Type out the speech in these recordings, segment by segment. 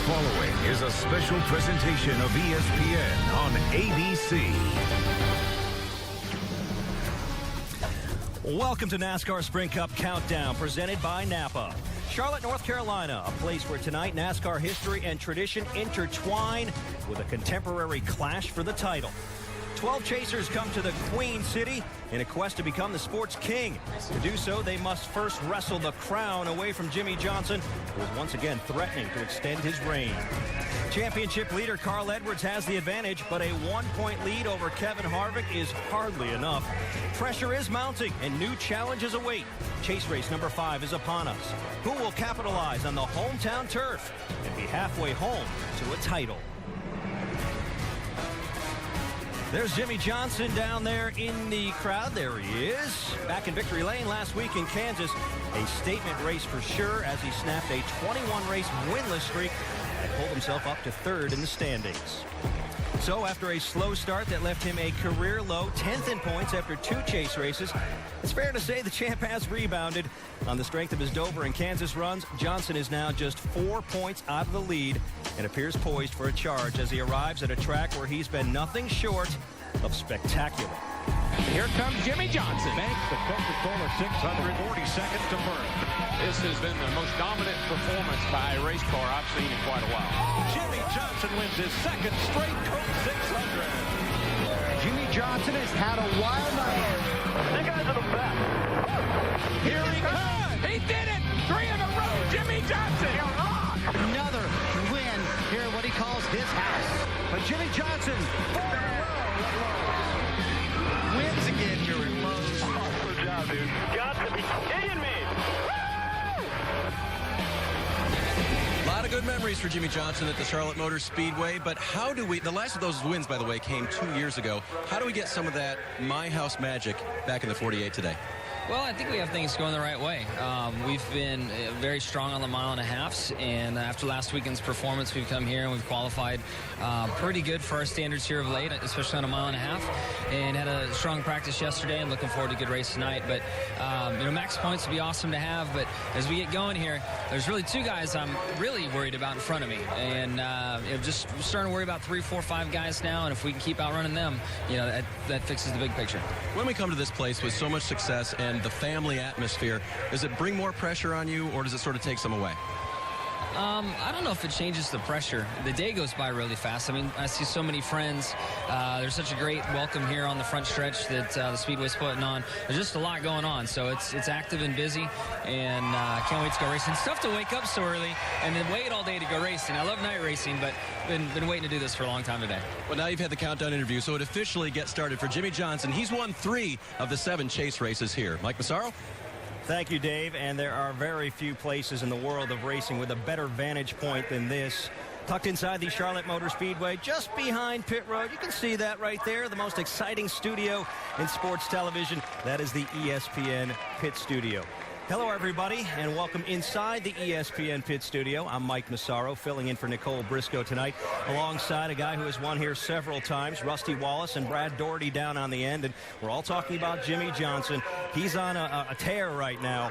following is a special presentation of ESPN on ABC. Welcome to NASCAR Sprint Cup Countdown, presented by Napa. Charlotte, North Carolina, a place where tonight NASCAR history and tradition intertwine with a contemporary clash for the title. 12 chasers come to the Queen City in a quest to become the sport's king. To do so, they must first wrestle the crown away from Jimmie Johnson, who is once again threatening to extend his reign. Championship leader Carl Edwards has the advantage, but a 1-point lead over Kevin Harvick is hardly enough. Pressure is mounting, and new challenges await. Chase race number 5 is upon us. Who will capitalize on the hometown turf and be halfway home to a title? There's Jimmie Johnson down there in the crowd. There he is. Back in victory lane last week in Kansas. A statement race for sure as he snapped a 21-race winless streak and pulled himself up to third in the standings. So after a slow start that left him a career low 10th in points after 2 chase races, it's fair to say the champ has rebounded. On the strength of his Dover and Kansas runs, Johnson is now just 4 points out of the lead and appears poised for a charge as he arrives at a track where he's been nothing short of spectacular. Here comes Jimmie Johnson. Banks the Coca-Cola 640 seconds to burn. This has been the most dominant performance by a race car I've seen in quite a while. Jimmie Johnson wins his second straight Coke 600. Jimmie Johnson has had a wild night. You guys are the best. Here he comes. He did it. 3 in a row. Jimmie Johnson. Another win here at what he calls his house. But Jimmie Johnson, 4 in a row. Wins again, Jerry Rose. Awesome job, dude. Got to be kidding me. A lot of good memories for Jimmie Johnson at the Charlotte Motor Speedway, but how do we, the last of those wins, by the way, came 2 years ago. How do we get some of that My House magic back in the 48 today? Well, I think we have things going the right way. We've been very strong on the mile-and-a-halfs, and after last weekend's performance, we've come here and we've qualified pretty good for our standards here of late, especially on a mile-and-a-half, and had a strong practice yesterday and looking forward to a good race tonight. But, max points would be awesome to have, but as we get going here, there's really 2 guys I'm really worried about in front of me, and just starting to worry about 3, 4, 5 guys now, and if we can keep outrunning them, that fixes the big picture. When we come to this place with so much success and the family atmosphere, does it bring more pressure on you, or does it sort of take some away? I don't know if it changes the pressure. The day goes by really fast. I mean, I see so many friends. There's such a great welcome here on the front stretch that the Speedway's putting on. There's just a lot going on, so it's active and busy, and can't wait to go racing. It's tough to wake up so early and then wait all day to go racing. I love night racing, but been waiting to do this for a long time today. Well, now you've had the countdown interview, so it officially gets started for Jimmie Johnson. He's won 3 of the 7 chase races here. Mike Massaro? Thank you, Dave. And there are very few places in the world of racing with a better vantage point than this. Tucked inside the Charlotte Motor Speedway, just behind pit road. You can see that right there, the most exciting studio in sports television. That is the ESPN Pit Studio. Hello, everybody, and welcome inside the ESPN Pit Studio. I'm Mike Massaro, filling in for Nicole Briscoe tonight, alongside a guy who has won here several times, Rusty Wallace and Brad Doherty down on the end. And we're all talking about Jimmie Johnson. He's on a tear right now.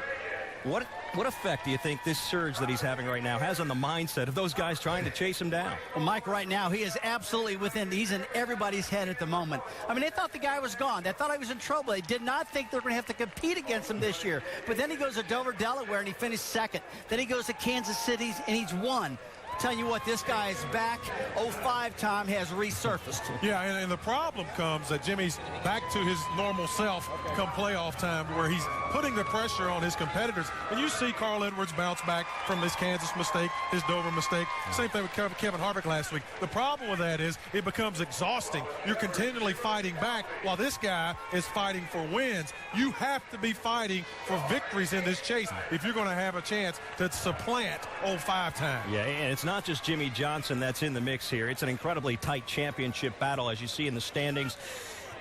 What effect do you think this surge that he's having right now has on the mindset of those guys trying to chase him down? Well, Mike, right now, he is absolutely he's in everybody's head at the moment. I mean, they thought the guy was gone. They thought he was in trouble. They did not think they were going to have to compete against him this year. But then he goes to Dover, Delaware, and he finished 2nd. Then he goes to Kansas City, and he's won. Tell you what, this guy is back. 05 time has resurfaced. Yeah, and the problem comes that Jimmie's back to his normal self come playoff time, where he's putting the pressure on his competitors. And you see Carl Edwards bounce back from this Kansas mistake, his Dover mistake. Same thing with Kevin Harvick last week. The problem with that is it becomes exhausting. You're continually fighting back while this guy is fighting for wins. You have to be fighting for victories in this chase if you're going to have a chance to supplant 05 time. Yeah, and it's not just Jimmie Johnson that's in the mix here. It's an incredibly tight championship battle, as you see in the standings.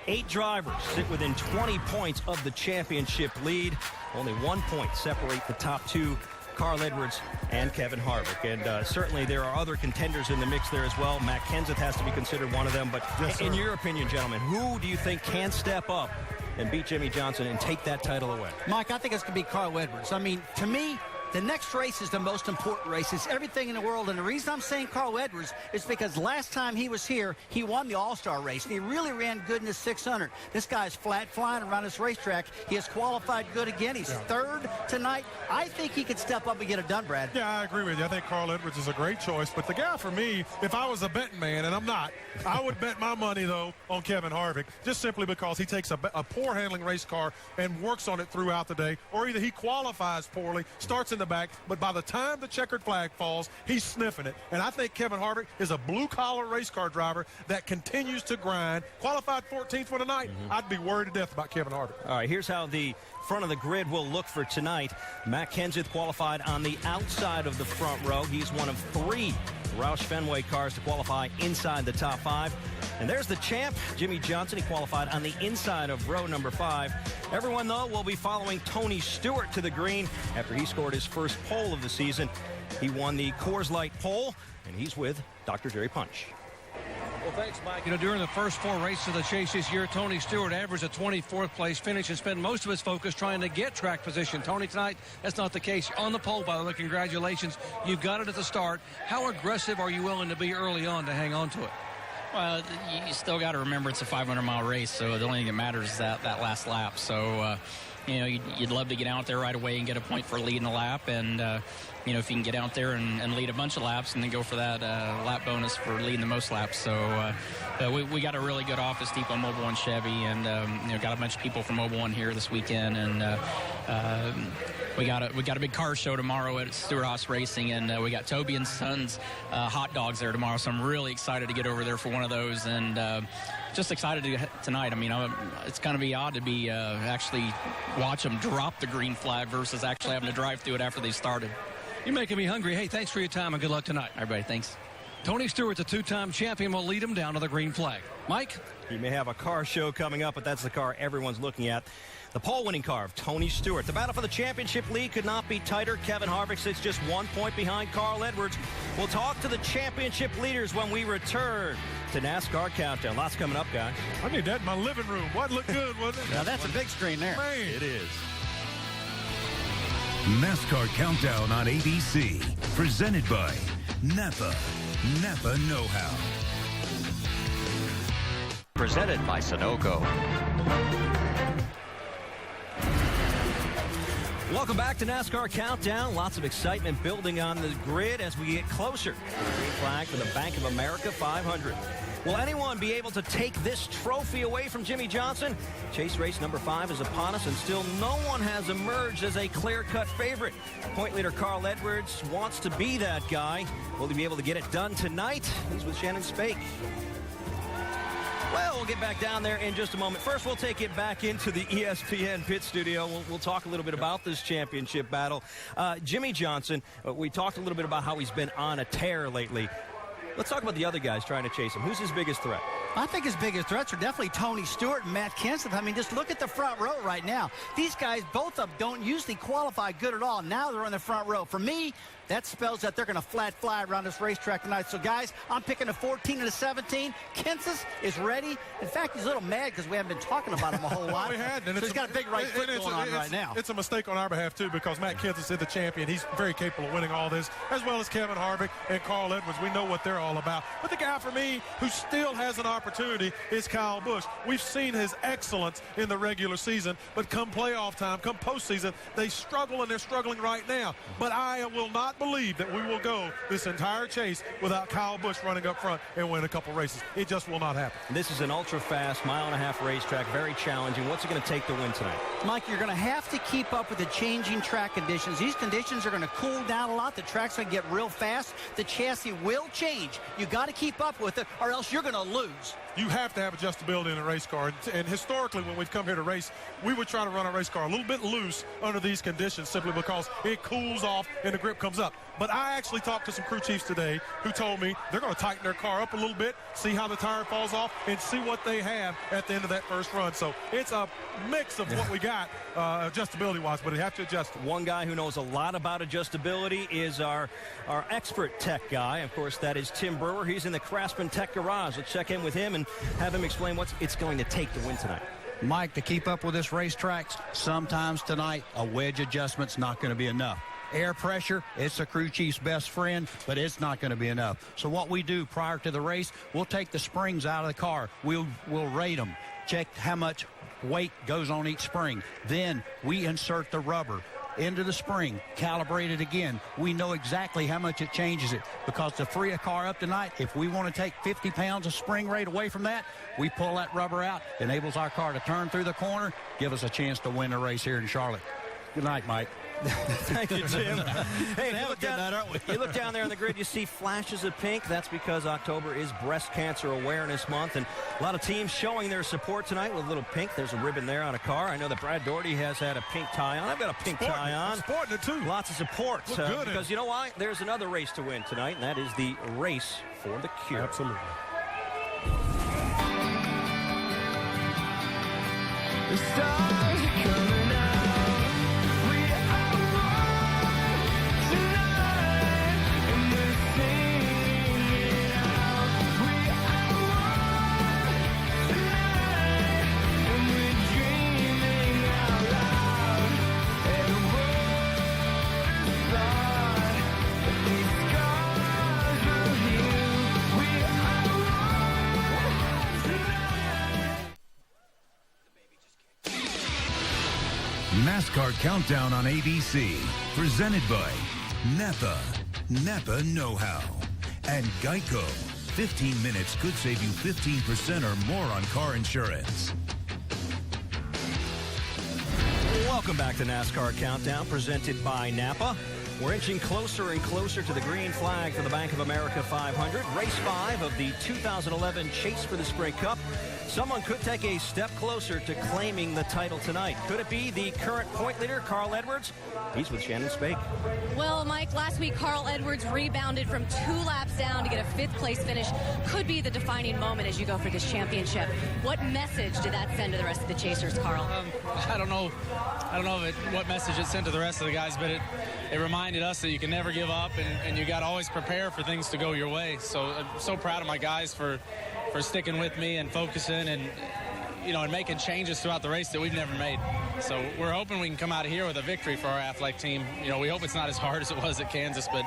8 drivers sit within 20 points of the championship lead. Only 1 point separate the top 2, Carl Edwards and Kevin Harvick. And certainly there are other contenders in the mix there as well. Matt Kenseth has to be considered one of them. But yes, in your opinion, gentlemen, who do you think can step up and beat Jimmie Johnson and take that title away? Mike, I think it's going to be Carl Edwards. I mean, to me, The next race is the most important race. It's everything in the world. And the reason I'm saying Carl Edwards is because last time he was here, he won the All-Star race. And he really ran good in the 600. This guy's flat flying around this racetrack. He has qualified good again. He's third tonight. I think he could step up and get it done, Brad. Yeah, I agree with you. I think Carl Edwards is a great choice. But the guy for me, if I was a betting man, and I'm not, I would bet my money, though, on Kevin Harvick, just simply because he takes a poor handling race car and works on it throughout the day. Or either he qualifies poorly, starts in the back, but by the time the checkered flag falls, he's sniffing it. And I think Kevin Harvick is a blue-collar race car driver that continues to grind. Qualified 14th for tonight. I'd be worried to death about Kevin Harvick. All right, here's how the front of the grid will look for tonight. Matt Kenseth qualified on the outside of the front row. He's one of 3 Roush Fenway cars to qualify inside the top 5. And there's the champ, Jimmie Johnson. He qualified on the inside of row number 5. Everyone, though, will be following Tony Stewart to the green after he scored his first pole of the season. He won the Coors Light pole, and he's with Dr. Jerry Punch. Well, thanks, Mike. You know, during the first 4 races of the chase this year, Tony Stewart averaged a 24th place finish and spent most of his focus trying to get track position. Tony, tonight, that's not the case. You're on the pole, by the way. Congratulations. You've got it at the start. How aggressive are you willing to be early on to hang on to it? Well, you still got to remember it's a 500-mile race, so the only thing that matters is that last lap. So, you know, you'd love to get out there right away and get a point for leading the lap. And, you know, if you can get out there and lead a bunch of laps and then go for that lap bonus for leading the most laps. So we got a really good office depot, Mobil One Chevy, and, you know, got a bunch of people from Mobil One here this weekend. And we got a big car show tomorrow at Stewart-Haas Racing, and we got Toby and Sons hot dogs there tomorrow. So I'm really excited to get over there for one of those, and just excited tonight. I mean, it's going to be odd to be actually watch them drop the green flag versus actually having to drive through it after they started. You're making me hungry. Hey, thanks for your time and good luck tonight. Everybody, thanks. Tony Stewart, the 2-time champion, will lead him down to the green flag. Mike? He may have a car show coming up, but that's the car everyone's looking at. The pole-winning car of Tony Stewart. The battle for the championship lead could not be tighter. Kevin Harvick sits just 1 point behind Carl Edwards. We'll talk to the championship leaders when we return to NASCAR Countdown. Lots coming up, guys. I need that in my living room. What looked good, wasn't it? Now, that's a big screen there. Man. It is. NASCAR Countdown on ABC. Presented by Napa. Napa Know-How. Presented by Sunoco. Welcome back to NASCAR Countdown. Lots of excitement building on the grid as we get closer to the green flag for the Bank of America 500. Will anyone be able to take this trophy away from Jimmie Johnson? Chase race number 5 is upon us, and still no one has emerged as a clear-cut favorite. Point leader Carl Edwards wants to be that guy. Will he be able to get it done tonight? He's with Shannon Spake. Well, we'll get back down there in just a moment. First, we'll take it back into the ESPN pit studio. We'll talk a little bit about this championship battle. Jimmie Johnson, we talked a little bit about how he's been on a tear lately. Let's talk about the other guys trying to chase him. Who's his biggest threat? I think his biggest threats are definitely Tony Stewart and Matt Kenseth. I mean, just look at the front row right now. These guys, both of them, don't usually qualify good at all. Now they're in the front row. For me, that spells that they're going to flat fly around this racetrack tonight. So, guys, I'm picking a 14 and a 17. Kenseth is ready. In fact, he's a little mad because we haven't been talking about him a whole lot. We had, and so he's got a big right foot going on right now. It's a mistake on our behalf, too, because Matt Kenseth is the champion. He's very capable of winning all this, as well as Kevin Harvick and Carl Edwards. We know what they're all about. But the guy, for me, who still has an opportunity is Kyle Busch. We've seen his excellence in the regular season, but come playoff time, come postseason, they struggle, and they're struggling right now. But I will not believe that we will go this entire chase without Kyle Busch running up front and win a couple races. It just will not happen. This is an ultra-fast, mile-and-a-half racetrack, very challenging. What's it going to take to win tonight? Mike, you're going to have to keep up with the changing track conditions. These conditions are going to cool down a lot. The track's going to get real fast. The chassis will change. You got to keep up with it, or else you're going to lose. You have to have adjustability in a race car. And historically, when we've come here to race, we would try to run a race car a little bit loose under these conditions simply because it cools off and the grip comes up. But I actually talked to some crew chiefs today who told me they're going to tighten their car up a little bit, see how the tire falls off, and see what they have at the end of that first run. So it's a mix of what we got adjustability-wise, but you have to adjust it. One guy who knows a lot about adjustability is our expert tech guy. Of course, that is Tim Brewer. He's in the Craftsman Tech Garage. Let's check in with him and have him explain what it's going to take to win tonight. Mike, to keep up with this racetrack, sometimes tonight a wedge adjustment's not going to be enough. Air pressure, it's the crew chief's best friend, but it's not going to be enough. So what we do prior to the race, we'll take the springs out of the car. We'll rate them, check how much weight goes on each spring. Then we insert the rubber into the spring, calibrate it again. We know exactly how much it changes it, because to free a car up tonight, if we want to take 50 pounds of spring rate away from that, we pull that rubber out, enables our car to turn through the corner, give us a chance to win the race here in Charlotte. Good night, Mike. Thank you, Jim. Hey, you look down there on the grid, you see flashes of pink. That's because October is Breast Cancer Awareness Month, and a lot of teams showing their support tonight with a little pink. There's a ribbon there on a car. I know that Brad Doherty has had a pink tie on. I've got a pink tie on. Sporting it, too. Lots of support. Because you know why? There's another race to win tonight, and that is the race for the cure. Absolutely. The stars are coming out. NASCAR Countdown on ABC, presented by Napa, Napa Know-How, and Geico. 15 minutes could save you 15% or more on car insurance. Welcome back to NASCAR Countdown, presented by Napa. We're inching closer and closer to the green flag for the Bank of America 500. Race 5 of the 2011 Chase for the Sprint Cup. Someone could take a step closer to claiming the title tonight. Could it be the current point leader, Carl Edwards? He's with Shannon Spake. Well, Mike, last week Carl Edwards rebounded from 2 laps down to get a 5th place finish. Could be the defining moment as you go for this championship. What message did that send to the rest of the chasers, Carl? I don't know what message it sent to the rest of the guys, but it reminded us that you can never give up, and you got to always prepare for things to go your way. So I'm so proud of my guys for sticking with me and focusing and making changes throughout the race that we've never made. So we're hoping we can come out of here with a victory for our athletic team. We hope it's not as hard as it was at Kansas, but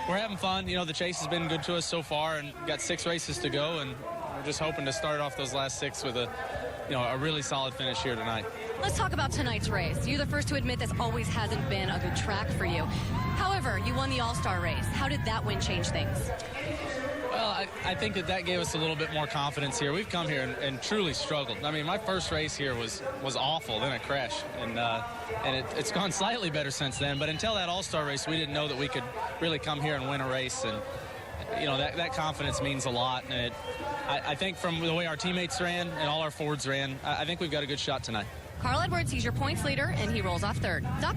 we're having fun. The chase has been good to us so far, and got 6 races to go, and we're just hoping to start off those last 6 with a really solid finish here tonight. Let's talk about tonight's race. You're the first to admit this always hasn't been a good track for you. However, you won the All-Star race. How did that win change things? Well, I think that gave us a little bit more confidence here. We've come here and truly struggled. I mean, my first race here was awful, then a crash, and it's gone slightly better since then. But until that All-Star race, we didn't know that we could really come here and win a race, and that confidence means a lot. And I think from the way our teammates ran and all our forwards ran, I think we've got a good shot tonight. Carl Edwards, he's your points leader, and he rolls off 3rd. Duck?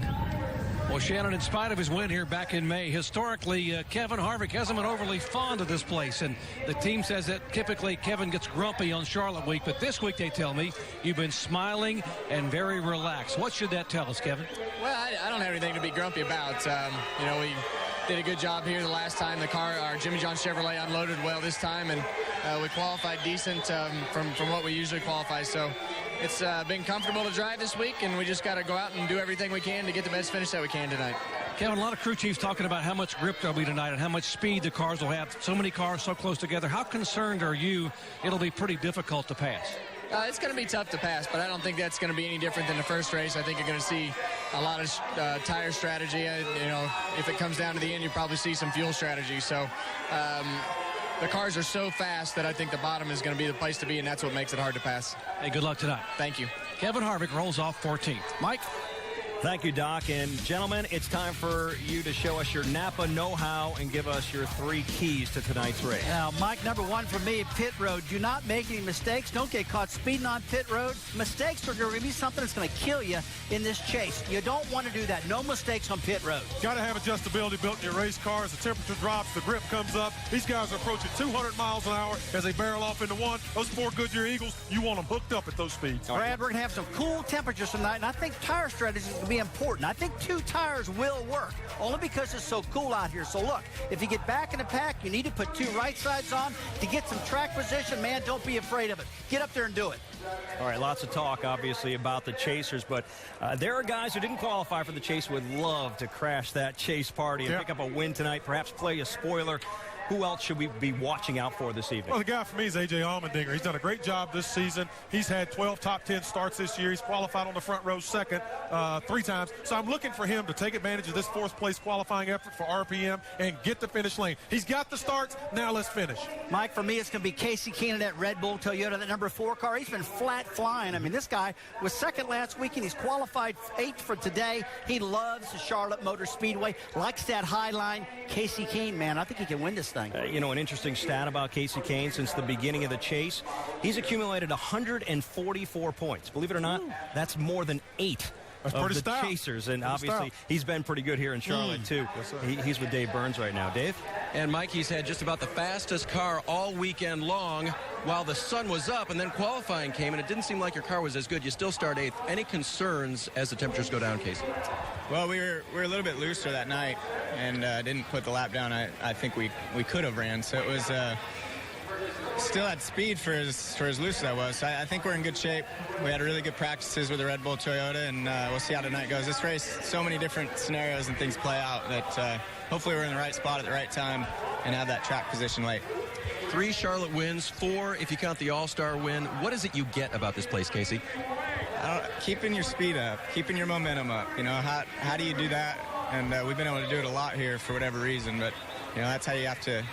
Well, Shannon, in spite of his win here back in May, historically, Kevin Harvick hasn't been overly fond of this place. And the team says that typically Kevin gets grumpy on Charlotte week. But this week, they tell me, you've been smiling and very relaxed. What should that tell us, Kevin? Well, I don't have anything to be grumpy about. We did a good job here the last time. The car, our Jimmy John Chevrolet, unloaded well this time. And we qualified decent from what we usually qualify. So it's been comfortable to drive this week, and we just got to go out and do everything we can to get the best finish that we can tonight. Kevin, a lot of crew chiefs talking about how much grip there'll be tonight and how much speed the cars will have. So many cars so close together. How concerned are you it'll be pretty difficult to pass? It's going to be tough to pass, but I don't think that's going to be any different than the first race. I think you're going to see a lot of tire strategy. If it comes down to the end, you probably see some fuel strategy. So the cars are so fast that I think the bottom is going to be the place to be, and that's what makes it hard to pass. Hey, good luck tonight. Thank you. Kevin Harvick rolls off 14th. Mike? Thank you, Doc. And gentlemen, it's time for you to show us your Napa know-how and give us your 3 keys to tonight's race. Now, Mike, number 1 for me, pit road. Do not make any mistakes. Don't get caught speeding on pit road. Mistakes are going to be something that's going to kill you in this chase. You don't want to do that. No mistakes on pit road. Got to have adjustability built in your race car. As the temperature drops, the grip comes up. These guys are approaching 200 miles an hour as they barrel off into one. Those 4 Goodyear Eagles, you want them hooked up at those speeds. Brad, we're going to have some cool temperatures tonight, and I think tire strategy is going to be be important. I think 2 tires will work, only because it's so cool out here. So look, if you get back in the pack, you need to put 2 right sides on to get some track position. Man, don't be afraid of it. Get up there and do it. All right, lots of talk, obviously, about the Chasers, but there are guys who didn't qualify for the Chase who would love to crash that Chase party and pick up a win tonight, perhaps play a spoiler. Who else should we be watching out for this evening? Well, the guy for me is A.J. Allmendinger. He's done a great job this season. He's had 12 top 10 starts this year. He's qualified on the front row second 3 times. So I'm looking for him to take advantage of this 4th place qualifying effort for RPM and get the finish lane. He's got the starts. Now let's finish. Mike, for me, it's going to be Casey Keenan at Red Bull Toyota, that number 4 car. He's been flat flying. I mean, this guy was second last week, and he's qualified 8th for today. He loves the Charlotte Motor Speedway, likes that high line. Casey Keenan, man, I think he can win this thing. You know, an interesting stat about Casey Kane since the beginning of the Chase, he's accumulated 144 points. Believe it or not, that's more than 8 of the Chasers, and obviously he's been pretty good here in Charlotte too. Yes, he's with Dave Burns right now. Dave? And Mike, he's had just about the fastest car all weekend long while the sun was up, and then qualifying came, and it didn't seem like your car was as good. You still start 8th. Any concerns as the temperatures go down, Casey? Well, we were a little bit looser that night and didn't put the lap down I think we could have ran, so it was still had speed for as loose as I was. So I think we're in good shape. We had really good practices with the Red Bull Toyota, and we'll see how tonight goes. This race, so many different scenarios and things play out that hopefully we're in the right spot at the right time and have that track position late. 3 Charlotte wins, 4 if you count the All-Star win. What is it you get about this place, Casey? Keeping your speed up, keeping your momentum up. You know, how do you do that? And we've been able to do it a lot here for whatever reason, but you know, that's how you have to.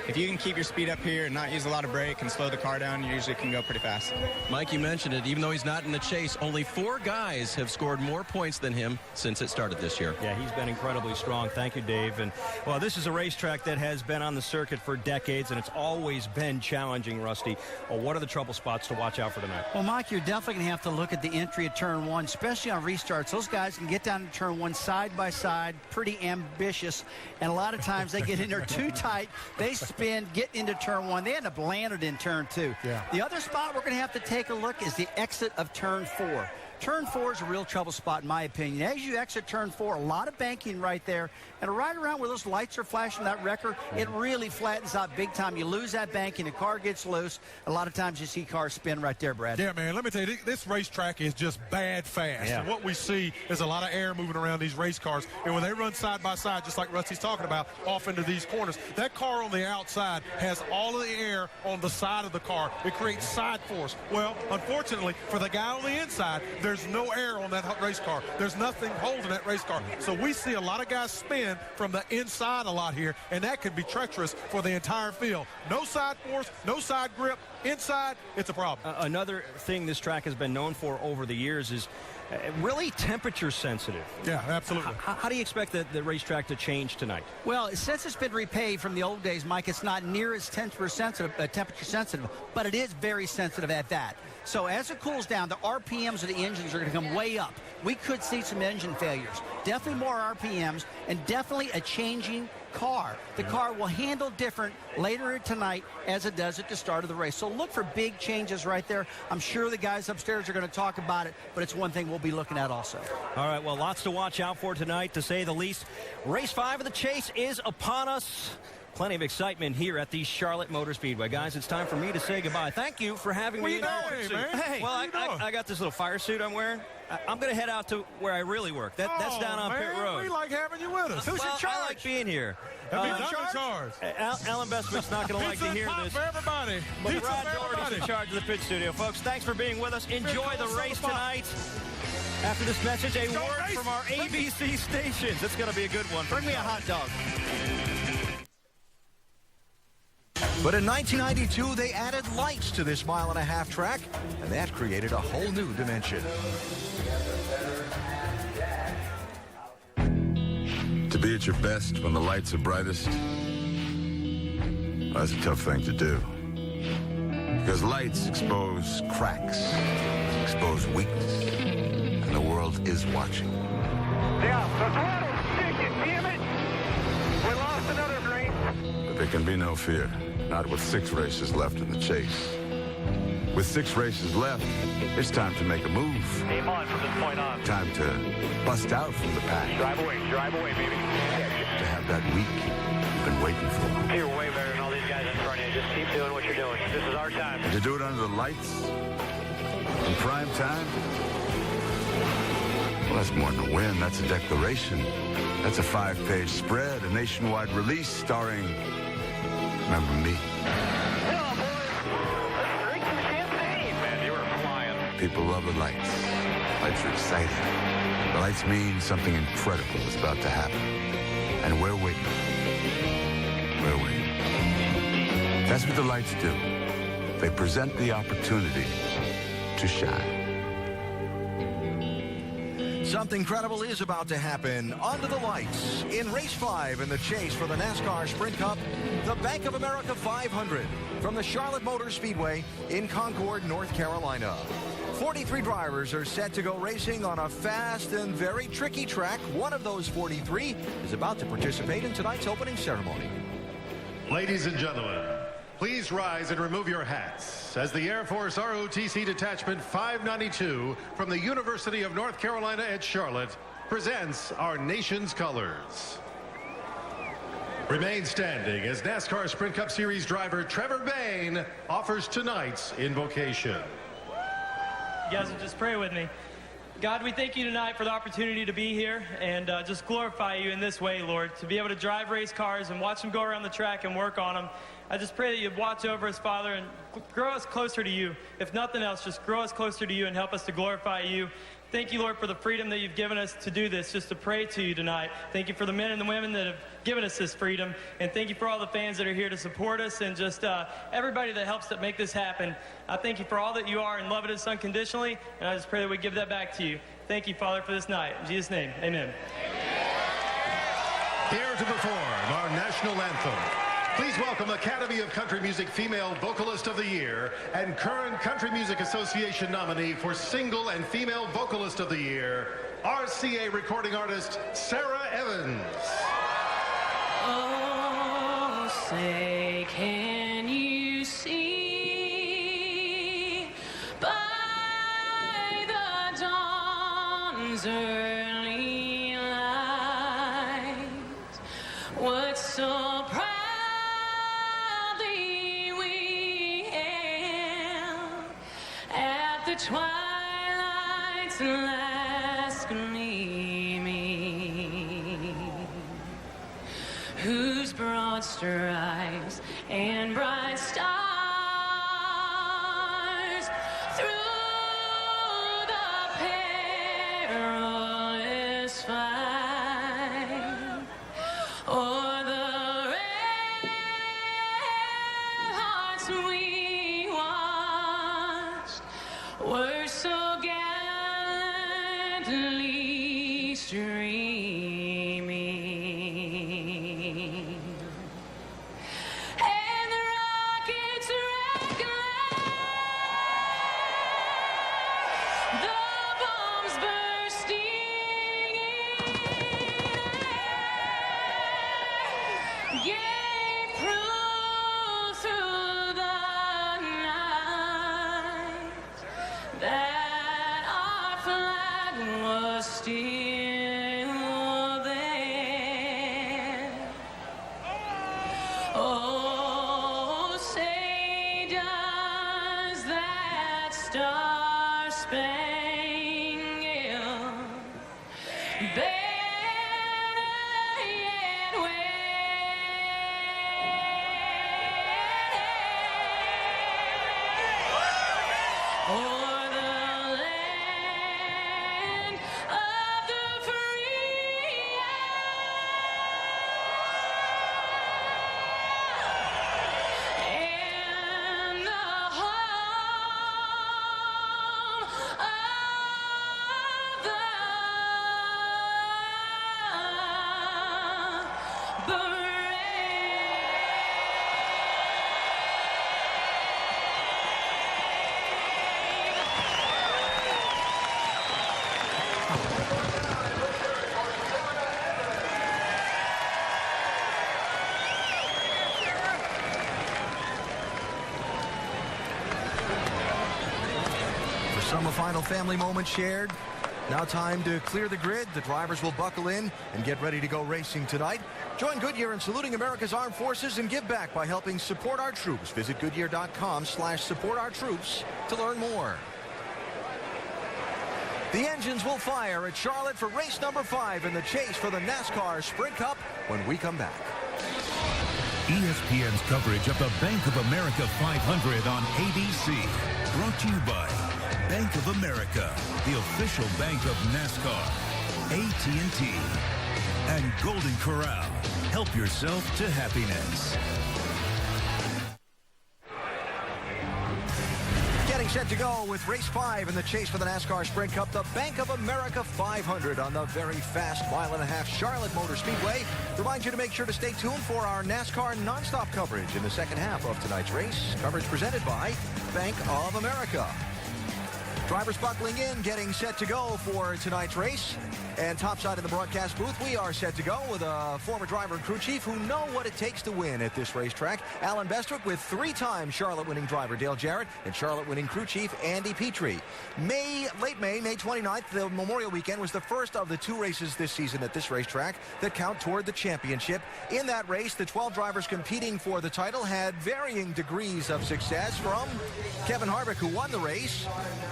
If you can keep your speed up here and not use a lot of brake and slow the car down, you usually can go pretty fast. Mike, you mentioned it. Even though he's not in the Chase, only 4 guys have scored more points than him since it started this year. Yeah, he's been incredibly strong. Thank you, Dave. And, well, this is a racetrack that has been on the circuit for decades, and it's always been challenging, Rusty. Well, what are the trouble spots to watch out for tonight? Well, Mike, you're definitely going to have to look at the entry at turn 1, especially on restarts. Those guys can get down to turn 1 side by side, pretty ambitious, and a lot of times they get in there too tight. They spin, get into turn 1. They end up landed in turn 2. Yeah. The other spot we're going to have to take a look is the exit of turn 4. Turn 4 is a real trouble spot, in my opinion. As you exit turn 4, a lot of banking right there. And right around where those lights are flashing, that record, it really flattens out big time. You lose that banking, the car gets loose. A lot of times you see cars spin right there, Brad. Yeah, man, let me tell you, this racetrack is just bad fast. Yeah. And what we see is a lot of air moving around these race cars. And when they run side by side, just like Rusty's talking about, off into these corners, that car on the outside has all of the air on the side of the car. It creates side force. Well, unfortunately, for the guy on the inside, there's no air on that race car. There's nothing holding that race car. So we see a lot of guys spin from the inside a lot here, and that can be treacherous for the entire field. No side force, no side grip. Inside, it's a problem. Another thing this track has been known for over the years is really temperature sensitive. Yeah, absolutely. How do you expect the racetrack to change tonight? Well, since it's been repaved from the old days, Mike, it's not near as temperature sensitive, but it is very sensitive at that. So as it cools down, the RPMs of the engines are going to come way up. We could see some engine failures. Definitely more RPMs and definitely a changing car. The car will handle different later tonight as it does at the start of the race. So look for big changes right there. I'm sure the guys upstairs are going to talk about it, but it's one thing we'll be looking at also. All right, well, lots to watch out for tonight, to say the least. Race 5 of the Chase is upon us. Plenty of excitement here at the Charlotte Motor Speedway. Guys, it's time for me to say goodbye. Thank you for having me. Hey, well, I got this little fire suit I'm wearing. I'm going to head out to where I really work. That's down on Pit Road. We like having you with us. Who's in charge? I like being here. I'm in charge. Alan Bestwick's not going to like to hear this. For everybody. But Rod Doherty's in charge of the pit studio. Folks, thanks for being with us. Enjoy the race tonight. After this message, a word from our ABC stations. It's going to be a good one. Bring me a hot dog. But in 1992, they added lights to this mile-and-a-half track, and that created a whole new dimension. To be at your best when the lights are brightest, well, that's a tough thing to do. Because lights expose cracks, expose weakness, and the world is watching. Yeah, the throttle's sticking, damn it! We lost another green. But there can be no fear, not with 6 races left in the chase. With 6 races left, it's time to make a move. Aim on from this point on. Time to bust out from the pack. Drive away, baby. To have that week you've been waiting for. You're way better than all these guys in front of you. Just keep doing what you're doing. This is our time. And to do it under the lights, in prime time, well, that's more than a win. That's a declaration. That's a 5-page spread, a nationwide release starring, remember me. People love the lights. Lights are exciting. The lights mean something incredible is about to happen. And we're waiting. We're waiting. That's what the lights do. They present the opportunity to shine. Something incredible is about to happen under the lights in Race 5 in the chase for the NASCAR Sprint Cup, the Bank of America 500 from the Charlotte Motor Speedway in Concord, North Carolina. 43 drivers are set to go racing on a fast and very tricky track. One of those 43 is about to participate in tonight's opening ceremony. Ladies and gentlemen, please rise and remove your hats as the Air Force ROTC Detachment 592 from the University of North Carolina at Charlotte presents our nation's colors. Remain standing as NASCAR Sprint Cup Series driver Trevor Bayne offers tonight's invocation. You guys will just pray with me. God, we thank you tonight for the opportunity to be here and just glorify you in this way, Lord, to be able to drive race cars and watch them go around the track and work on them. I just pray that you'd watch over us, Father, and grow us closer to you. If nothing else, just grow us closer to you and help us to glorify you. Thank you, Lord, for the freedom that you've given us to do this, just to pray to you tonight. Thank you for the men and the women that have given us this freedom. And thank you for all the fans that are here to support us and just everybody that helps to make this happen. I thank you for all that you are and love us unconditionally. And I just pray that we give that back to you. Thank you, Father, for this night. In Jesus' name, amen. Here to perform our national anthem. Please welcome Academy of Country Music Female Vocalist of the Year and current Country Music Association nominee for Single and Female Vocalist of the Year, RCA recording artist Sarah Evans. Oh, say, can you see by the dawn's early light what so proud twilight's last gleaming, whose broad stripes and bright stars through the perilous fight o'er the red hearts we watched were so gallantly streaming, and the rockets reckless, the bombs bursting in air gave proof through the night that our flag was still there. Oh, say does that star-spangled banner yet wave o'er the land of the free and the heart Some final family moments shared. Now time to clear the grid. The drivers will buckle in and get ready to go racing tonight. Join Goodyear in saluting America's armed forces and give back by helping support our troops. Visit Goodyear.com/support-our-troops to learn more. The engines will fire at Charlotte for race number 5 in the chase for the NASCAR Sprint Cup when we come back. ESPN's coverage of the Bank of America 500 on ABC. Brought to you by Bank of America, the official bank of NASCAR, AT&T, and Golden Corral. Help yourself to happiness. Getting set to go with race 5 in the chase for the NASCAR Sprint Cup, the Bank of America 500 on the very fast mile-and-a-half Charlotte Motor Speedway. Remind you to make sure to stay tuned for our NASCAR nonstop coverage in the second half of tonight's race. Coverage presented by Bank of America. Drivers buckling in, getting set to go for tonight's race. And topside in the broadcast booth, we are set to go with a former driver and crew chief who know what it takes to win at this racetrack. Alan Bestwick with 3-time Charlotte winning driver Dale Jarrett and Charlotte winning crew chief Andy Petrie. Late May 29th, the Memorial Weekend was the first of the 2 races this season at this racetrack that count toward the championship. In that race, the 12 drivers competing for the title had varying degrees of success, from Kevin Harvick, who won the race,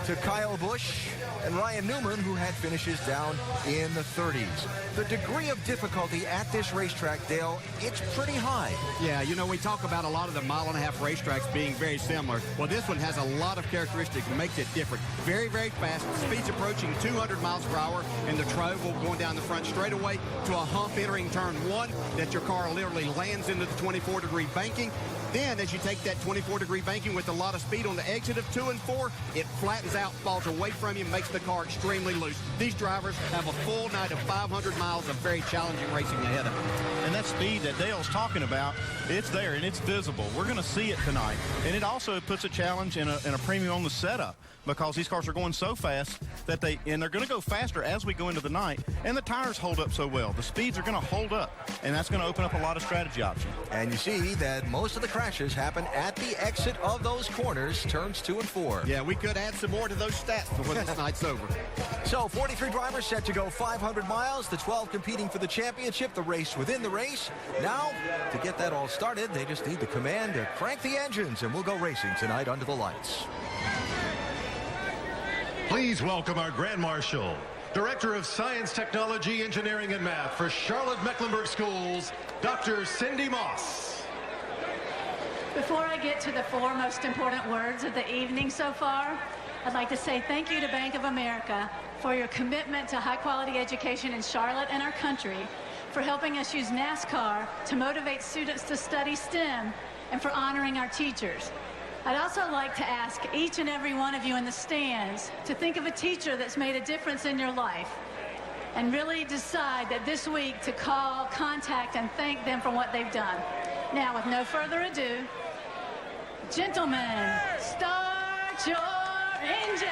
to Kyle Busch and Ryan Newman, who had finishes down in the 30s. The degree of difficulty at this racetrack, Dale, it's pretty high. Yeah, you know, we talk about a lot of the mile-and-a-half racetracks being very similar. Well, this one has a lot of characteristics that makes it different. Very, very fast. Speeds approaching 200 miles per hour in the Trove, going down the front straightaway to a hump entering turn 1 that your car literally lands into the 24-degree banking. Then, as you take that 24-degree banking with a lot of speed on the exit of 2 and 4, it flattens out, falls away from you, makes the car extremely loose. These drivers have a full night of 500 miles of very challenging racing ahead of them. And that speed that Dale's talking about, it's there and it's visible. We're going to see it tonight. And it also puts a challenge and a premium on the setup, because these cars are going so fast that they're going to go faster as we go into the night, and the tires hold up so well. The speeds are going to hold up, and that's going to open up a lot of strategy options. And you see that most of the crashes happen at the exit of those corners, turns 2 and 4. Yeah, we could add some more to those stats before this night's over. So 43 drivers set to go 500 miles, the 12 competing for the championship, the race within the race. Now, to get that all started, they just need the command to crank the engines, and we'll go racing tonight under the lights. Please welcome our Grand Marshal, Director of Science, Technology, Engineering, and Math for Charlotte-Mecklenburg Schools, Dr. Cindy Moss. Before I get to the 4 most important words of the evening so far, I'd like to say thank you to Bank of America for your commitment to high-quality education in Charlotte and our country, for helping us use NASCAR to motivate students to study STEM, and for honoring our teachers. I'd also like to ask each and every one of you in the stands to think of a teacher that's made a difference in your life, and really decide that this week to call, contact, and thank them for what they've done. Now, with no further ado, gentlemen, start your engines.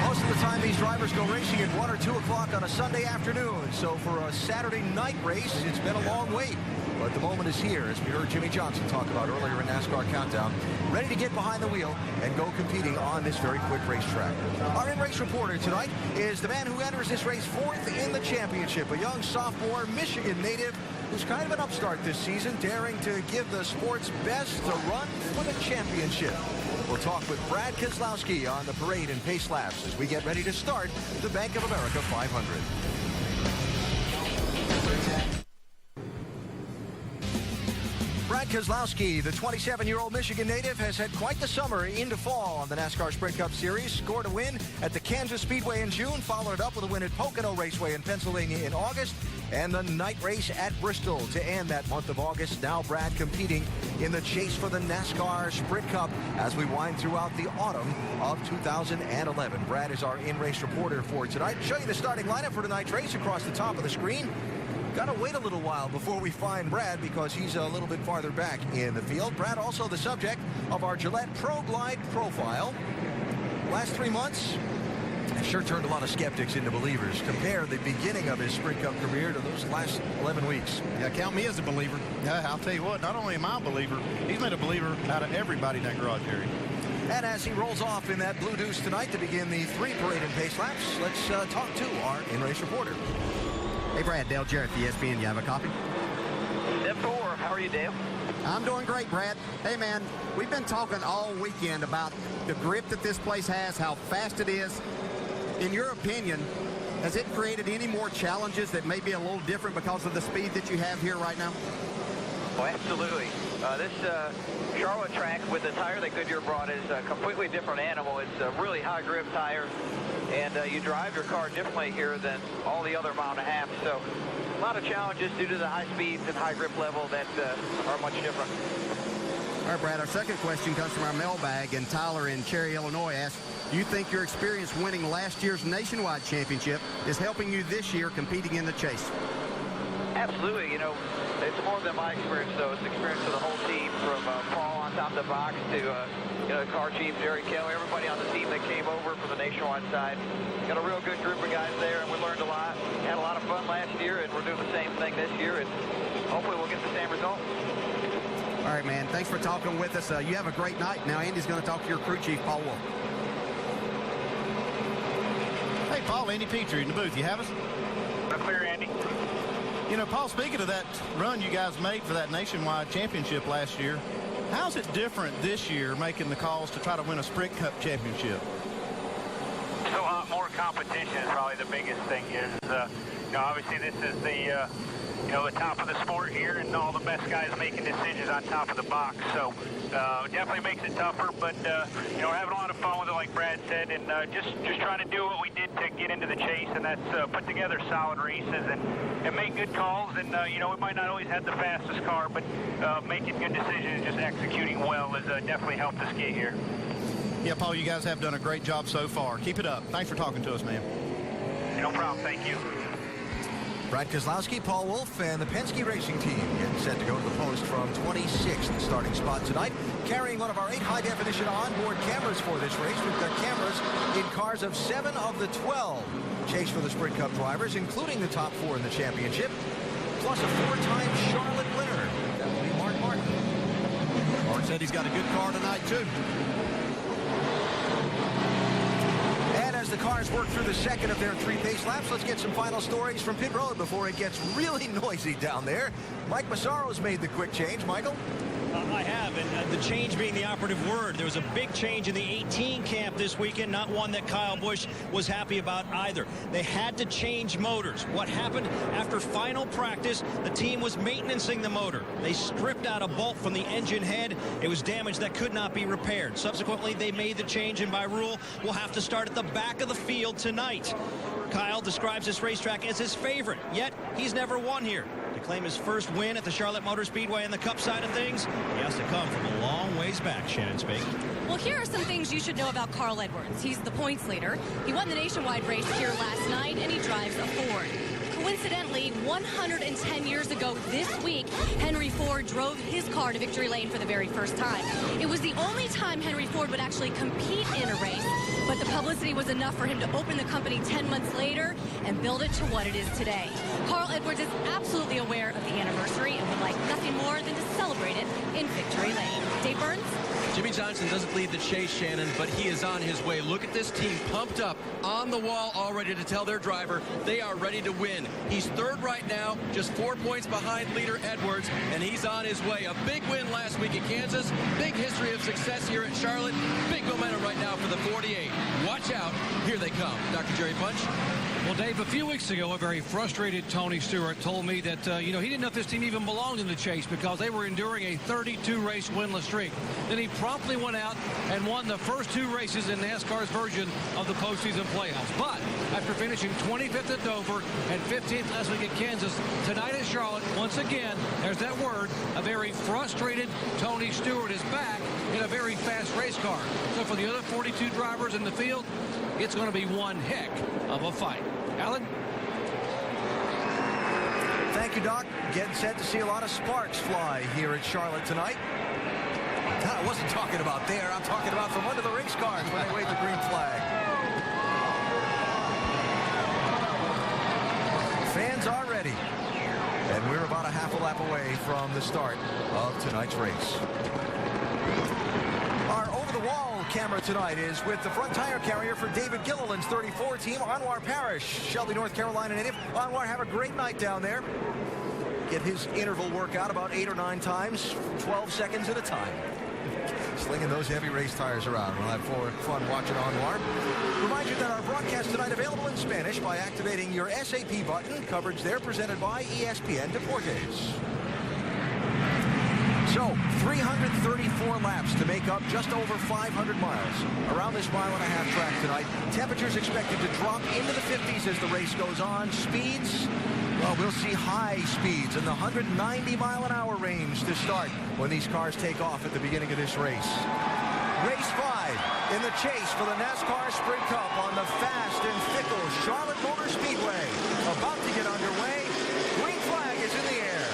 Most of the time, these drivers go racing at 1 or 2 o'clock on a Sunday afternoon. So for a Saturday night race, it's been a long wait. But the moment is here, as we heard Jimmy Johnson talk about earlier in NASCAR Countdown, ready to get behind the wheel and go competing on this very quick racetrack. Our in-race reporter tonight is the man who enters this race 4th in the championship, a young sophomore Michigan native who's kind of an upstart this season, daring to give the sport's best a run for the championship. We'll talk with Brad Keselowski on the parade and pace laps as we get ready to start the Bank of America 500. Brad Keselowski, the 27-year-old Michigan native, has had quite the summer into fall on the NASCAR Sprint Cup Series. Scored a win at the Kansas Speedway in June, followed it up with a win at Pocono Raceway in Pennsylvania in August, and the night race at Bristol to end that month of August. Now Brad competing in the chase for the NASCAR Sprint Cup as we wind throughout the autumn of 2011. Brad is our in-race reporter for tonight. Show you the starting lineup for tonight's race across the top of the screen. got to wait a little while before we find Brad because he's a little bit farther back in the field. Brad, also the subject of our Gillette Pro Glide profile. Last 3 months, it sure turned a lot of skeptics into believers. Compare the beginning of his Sprint Cup career to those last 11 weeks. Yeah, count me as a believer. I'll tell you what, not only am I a believer, he's made a believer out of everybody in that garage area. And as he rolls off in that Blue Deuce tonight to begin the 3 parade and pace laps, let's talk to our in-race reporter. Hey, Brad, Dale Jarrett, the ESPN. You have a copy? Step 4. How are you, Dale? I'm doing great, Brad. Hey, man, we've been talking all weekend about the grip that this place has, how fast it is. In your opinion, has it created any more challenges that may be a little different because of the speed that you have here right now? Oh, absolutely. This Charlotte track with the tire that Goodyear brought is a completely different animal. It's a really high grip tire, and you drive your car differently here than all the other mile and a half. So a lot of challenges due to the high speeds and high grip level that are much different. All right, Brad, our second question comes from our mailbag, and Tyler in Cherry, Illinois asks, do you think your experience winning last year's nationwide championship is helping you this year competing in the chase? Absolutely. You know, it's more than my experience, though. It's the experience of the whole team, from Paul on top of the box to, you know, car chief Jerry Kelly, everybody on the team that came over from the nationwide side. Got a real good group of guys there, and we learned a lot. Had a lot of fun last year, and we're doing the same thing this year, and hopefully we'll get the same result. All right, man. Thanks for talking with us. You have a great night. Now Andy's going to talk to your crew chief, Paul Wolf. Hey, Paul, Andy Petrie in the booth. You have us? Clear, Andy. You know, Paul, speaking of that run you guys made for that nationwide championship last year, how's it different this year making the calls to try to win a Sprint Cup championship? So more competition is probably the biggest thing. Is you know, obviously this is the you know, the top of the sport here, and all the best guys making decisions on top of the box. So definitely makes it tougher, but you know, we're having a lot of fun with it, like Brad said, and just trying to do what we did to get into the chase, and that's put together solid races and make good calls. And you know, we might not always have the fastest car, but making good decisions, just executing well has definitely helped us get here. Yeah, Paul, you guys have done a great job so far. Keep it up. Thanks for talking to us, man. No problem. Thank you. Brad Keselowski, Paul Wolf, and the Penske Racing Team getting set to go to the post from 26th starting spot tonight, carrying one of our 8 high-definition onboard cameras for this race. We've got cameras in cars of 7 of the 12 chase for the Sprint Cup drivers, including the top 4 in the championship, plus a 4-time Charlotte winner. That will be Mark Martin. Mark said he's got a good car tonight, too. As the cars work through the second of their 3 pace laps, let's get some final stories from pit road before it gets really noisy down there. Mike Massaro's made the quick change. Michael? I have, and the change being the operative word. There was a big change in the 18 camp this weekend, not one that Kyle Busch was happy about either. They had to change motors. What happened after final practice, the team was maintaining the motor. They stripped out a bolt from the engine head. It was damage that could not be repaired. Subsequently, they made the change, and by rule, we'll have to start at the back of the field tonight. Kyle describes this racetrack as his favorite, yet he's never won here. To claim his first win at the Charlotte Motor Speedway in the Cup side of things, he has to come from a long ways back, Shannon Spake. Well, here are some things you should know about Carl Edwards. He's the points leader. He won the nationwide race here last night, and he drives a Ford. Coincidentally, 110 years ago this week, Henry Ford drove his car to victory lane for the very first time. It was the only time Henry Ford would actually compete in a race, but the publicity was enough for him to open the company 10 months later and build it to what it is today. Carl Edwards is absolutely aware of the anniversary and would like nothing more than to celebrate it in victory lane. Dave Burns? Jimmie Johnson doesn't lead the chase, Shannon, but he is on his way. Look at this team pumped up on the wall already to tell their driver they are ready to win. He's third right now, just 4 points behind leader Edwards, and he's on his way. A big win last week at Kansas, big history of success here at Charlotte, big momentum right now for the 48. Watch out, here they come. Dr. Jerry Punch. Well, Dave, a few weeks ago, a very frustrated Tony Stewart told me that, you know, he didn't know if this team even belonged in the chase because they were enduring a 32-race winless streak. Then he promptly went out and won the first 2 races in NASCAR's version of the postseason playoffs. But after finishing 25th at Dover and 15th last week at Kansas, tonight at Charlotte, once again, there's that word, a very frustrated Tony Stewart is back in a very fast race car. So for the other 42 drivers in the field, it's going to be one heck of a fight. Alan? Thanks Thank you, Doc. Getting set to see a lot of sparks fly here at Charlotte tonight. I wasn't talking about there. I'm talking about from under the race cars when they wave the green flag. Fans are ready. And we're about a half a lap away from the start of tonight's race. Our over-the-wall camera tonight is with the front tire carrier for David Gilliland's 34 team, Anwar Parrish, Shelby, North Carolina native. Anwar, have a great night down there. Get his interval workout about 8 or 9 times, 12 seconds at a time. Slinging those heavy race tires around. We'll have fun watching Anwar. Remind you that our broadcast tonight available in Spanish by activating your SAP button. Coverage there presented by ESPN Deportes. So, 334 laps to make up just over 500 miles around this mile-and-a-half track tonight. Temperatures expected to drop into the 50s as the race goes on. Speeds, well, we'll see high speeds in the 190-mile-an-hour range to start when these cars take off at the beginning of this race. Race 5 in the chase for the NASCAR Sprint Cup on the fast and fickle Charlotte Motor Speedway. About to get underway. Green flag is in the air.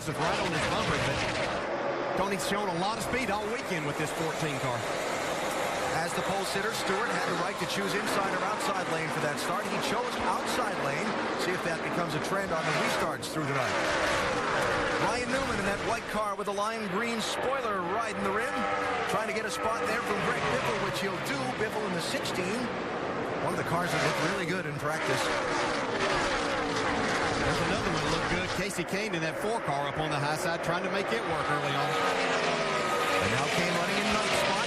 Right on his bumper, but Tony's shown a lot of speed all weekend with this 14 car. As the pole sitter, Stewart had the right to choose inside or outside lane for that start. He chose outside lane. See if that becomes a trend on the restarts through the night. Ryan Newman in that white car with a lime green spoiler riding the rim. Trying to get a spot there from Greg Biffle, which he'll do. Biffle in the 16. One of the cars that looked really good in practice. There's another one that looked good. Casey Kane in that 4 car up on the high side trying to make it work early on. And now Kane running in ninth spot.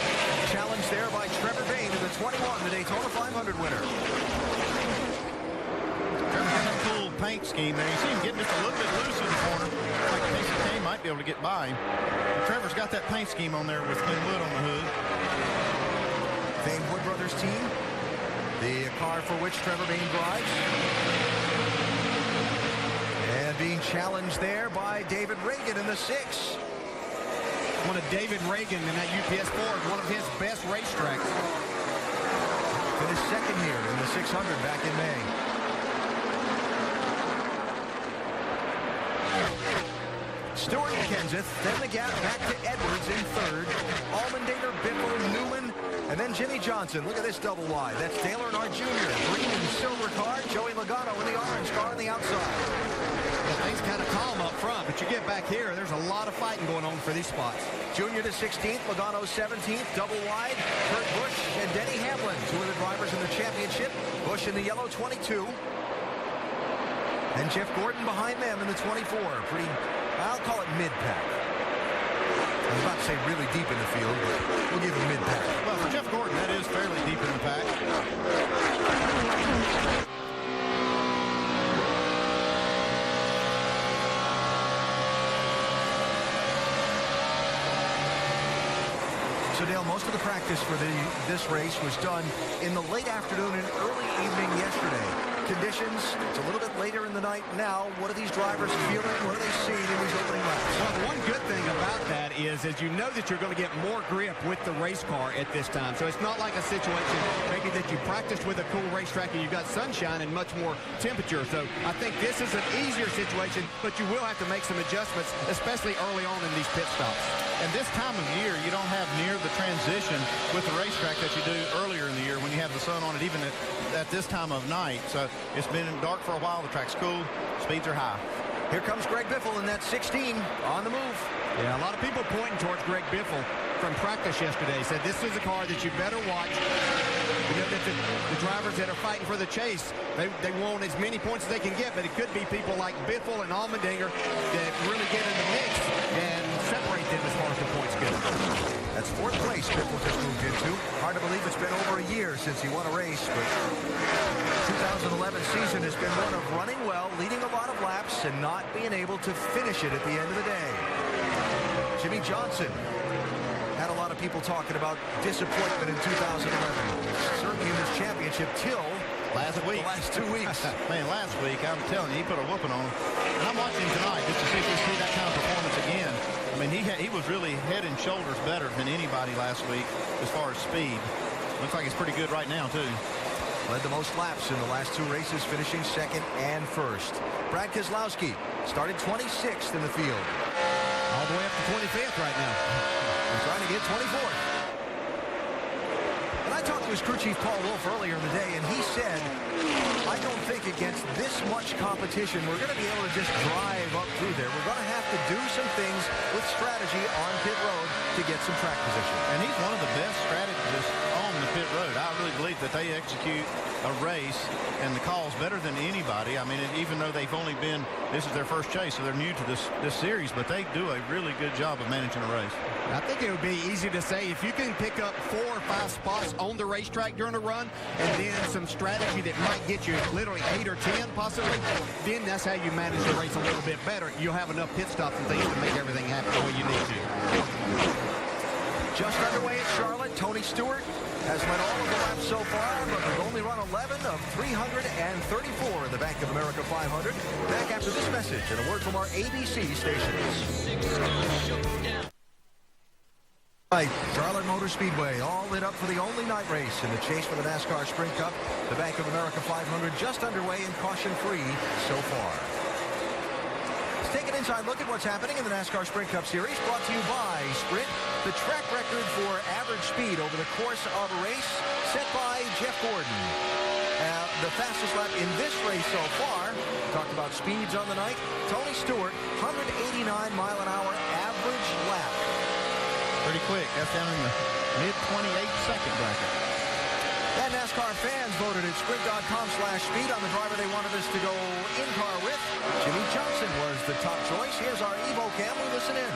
Challenged there by Trevor Bayne in the 21, the Daytona 500 winner. Trevor has a cool paint scheme there. You see him getting just a little bit loose in the corner. Like Casey Kane might be able to get by him. But Trevor's got that paint scheme on there with Glenn Wood on the hood. Bayne Wood Brothers team. The car for which Trevor Bayne drives. And being challenged there by David Reagan in the 6. One of David Reagan in that UPS Ford, one of his best racetracks. Finished second here in the 600 back in May. Stewart and Kenseth, then the gap back to Edwards in third. Allmendater, Biffle, Newman, and then Jimmy Johnson. Look at this double wide. That's Dale Earnhardt Jr. Green and silver car. Joey Logano in the orange car on the outside. Well, things kind of calm up front, but you get back here, there's a lot of fighting going on for these spots. Junior to 16th, Logano 17th, double wide. Kurt Busch and Denny Hamlin, 2 of the drivers in the championship. Busch in the yellow 22. And Jeff Gordon behind them in the 24. Pretty, I'll call it mid-pack. I was about to say really deep in the field, but we'll give him mid-pack. Well, for Jeff Gordon, that is fairly deep in the pack. So, Dale, most of the practice for this race was done in the late afternoon and early evening yesterday. Conditions, it's a little bit later in the night now. What are these drivers feeling? What are they seeing in these opening laps? Well, the one good thing about that is you know that you're going to get more grip with the race car at this time. So it's not like a situation maybe that you practiced with a cool racetrack and you've got sunshine and much more temperature. So I think this is an easier situation, but you will have to make some adjustments, especially early on in these pit stops. And this time of year, you don't have near the transition with the racetrack that you do earlier in the year when you have the sun on it, even at this time of night. So it's been dark for a while. The track's cool. Speeds are high. Here comes Greg Biffle in that 16 on the move. Yeah, a lot of people pointing towards Greg Biffle from practice yesterday. Said this is a car that you better watch. You know, that the drivers that are fighting for the chase, they want as many points as they can get, but it could be people like Biffle and Allmendinger that really get in the mix and separate them as far as the points go. That's fourth place Biffle just moved into. Hard to believe it's been over a year since he won a race, but 2011 season has been one of running well, leading a lot of laps, and not being able to finish it at the end of the day. Jimmie Johnson had a lot of people talking about disappointment in 2011. Certainly in this championship till last week. The last 2 weeks. Man, last week, I'm telling you, he put a whooping on him. And I'm watching him tonight just to see if we see that kind of performance again. I mean, he was really head and shoulders better than anybody last week as far as speed. Looks like he's pretty good right now, too. Led the most laps in the last 2 races, finishing second and first. Brad Keselowski started 26th in the field. All the way up to 25th right now. He's trying to get 24th. And I talked to his crew chief, Paul Wolfe, earlier in the day, and he said, I don't think against this much competition we're going to be able to just drive up through there. We're going to have to do some things with strategy on pit road to get some track position. And he's one of the best strategists on the pit road. I really believe that they execute a race and the calls better than anybody. I mean, even though they've only been, this is their first chase, so they're new to this series, but they do a really good job of managing a race. I think it would be easy to say if you can pick up 4 or 5 spots on the racetrack during a run and then some strategy that might get you literally 8 or 10 possibly, then that's how you manage the race a little bit better. You'll have enough pit stops and things to make everything happen the way you need to. Just underway at Charlotte, Tony Stewart has led all of the laps so far, but we've only run 11 of 334 in the Bank of America 500. Back after this message and a word from our ABC stations. Right, Charlotte Motor Speedway all lit up for the only night race in the chase for the NASCAR Sprint Cup. The Bank of America 500 just underway and caution-free so far. Let's take an inside look at what's happening in the NASCAR Sprint Cup Series, brought to you by Sprint. The track record for average speed over the course of a race set by Jeff Gordon. The fastest lap in this race so far, talked about speeds on the night, Tony Stewart, 189-mile-an-hour average lap. Pretty quick. That's down in the mid-28 second bracket. And NASCAR fans voted at sprint.com/speed on the driver they wanted us to go in-car with. Jimmie Johnson was the top choice. Here's our Evo Cam. We listen in.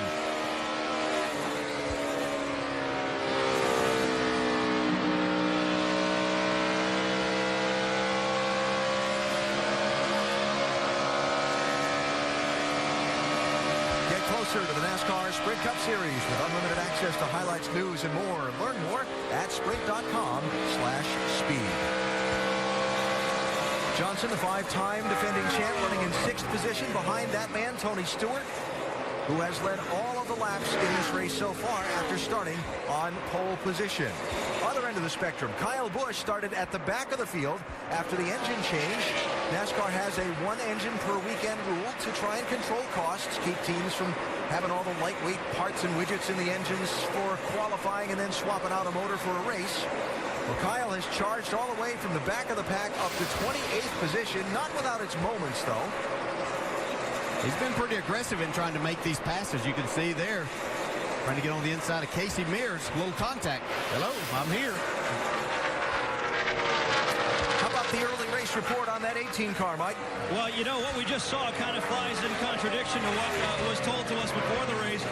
Closer to the NASCAR Sprint Cup Series with unlimited access to highlights, news, and more. Learn more at sprint.com/speed. Johnson, the 5-time defending champ, running in 6th position behind that man, Tony Stewart, who has led all of the laps in this race so far after starting on pole position. Other end of the spectrum, Kyle Busch started at the back of the field after the engine change. NASCAR has a 1 engine per weekend rule to try and control costs, keep teams from having all the lightweight parts and widgets in the engines for qualifying and then swapping out a motor for a race. Well, Kyle has charged all the way from the back of the pack up to 28th position, not without its moments, though. He's been pretty aggressive in trying to make these passes. You can see there, trying to get on the inside of Casey Mears. A little contact. Hello, I'm here. How about the early race report on that 18 car, Mike? Well, you know, what we just saw kind of flies in contradiction to what was told to us before the race.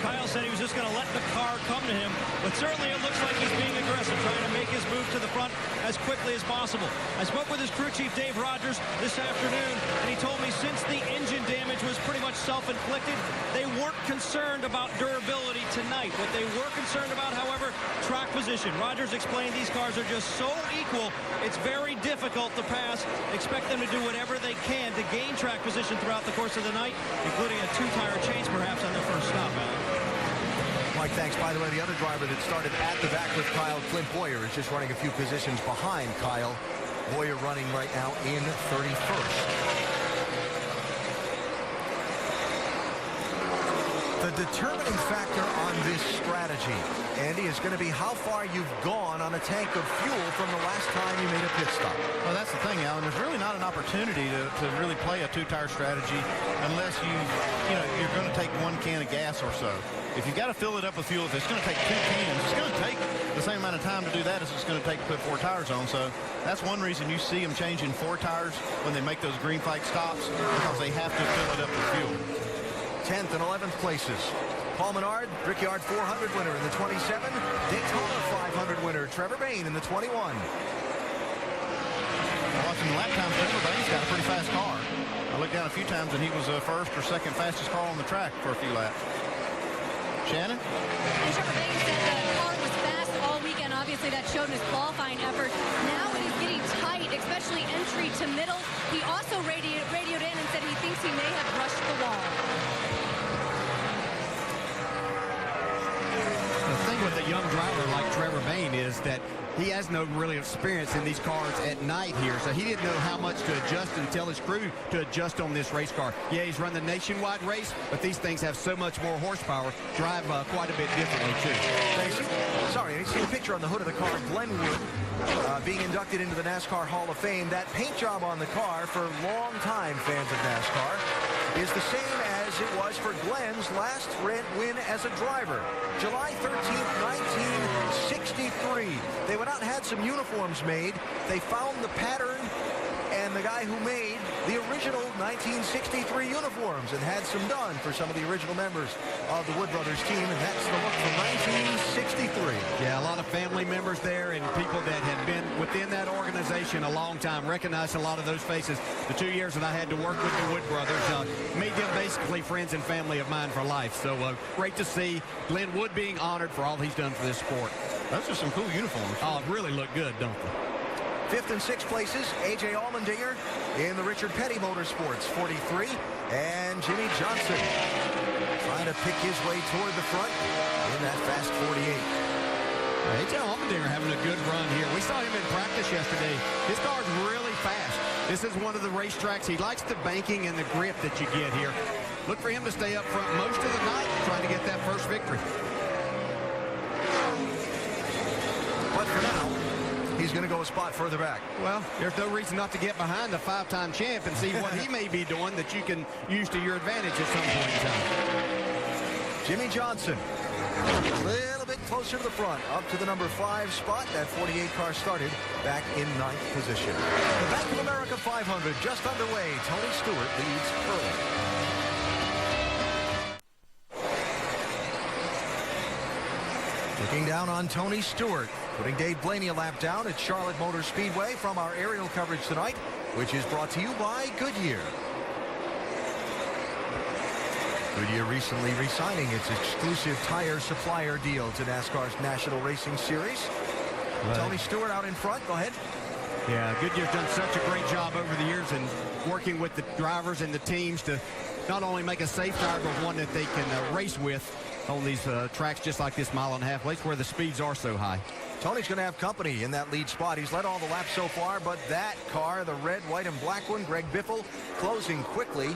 Kyle said he was just going to let the car come to him, but certainly it looks like he's being aggressive, trying to make his move to the front as quickly as possible. I spoke with his crew chief, Dave Rogers, this afternoon, and he told me since the engine damage was pretty much self-inflicted, they weren't concerned about durability tonight. What they were concerned about, however, track position. Rogers explained these cars are just so equal, it's very difficult to pass. Expect them to do whatever they can to gain track position throughout the course of the night, including a 2-tire change perhaps on their first stop, Alan. Mike, thanks. By the way, the other driver that started at the back with Kyle, Clint Bowyer, is just running a few positions behind Kyle. Bowyer running right now in 31st. The determining factor on this strategy, Andy, is going to be how far you've gone on a tank of fuel from the last time you made a pit stop. Well, that's the thing, Alan. There's really not an opportunity to really play a two-tire strategy unless you're going to take one can of gas or so. If you've got to fill it up with fuel, if it's going to take 2 cans, it's going to take the same amount of time to do that as it's going to take to put 4 tires on. So that's one reason you see them changing 4 tires when they make those green flag stops, because they have to fill it up with fuel. 10th and 11th places. Paul Menard, Brickyard 400 winner in the 27. Daytona 500 winner Trevor Bayne in the 21. Watching the lap times, Trevor Bayne's got a pretty fast car. I looked down a few times and he was first or second fastest car on the track for a few laps. Shannon? And Trevor Bayne said the car was fast all weekend. Obviously, that showed in his qualifying effort. Now it is getting tight, especially entry to middle. He also radioed in and said he thinks he may have brushed the wall. The thing with a young driver like Trevor Bayne is that he has no really experience in these cars at night here, so he didn't know how much to adjust and tell his crew to adjust on this race car. Yeah, he's run the nationwide race, but these things have so much more horsepower, drive quite a bit differently too. Sorry, I see a picture on the hood of the car. Glenn Wood being inducted into the NASCAR Hall of Fame. That paint job on the car, for long-time fans of NASCAR, is the same as it was for Glenn's last win as a driver. July 13th, 1963. They went out and had some uniforms made. They found the pattern and the guy who made the original 1963 uniforms and had some done for some of the original members of the Wood Brothers team, and that's the look from 1963. Yeah, a lot of family members there and people that had been within that organization a long time. Recognize a lot of those faces. The 2 years that I had to work with the Wood Brothers made them basically friends and family of mine for life. So great to see Glenn Wood being honored for all he's done for this sport. Those are some cool uniforms. Oh, it really look good, don't they? 5th and 6th places, A.J. Allmendinger in the Richard Petty Motorsports 43, and Jimmy Johnson trying to pick his way toward the front in that fast 48. A.J. Allmendinger having a good run here. We saw him in practice yesterday. His car's really fast. This is one of the racetracks. He likes the banking and the grip that you get here. Look for him to stay up front most of the night trying to get that first victory. But for now, he's going to go a spot further back. Well, there's no reason not to get behind the 5-time champ and see what he may be doing that you can use to your advantage at some point in time. Jimmy Johnson, a little bit closer to the front, up to the number 5 spot. That 48 car started back in 9th position. The Bank of America 500 just underway. Tony Stewart leads early. Looking down on Tony Stewart, putting Dave Blaney a lap down at Charlotte Motor Speedway from our aerial coverage tonight, which is brought to you by Goodyear. Goodyear recently re-signing its exclusive tire supplier deal to NASCAR's National Racing Series. Right. Tony Stewart out in front. Go ahead. Yeah, Goodyear's done such a great job over the years in working with the drivers and the teams to not only make a safe tire, but one that they can race with on these tracks just like this mile-and-a-half race where the speeds are so high. Tony's going to have company in that lead spot. He's led all the laps so far, but that car, the red, white, and black one, Greg Biffle, closing quickly.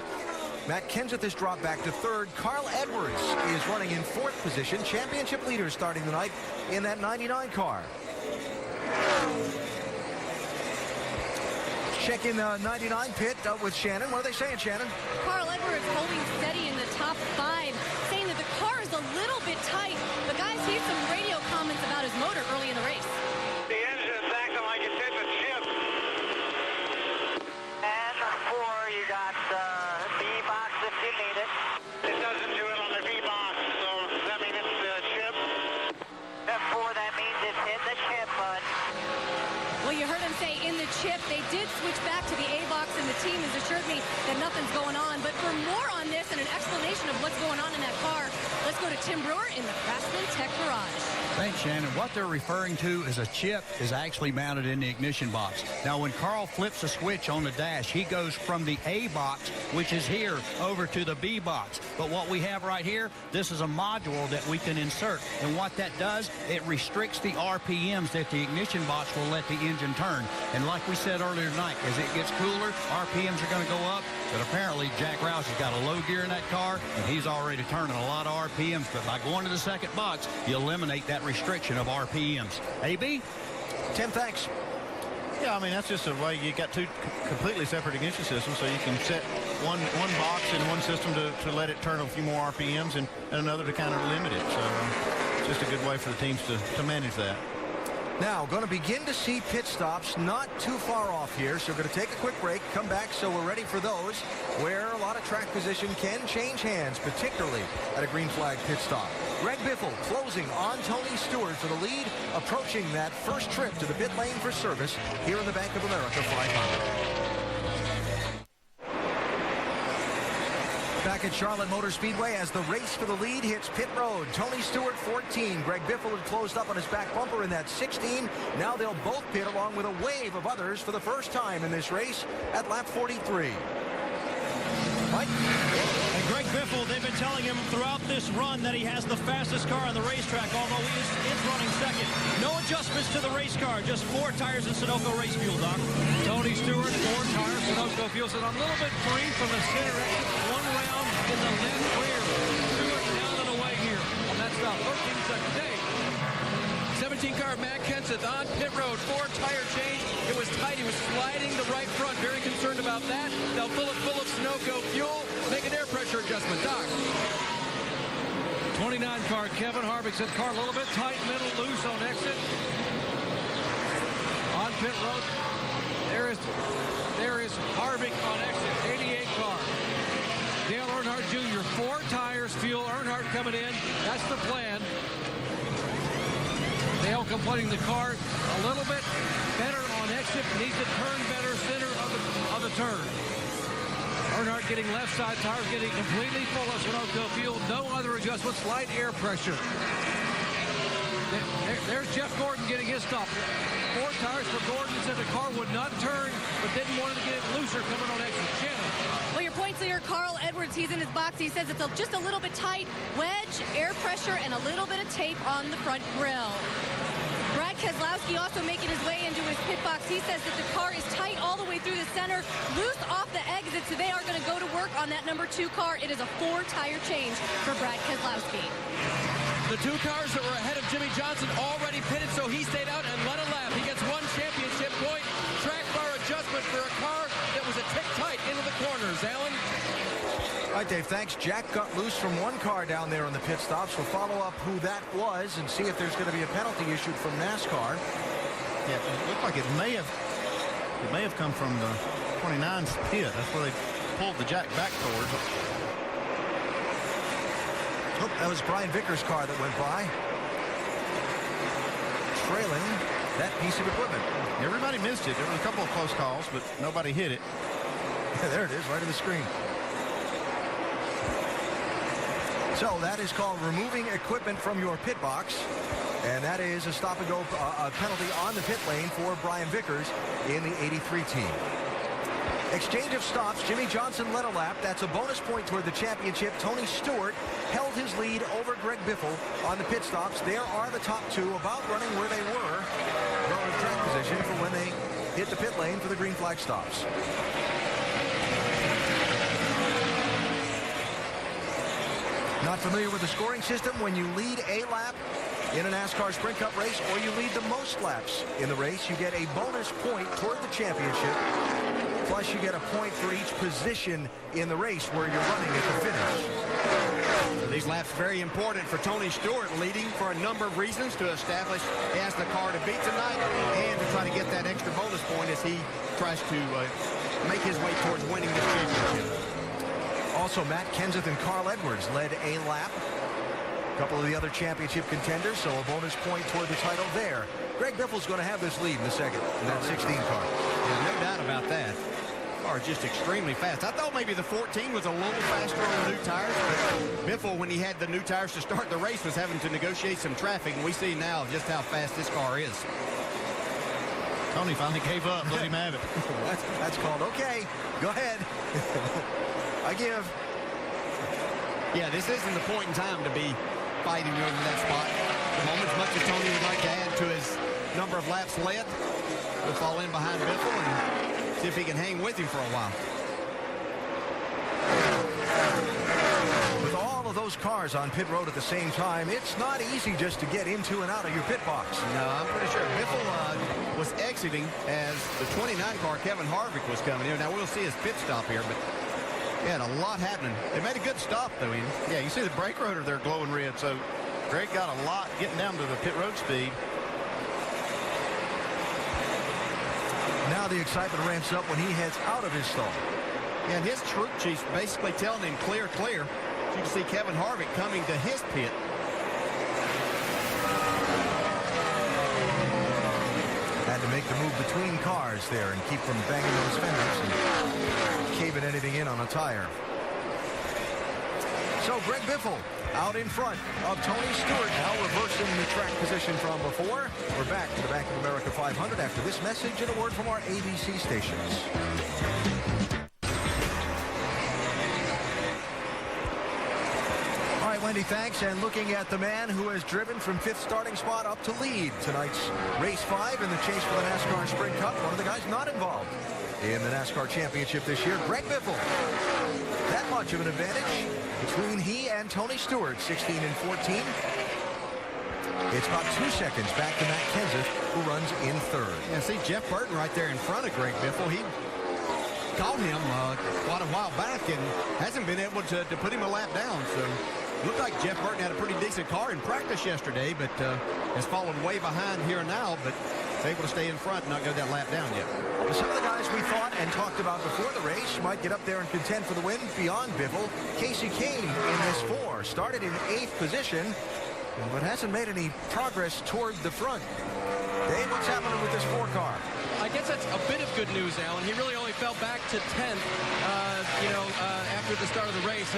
Matt Kenseth has dropped back to 3rd. Carl Edwards is running in 4th position. Championship leader starting the night in that 99 car. Checking the 99 pit with Shannon. What are they saying, Shannon? Carl Edwards holding steady in the top 5, saying that the car is a little bit tight. But guys, he had some radio comments about his motor early in the race. The engine is acting like it's in the chip. And 4, you got V-box if you need it. It doesn't do it on the V-box, so does that mean it's the chip? F4, that means it's in the chip, bud. Well, you heard him say in the chip. They did switch back to the A-box, and the team has assured me that nothing's going on. But for more on this and an explanation of what's going on in that car, let's go to Tim Brewer in the Craftsman Tech Garage. Thanks, Shannon. What they're referring to as a chip is actually mounted in the ignition box. Now, when Carl flips a switch on the dash, he goes from the A box, which is here, over to the B box. But what we have right here, this is a module that we can insert. And what that does, it restricts the RPMs that the ignition box will let the engine turn. And like we said earlier tonight, as it gets cooler, RPMs are going to go up. But apparently Jack Roush has got a low gear in that car, and he's already turning a lot of RPMs. But by going to the second box, you eliminate that restriction of RPMs. AB? Tim, thanks. Yeah, I mean, that's just a way you got two completely separate ignition systems, so you can set one box in one system to let it turn a few more RPMs and another to kind of limit it. So it's just a good way for the teams to manage that. Now, going to begin to see pit stops not too far off here, so we're going to take a quick break, come back so we're ready for those where a lot of track position can change hands, particularly at a green flag pit stop. Greg Biffle closing on Tony Stewart for the lead, approaching that first trip to the pit lane for service here in the Bank of America 500. Back at Charlotte Motor Speedway as the race for the lead hits pit road. Tony Stewart 14. Greg Biffle had closed up on his back bumper in that 16. Now they'll both pit along with a wave of others for the first time in this race at lap 43. Mike? And Greg Biffle, they've been telling him throughout this run that he has the fastest car on the racetrack, although he is running second. No adjustments to the race car, just 4 tires in Sunoco race fuel, Doc. Tony Stewart, 4 tires, Sunoco fuel, and a little bit free from the center exit. 1 round in the left rear. Stewart down and away here on that stop. 13 seconds. Dave. 17-car Matt Kenseth on pit road. 4-tire change. It was tight. He was sliding the right front. Very concerned about that. They'll fill it full of Sunoco fuel. Make an air pressure adjustment. Doc. 29-car Kevin Harvick said car a little bit tight, middle, loose on exit. On pit road. There is Harvick on exit. 88 car. Dale Earnhardt Jr. 4 tires, fuel. Earnhardt coming in. That's the plan. Dale completing the car a little bit better on exit. Needs to turn better center of the turn. Earnhardt getting left side tires, getting completely full of Sunoco fuel. No other adjustments. Light air pressure. There's Jeff Gordon getting his stop. 4 tires for Gordon. Said the car would not turn, but didn't want to get it looser coming on exit. Shannon. Well, your points leader, Carl Edwards, he's in his box. He says it's just a little bit tight. Wedge, air pressure, and a little bit of tape on the front grille. Brad Keselowski also making his way into his pit box. He says that the car is tight all the way through the center, loose off the exit, so they are going to go to work on that number 2 car. It is a 4-tire change for Brad Keselowski. The 2 cars that were ahead of Jimmy Johnson already pitted, so he stayed out and led a lap. He gets 1 championship point. Track bar adjustment for a car that was a tick tight into the corners. Alan? All right, Dave, thanks. Jack got loose from 1 car down there on the pit stops. We'll follow up who that was and see if there's going to be a penalty issued from NASCAR. Yeah, it looked like it may have come from the 29's pit. That's where they pulled the Jack back towards. Oh, that was Brian Vickers' car that went by, trailing that piece of equipment. Everybody missed it. There were a couple of close calls, but nobody hit it. Yeah, there it is, right on the screen. So that is called removing equipment from your pit box, and that is a stop-and-go penalty on the pit lane for Brian Vickers in the 83 team. Exchange of stops. Jimmy Johnson led a lap. That's a bonus point toward the championship. Tony Stewart held his lead over Greg Biffle on the pit stops. There are the top 2 about running where they were relative track position for when they hit the pit lane for the green flag stops. Not familiar with the scoring system? When you lead a lap in a NASCAR Sprint Cup race, or you lead the most laps in the race, you get a bonus point toward the championship. Plus, you get a point for each position in the race where you're running at the finish. So these laps very important for Tony Stewart, leading for a number of reasons: to establish he has the car to beat tonight, and to try to get that extra bonus point as he tries to make his way towards winning this championship. Also, Matt Kenseth and Carl Edwards led a lap. A couple of the other championship contenders, so a bonus point toward the title there. Greg Biffle's going to have this lead in the second in that 16 car. Yeah, no doubt about that. Car just extremely fast. I thought maybe the 14 was a little faster on the new tires, but Biffle, when he had the new tires to start the race, was having to negotiate some traffic, and we see now just how fast this car is. Tony finally gave up. Let him have it. That's called, okay, go ahead. I give. Yeah, this isn't the point in time to be fighting over that spot. At the moment, as much as Tony would like to add to his number of laps led, will fall in behind Biffle and see if he can hang with him for a while. those cars on pit road at the same time, it's not easy just to get into and out of your pit box. No, I'm pretty sure Biffle was exiting as the 29 car, Kevin Harvick, was coming in. Now, we'll see his pit stop here, but he had a lot happening. They made a good stop, though, Ian. Yeah, you see the brake rotor there glowing red, so Greg got a lot getting down to the pit road speed. Now the excitement ramps up when he heads out of his stall. And his troop chief's basically telling him clear, clear. So you can see Kevin Harvick coming to his pit. Had to make the move between cars there and keep from banging those fenders and caving anything in on a tire. So Greg Biffle out in front of Tony Stewart, now reversing the track position from before. We're back to the Bank of America 500 after this message and a word from our ABC stations. All right, Wendy, thanks. And looking at the man who has driven from 5th starting spot up to lead tonight's race 5 in the chase for the NASCAR Sprint Cup, one of the guys not involved in the NASCAR Championship this year, Greg Biffle. That much of an advantage between he and Tony Stewart, 16 and 14. It's about 2 seconds back to Matt Kenseth, who runs in 3rd. Yeah, see Jeff Burton right there in front of Greg Biffle. He caught him quite a while back and hasn't been able to put him a lap down. So looked like Jeff Burton had a pretty decent car in practice yesterday, but has fallen way behind here now, but able to stay in front and not go that lap down yet. Some of the guys we thought and talked about before the race might get up there and contend for the win beyond Biffle. Kasey Kahne in this 4 started in 8th position, but hasn't made any progress toward the front. Dave, what's happening with this 4 car? I guess that's a bit of good news, Alan. He really only fell back to 10th, after the start of the race.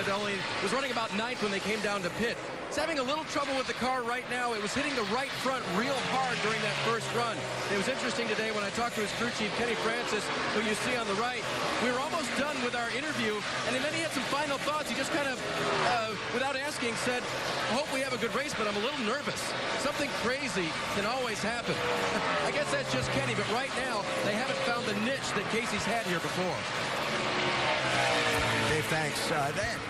Was running about 9th when they came down to pit. He's having a little trouble with the car right now. It was hitting the right front real hard during that first run. It was interesting today when I talked to his crew chief, Kenny Francis, who you see on the right. We were almost done with our interview, and then he had some final thoughts. He just kind of, without asking, said, I hope we have a good race, but I'm a little nervous. Something crazy can always happen. I guess that's just Kenny, but right now, they haven't found the niche that Casey's had here before. Dave, thanks.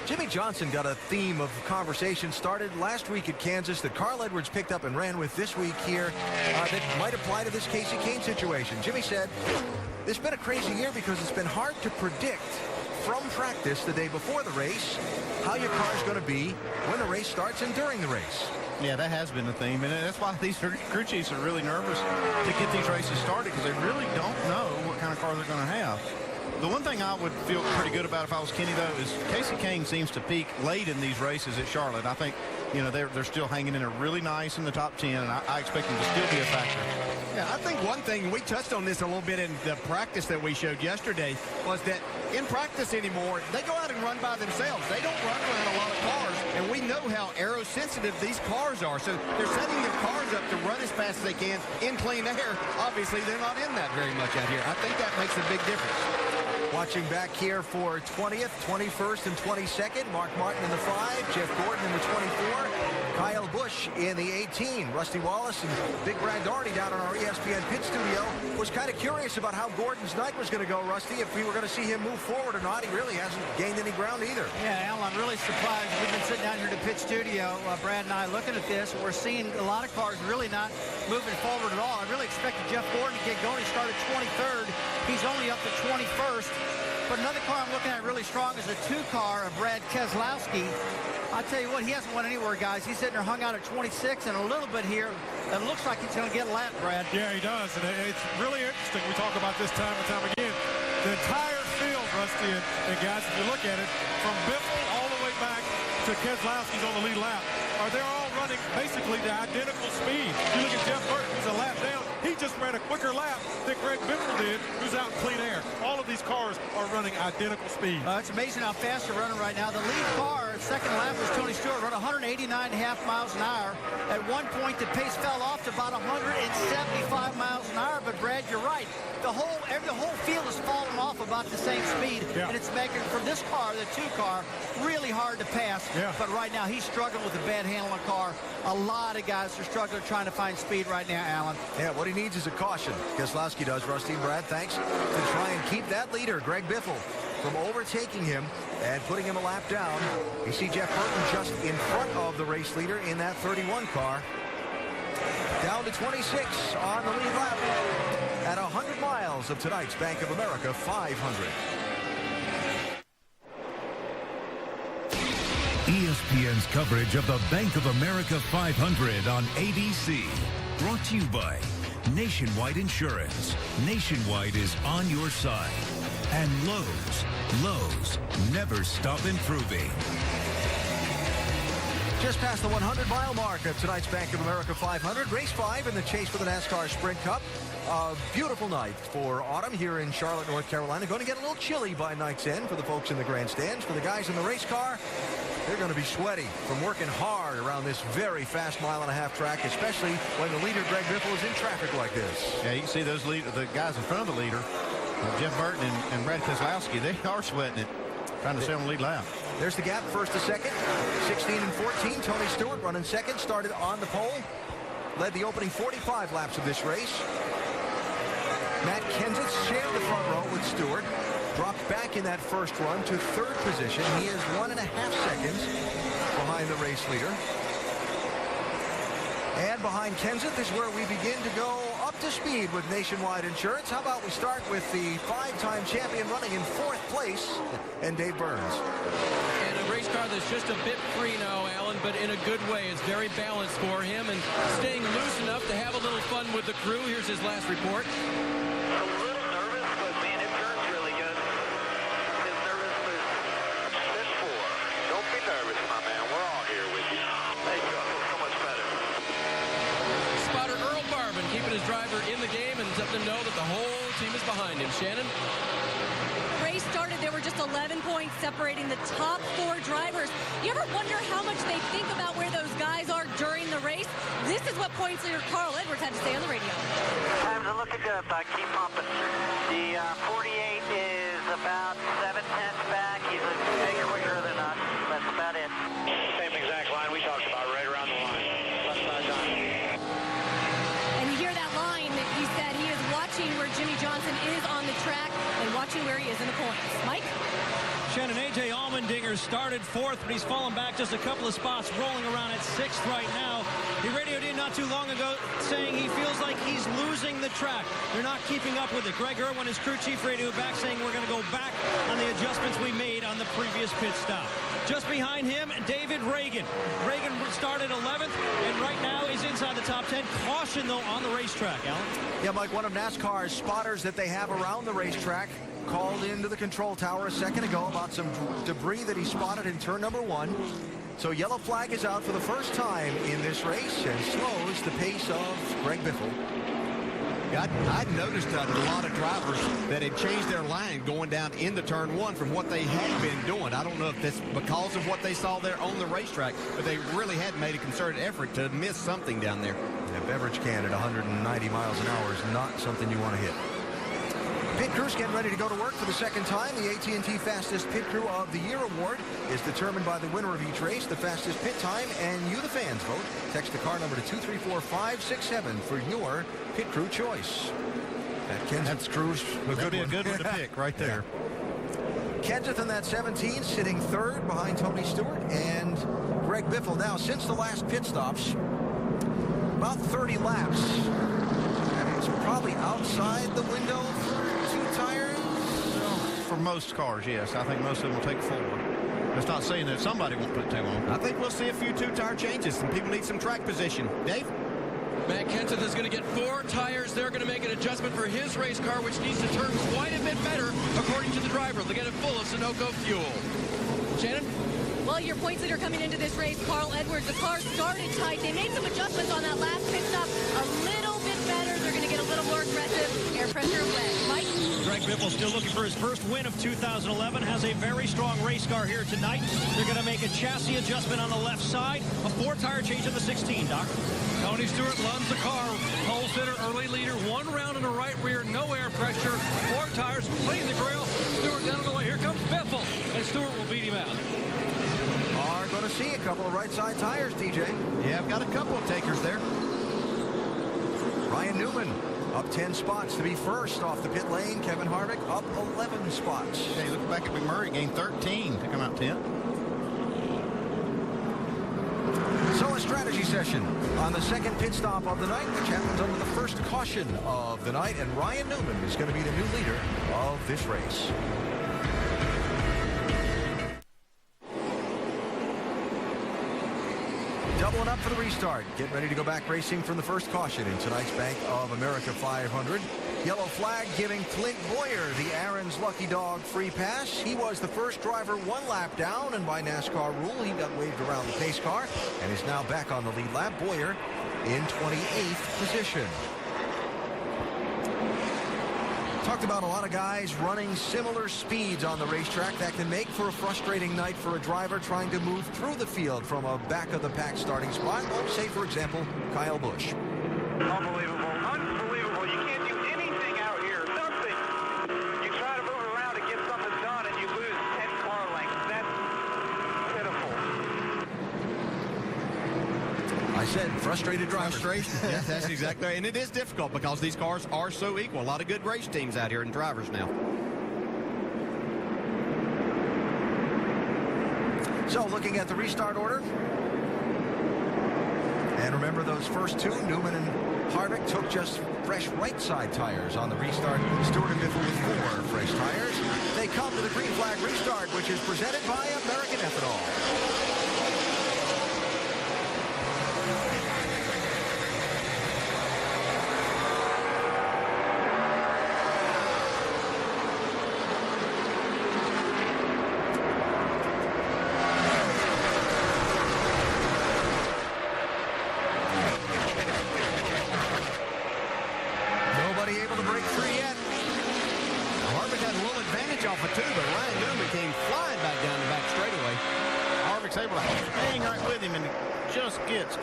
Jimmie Johnson got a theme of conversation started last week at Kansas that Carl Edwards picked up and ran with this week here that might apply to this Kasey Kahne situation. Jimmy said, it's been a crazy year because it's been hard to predict from practice the day before the race how your car is going to be when the race starts and during the race. Yeah, that has been the theme, and that's why these crew chiefs are really nervous to get these races started because they really don't know what kind of car they're going to have. The one thing I would feel pretty good about if I was Kenny, though, is Kasey Kahne seems to peak late in these races at Charlotte. I think, they're still hanging in there really nice in the top 10, and I expect them to still be a factor. Yeah, I think one thing, we touched on this a little bit in the practice that we showed yesterday, was that in practice anymore, they go out and run by themselves. They don't run around a lot of cars, and we know how aero-sensitive these cars are. So they're setting their cars up to run as fast as they can in clean air. Obviously, they're not in that very much out here. I think that makes a big difference. Watching back here for 20th, 21st, and 22nd. Mark Martin in the 5, Jeff Gordon in the 24, Kyle Busch in the 18. Rusty Wallace and Big Brad Daugherty down in our ESPN pit studio. Was kind of curious about how Gordon's night was going to go, Rusty, if we were going to see him move forward or not. He really hasn't gained any ground either. Yeah, Alan, I'm really surprised. We've been sitting down here in the pit studio, Brad and I, looking at this. We're seeing a lot of cars really not moving forward at all. I really expected Jeff Gordon to get going. He started 23rd. He's only up to 21st. But another car I'm looking at really strong is a 2-car of Brad Keselowski. I tell you what, he hasn't won anywhere, guys. He's sitting there hung out at 26 and a little bit here. It looks like he's going to get a lap, Brad. Yeah, he does. And it's really interesting. We talk about this time and time again. The entire field, Rusty, and guys, if you look at it, from Biffle all the way back to Keselowski's on the lead lap, they're all running basically the identical speed. You look at Jeff Burton, who's a lap down. He just ran a quicker lap than Greg Biffle did, who's out in clean air. All of these cars are running identical speed. It's amazing how fast they're running right now. The lead car, second lap, was Tony Stewart, run 189.5 miles an hour. At one point, the pace fell off to about 175 miles an hour. But Brad, you're right. The whole field is falling off about the same speed, and it's making for this car, the 2-car, really hard to pass. Yeah. But right now, he's struggling with a bad handle on the car. A lot of guys are struggling trying to find speed right now, Alan. Yeah, what he needs is a caution. Keselowski does, Rusty and Brad, thanks, to try and keep that leader, Greg Biffle, from overtaking him and putting him a lap down. You see Jeff Burton just in front of the race leader in that 31 car. Down to 26 on the lead lap at 100 miles of tonight's Bank of America 500. ESPN's coverage of the Bank of America 500 on ABC. Brought to you by Nationwide Insurance. Nationwide is on your side. And Lowe's. Lowe's, never stop improving. Just past the 100-mile mark of tonight's Bank of America 500. Race 5 in the chase for the NASCAR Sprint Cup. A beautiful night for autumn here in Charlotte, North Carolina. Going to get a little chilly by night's end for the folks in the grandstands. For the guys in the race car, they're going to be sweaty from working hard around this very fast mile-and-a-half track, especially when the leader, Greg Biffle, is in traffic like this. Yeah, you can see those the guys in front of the leader, Jeff Burton and Brad Keselowski, they are sweating it, trying to stay on the lead lap. There's the gap, first to second, 16 and 14. Tony Stewart running second, started on the pole, led the opening 45 laps of this race. Matt Kenseth shared the front row with Stewart, dropped back in that first run to third position. He is 1.5 seconds behind the race leader. And behind Kenseth is where we begin to go up to speed with Nationwide Insurance. How about we start with the 5-time champion running in 4th place, and Dave Burns. And a race car that's just a bit free now, Alan, but in a good way. It's very balanced for him and staying loose enough to have a little fun with the crew. Here's his last report. A little nervous, but man, it turns really good. His nervousness is 4. Don't be nervous, my man. We're all here with you. Thank you. I feel so much better. Spotter Earl Barvin keeping his driver in the game and letting him know that the whole team is behind him. Shannon? Race started, there were just 11 points separating the top 4 drivers. You ever wonder how much they think about where those guys are during the race? This is what points leader Carl Edwards had to say on the radio. Times are looking good, but keep pumping. The 48 is about 7/10 back. He's a bit quicker than us. That's about it. Same exact line we talked about, right around the line. Left side down. And you hear that line, he said he is watching where Jimmie Johnson is on the track and watching where he is in the points. Mike? Shannon, A.J. Allmendinger started 4th, but he's fallen back just a couple of spots, rolling around at 6th right now. He radioed in not too long ago saying he feels like he's losing the track. They're not keeping up with it. Greg Irwin, his crew chief, radioed back saying we're going to go back on the adjustments we made on the previous pit stop. Just behind him, David Reagan. Reagan started 11th and right now is inside the top 10. Caution, though, on the racetrack, Alan. Yeah, Mike, one of NASCAR's spotters that they have around the racetrack called into the control tower a second ago about some debris that he spotted in turn number 1. So yellow flag is out for the first time in this race and slows the pace of Greg Biffle. I noticed a lot of drivers that had changed their line going down into turn 1 from what they had been doing. I don't know if that's because of what they saw there on the racetrack, but they really had made a concerted effort to miss something down there. A beverage can at 190 miles an hour is not something you want to hit. Pit crews getting ready to go to work for the second time. The AT&T Fastest Pit Crew of the Year award is determined by the winner of each race, the fastest pit time, and you, the fans, vote. Text the car number to 234-567 for your pit crew choice. That Kenseth's crew's Would be a good one to pick right there. Yeah. Kenseth in that 17, sitting 3rd behind Tony Stewart and Greg Biffle. Now, since the last pit stops, about 30 laps. And it's probably outside the window for 2 tires. For most cars, yes. I think most of them will take 4. That's not saying that somebody won't put 2 on. I think we'll see a few 2-tire changes. Some people need some track position. Dave? Matt Kenseth is going to get 4 tires. They're going to make an adjustment for his race car, which needs to turn quite a bit better, according to the driver. They'll get it full of Sunoco fuel. Shannon? Well, your points leader coming into this race, Carl Edwards. The car started tight. They made some adjustments on that last pit stop. A little bit better. They're going to get a little more aggressive. Air pressure away. Mike? Greg Biffle still looking for his first win of 2011. Has a very strong race car here tonight. They're going to make a chassis adjustment on the left side. A 4-tire change in the 16, Doc. Tony Stewart runs the car. Pole sitter, early leader. 1 round in the right rear. No air pressure. 4 tires. Clean the grill. Stewart down the way. Here comes Biffle. And Stewart will beat him out. Are going to see a couple of right side tires, DJ. Yeah, I've got a couple of takers there. Ryan Newman up 10 spots to be first off the pit lane. Kevin Harvick up 11 spots. Hey, look back at McMurray, gained 13 to come out 10. So a strategy session on the second pit stop of the night, which happens under the first caution of the night, and Ryan Newman is going to be the new leader of this race. Doubling up for the restart. Getting ready to go back racing from the first caution in tonight's Bank of America 500. Yellow flag giving Clint Boyer, the Aaron's Lucky Dog, free pass. He was the first driver one lap down, and by NASCAR rule, he got waved around the pace car and is now back on the lead lap. Boyer in 28th position. Talked about a lot of guys running similar speeds on the racetrack. That can make for a frustrating night for a driver trying to move through the field from a back-of-the-pack starting spot. Let's say, for example, Kyle Busch. Unbelievable. Unbelievable. You can't do anything out here. Nothing. You try to move around to get something done, and you lose 10 car lengths. That's pitiful. I said frustrated drivers. Frustration. Yes, that's exactly right. And it is difficult because these cars are so equal. A lot of good race teams out here and drivers now. So looking at the restart order. And remember those first two, Newman and Harvick took just fresh right side tires on the restart. Stewart and Biffle with 4 fresh tires. They come to the green flag restart, which is presented by American Ethanol.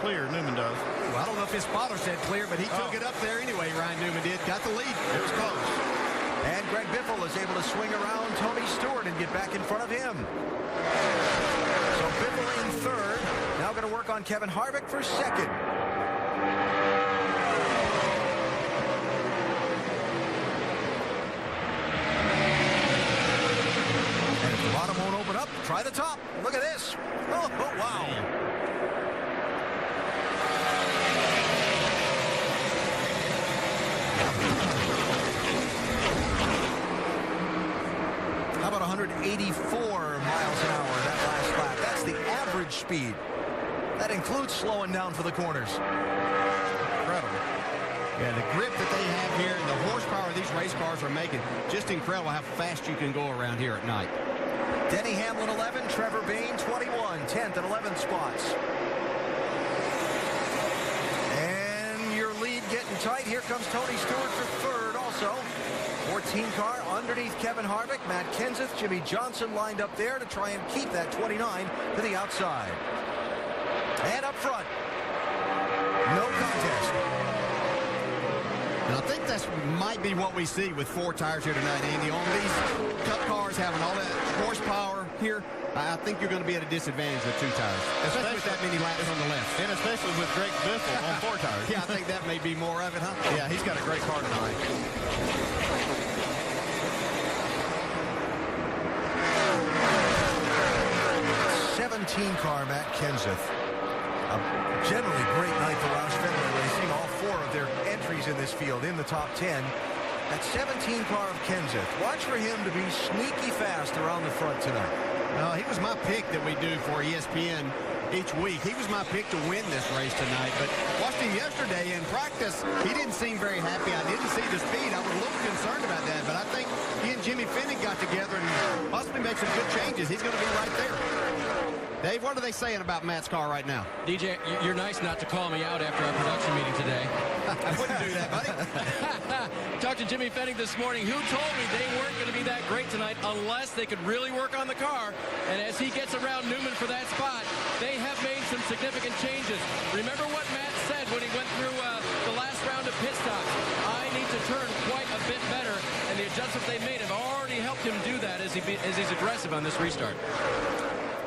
Clear, Newman does. Well, I don't know if his spotter said clear, but he took it up there anyway. Ryan Newman did. Got the lead. It was close. And Greg Biffle is able to swing around Tony Stewart and get back in front of him. So Biffle in third. Now going to work on Kevin Harvick for second. And if the bottom won't open up, try the top. Look at this. Oh wow. How about 184 miles an hour that last lap? That's the average speed. That includes slowing down for the corners. Incredible. Yeah, the grip that they have here and the horsepower these race cars are making, just incredible how fast you can go around here at night. Denny Hamlin 11, Trevor Bayne 21, 10th and 11th spots. And your lead getting tight. Here comes Tony Stewart for third also. 14 car underneath Kevin Harvick. Matt Kenseth, Jimmy Johnson lined up there to try and keep that 29 to the outside. And up front, no contest. And I think that might be what we see with 4 tires here tonight, Andy. On these Cup cars having all that horsepower here, I think you're going to be at a disadvantage with 2 tires, especially with that many laps on the left. And especially with Greg Biffle on 4 tires. Yeah, I think that may be more of it, huh? Yeah, he's got a great car tonight. 17 car Matt Kenseth. A generally great night for Roush Fenway Racing. All 4 of their entries in this field in the top 10. That 17 car of Kenseth. Watch for him to be sneaky fast around the front tonight. He was my pick that we do for ESPN each week. He was my pick to win this race tonight, but watched him yesterday in practice. He didn't seem very happy. I didn't see the speed. I was a little concerned about that, but I think he and Jimmy Fennig got together and possibly made some good changes. He's going to be right there. Dave, what are they saying about Matt's car right now? DJ, you're nice not to call me out after our production meeting today. I wouldn't do that, buddy. Talked to Jimmy Fennig this morning, who told me they weren't going to be that great tonight unless they could really work on the car. And as he gets around Newman for that spot, they have made some significant changes. Remember what Matt said when he went through the last round of pit stops. I need to turn quite a bit better, and the adjustments they made have already helped him do that as he's aggressive on this restart.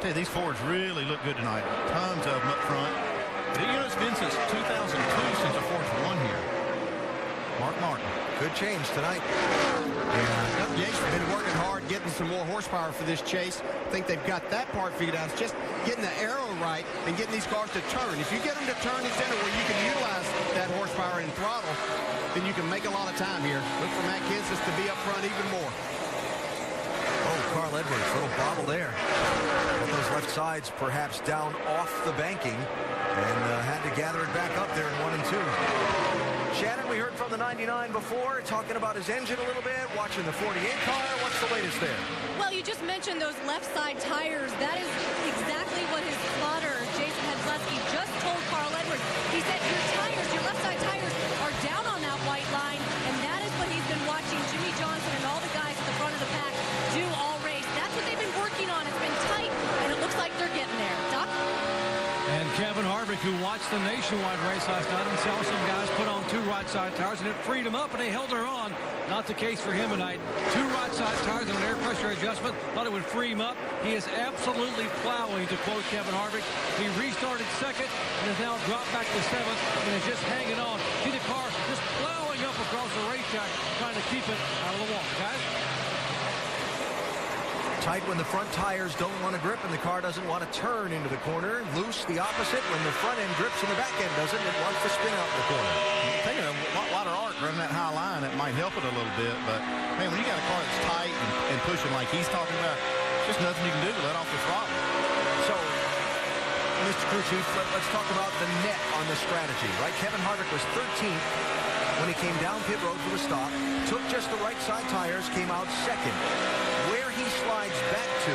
Hey, these Fords really look good tonight. Tons of them up front. You know, it's been since 2002 since the Fords won here. Mark Martin. Good change tonight. Yeah, Jake's been working hard, getting some more horsepower for this chase. I think they've got that part figured out. It's just getting the arrow right and getting these cars to turn. If you get them to turn in center where you can utilize that horsepower and throttle, then you can make a lot of time here. Look for Matt Kenseth to be up front even more. Oh, Carl Edwards, little bobble there. Got those left sides perhaps down off the banking and had to gather it back up there in 1 and 2. Shannon, we heard from the 99 before, talking about his engine a little bit, watching the 48 car. What's the latest there? Well, you just mentioned those left side tires. That is exactly what his spotter, Jason Hedlesky, just told Carl Edwards. He said your tires, your left side tires, are down on that white line, and that is what he's been watching Jimmie Johnson and all the guys at the front of the pack do all race. That's what they've been working on. It's been tight, and it looks like they're getting there. Doc? And Kevin Harvick, who watched the Nationwide race last night and saw some guys put on 2 right side tires, and it freed him up, and they held her on. Not the case for him tonight. 2 right side tires and an air pressure adjustment. Thought it would free him up. He is absolutely plowing, to quote Kevin Harvick. He restarted second and has now dropped back to 7th and is just hanging on. See the car just plowing up across the racetrack, trying to keep it out of the water, guys. Tight when the front tires don't want to grip and the car doesn't want to turn into the corner. Loose the opposite when the front end grips and the back end doesn't. It wants to spin out in the corner. Taking a lot of arc running that high line, it might help it a little bit. But, man, when you got a car that's tight and pushing like he's talking about, there's just nothing you can do to let off the throttle. So, Mr. Crew Chief, let's talk about the net on the strategy, right? Kevin Harvick was 13th when he came down pit road for the stop. Took just the right side tires, came out second. Where he slides back to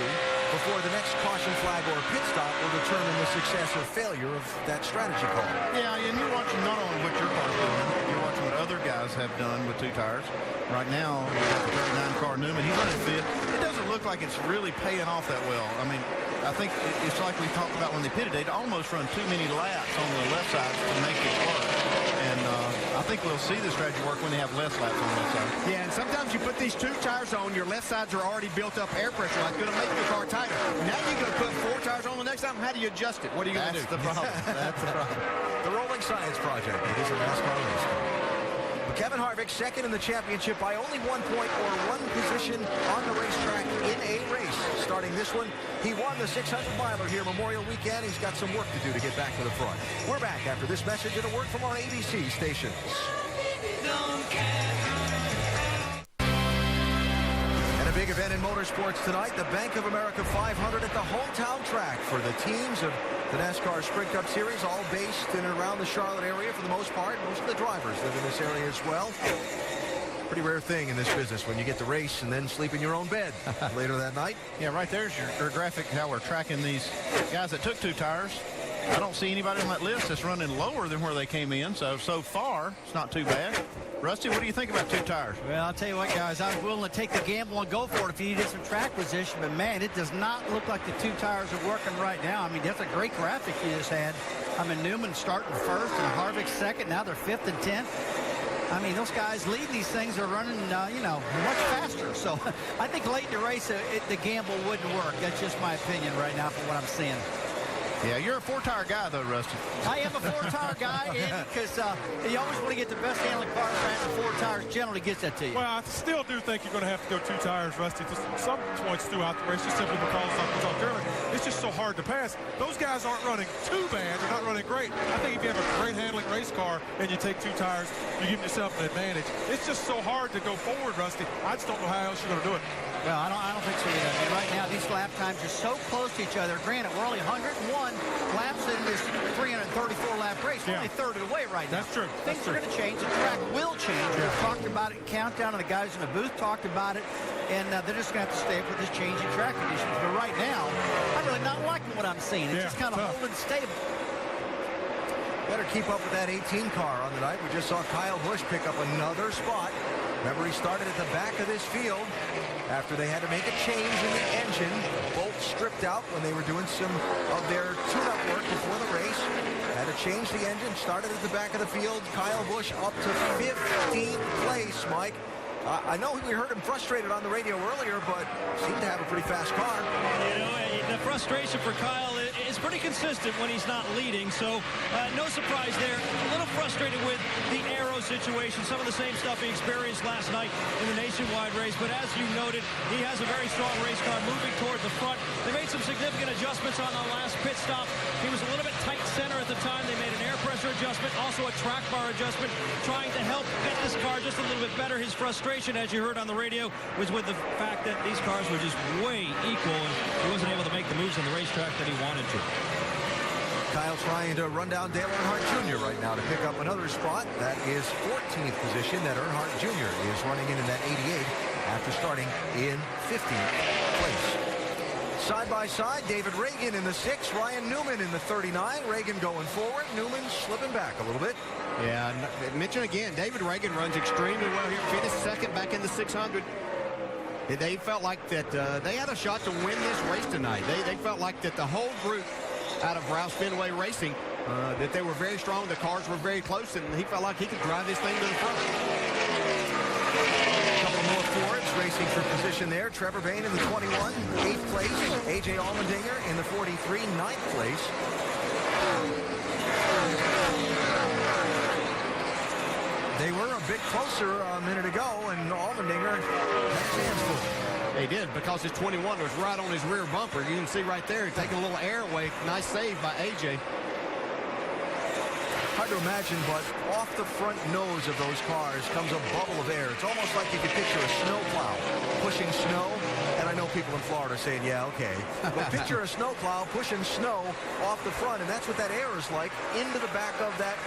before the next caution flag or pit stop will determine the success or failure of that strategy call. Yeah, and you're watching not only what your car's doing, you're watching what other guys have done with 2 tires. Right now, the 39 car Newman, he's running 5th. It doesn't look like it's really paying off that well. I mean, I think it's like we talked about when they pitted. They'd almost run too many laps on the left side to make it work. And I think we'll see the strategy work when they have less laps on the left side. Yeah, and sometimes you put these 2 tires on, your left sides are already built up air pressure. That's going to make the car tighter. Now you're going to put 4 tires on the next time. How do you adjust it? What are you going to do? That's the problem. That's the problem. The Rolling Science Project. It is a NASCAR race car. But Kevin Harvick, second in the championship by only 1 point or 1 position on the racetrack in a race. Starting this one, he won the 600-miler here Memorial Weekend. He's got some work to do to get back to the front. We're back after this message and a word from our ABC stations. And a big event in motorsports tonight, the Bank of America 500 at the hometown track for the teams of the NASCAR Sprint Cup Series, all based in and around the Charlotte area for the most part. Most of the drivers live in this area as well. Pretty rare thing in this business when you get to race and then sleep in your own bed later that night. Yeah, right there's your graphic, how we're tracking these guys that took 2 tires. I don't see anybody on that list that's running lower than where they came in, so far, it's not too bad. Rusty, what do you think about 2 tires? Well, I'll tell you what, guys, I was willing to take the gamble and go for it if you needed some track position, but, man, it does not look like the 2 tires are working right now. I mean, that's a great graphic you just had. I mean, Newman starting first and Harvick second. Now they're 5th and 10th. I mean, those guys leading these things are running, much faster. So I think late in the race, the gamble wouldn't work. That's just my opinion right now from what I'm seeing. Yeah, you're a 4-tire guy, though, Rusty. I am a 4-tire guy, because you always want to get the best handling car track, and 4 tires generally gets that to you. Well, I still do think you're going to have to go 2 tires, Rusty, to some points throughout the race, just simply because, like we talked earlier, it's just so hard to pass. Those guys aren't running too bad. They're not running great. I think if you have a great handling race car and you take 2 tires, you give yourself an advantage. It's just so hard to go forward, Rusty. I just don't know how else you're going to do it. Well, I don't think so either. I mean, right now, these lap times are so close to each other. Granted, we're only 101 laps in this 334-lap race. We're only a third of the way right now. That's true. Things are going to change. The track will change. We've talked about it. Countdown, and the guys in the booth talked about it. And they're just going to have to stay with this change in track conditions. But right now, I'm really not liking what I'm seeing. It's just kind of holding stable. Better keep up with that 18 car on the night. We just saw Kyle Busch pick up another spot. Remember, he started at the back of this field after they had to make a change in the engine. Bolt stripped out when they were doing some of their tune-up work before the race. Had to change the engine, started at the back of the field. Kyle Busch up to 15th place, Mike. I know we heard him frustrated on the radio earlier, but seemed to have a pretty fast car. You know, the frustration for Kyle is is pretty consistent when he's not leading, so no surprise there. A little frustrated with the aero situation, some of the same stuff he experienced last night in the nationwide race, but as you noted, he has a very strong race car moving toward the front. They made some significant adjustments on the last pit stop. He was a little bit tight center at the time. They made an air pressure adjustment, also a track bar adjustment, trying to help get this car just a little bit better. His frustration, as you heard on the radio, was with the fact that these cars were just way equal, and he wasn't able to make the moves on the racetrack that he wanted to. Kyle trying to run down Dale Earnhardt Jr. right now to pick up another spot. That is 14th position that Earnhardt Jr. is running in that 88 after starting in 15th place. Side by side, David Ragan in the 6, Ryan Newman in the 39. Ragan going forward, Newman slipping back a little bit. Yeah, mention again, David Ragan runs extremely well here. Finished second back in the 600. They felt like that they had a shot to win this race tonight. They felt like that the whole group out of Roush Fenway Racing, that they were very strong. The cars were very close, and he felt like he could drive this thing to the front. A couple more Fords racing for position there. Trevor Bayne in the 21, 8th place. A.J. Allmendinger in the 43, 9th place. They were a bit closer a minute ago, and Allmendinger had his hands full. They did, because his 21 was right on his rear bumper. You can see right there, taking a little air away. Nice save by A.J. Hard to imagine, but off the front nose of those cars comes a bubble of air. It's almost like you could picture a snowplow pushing snow. And I know people in Florida are saying, yeah, okay. But picture a snowplow pushing snow off the front, and that's what that air is like into the back of that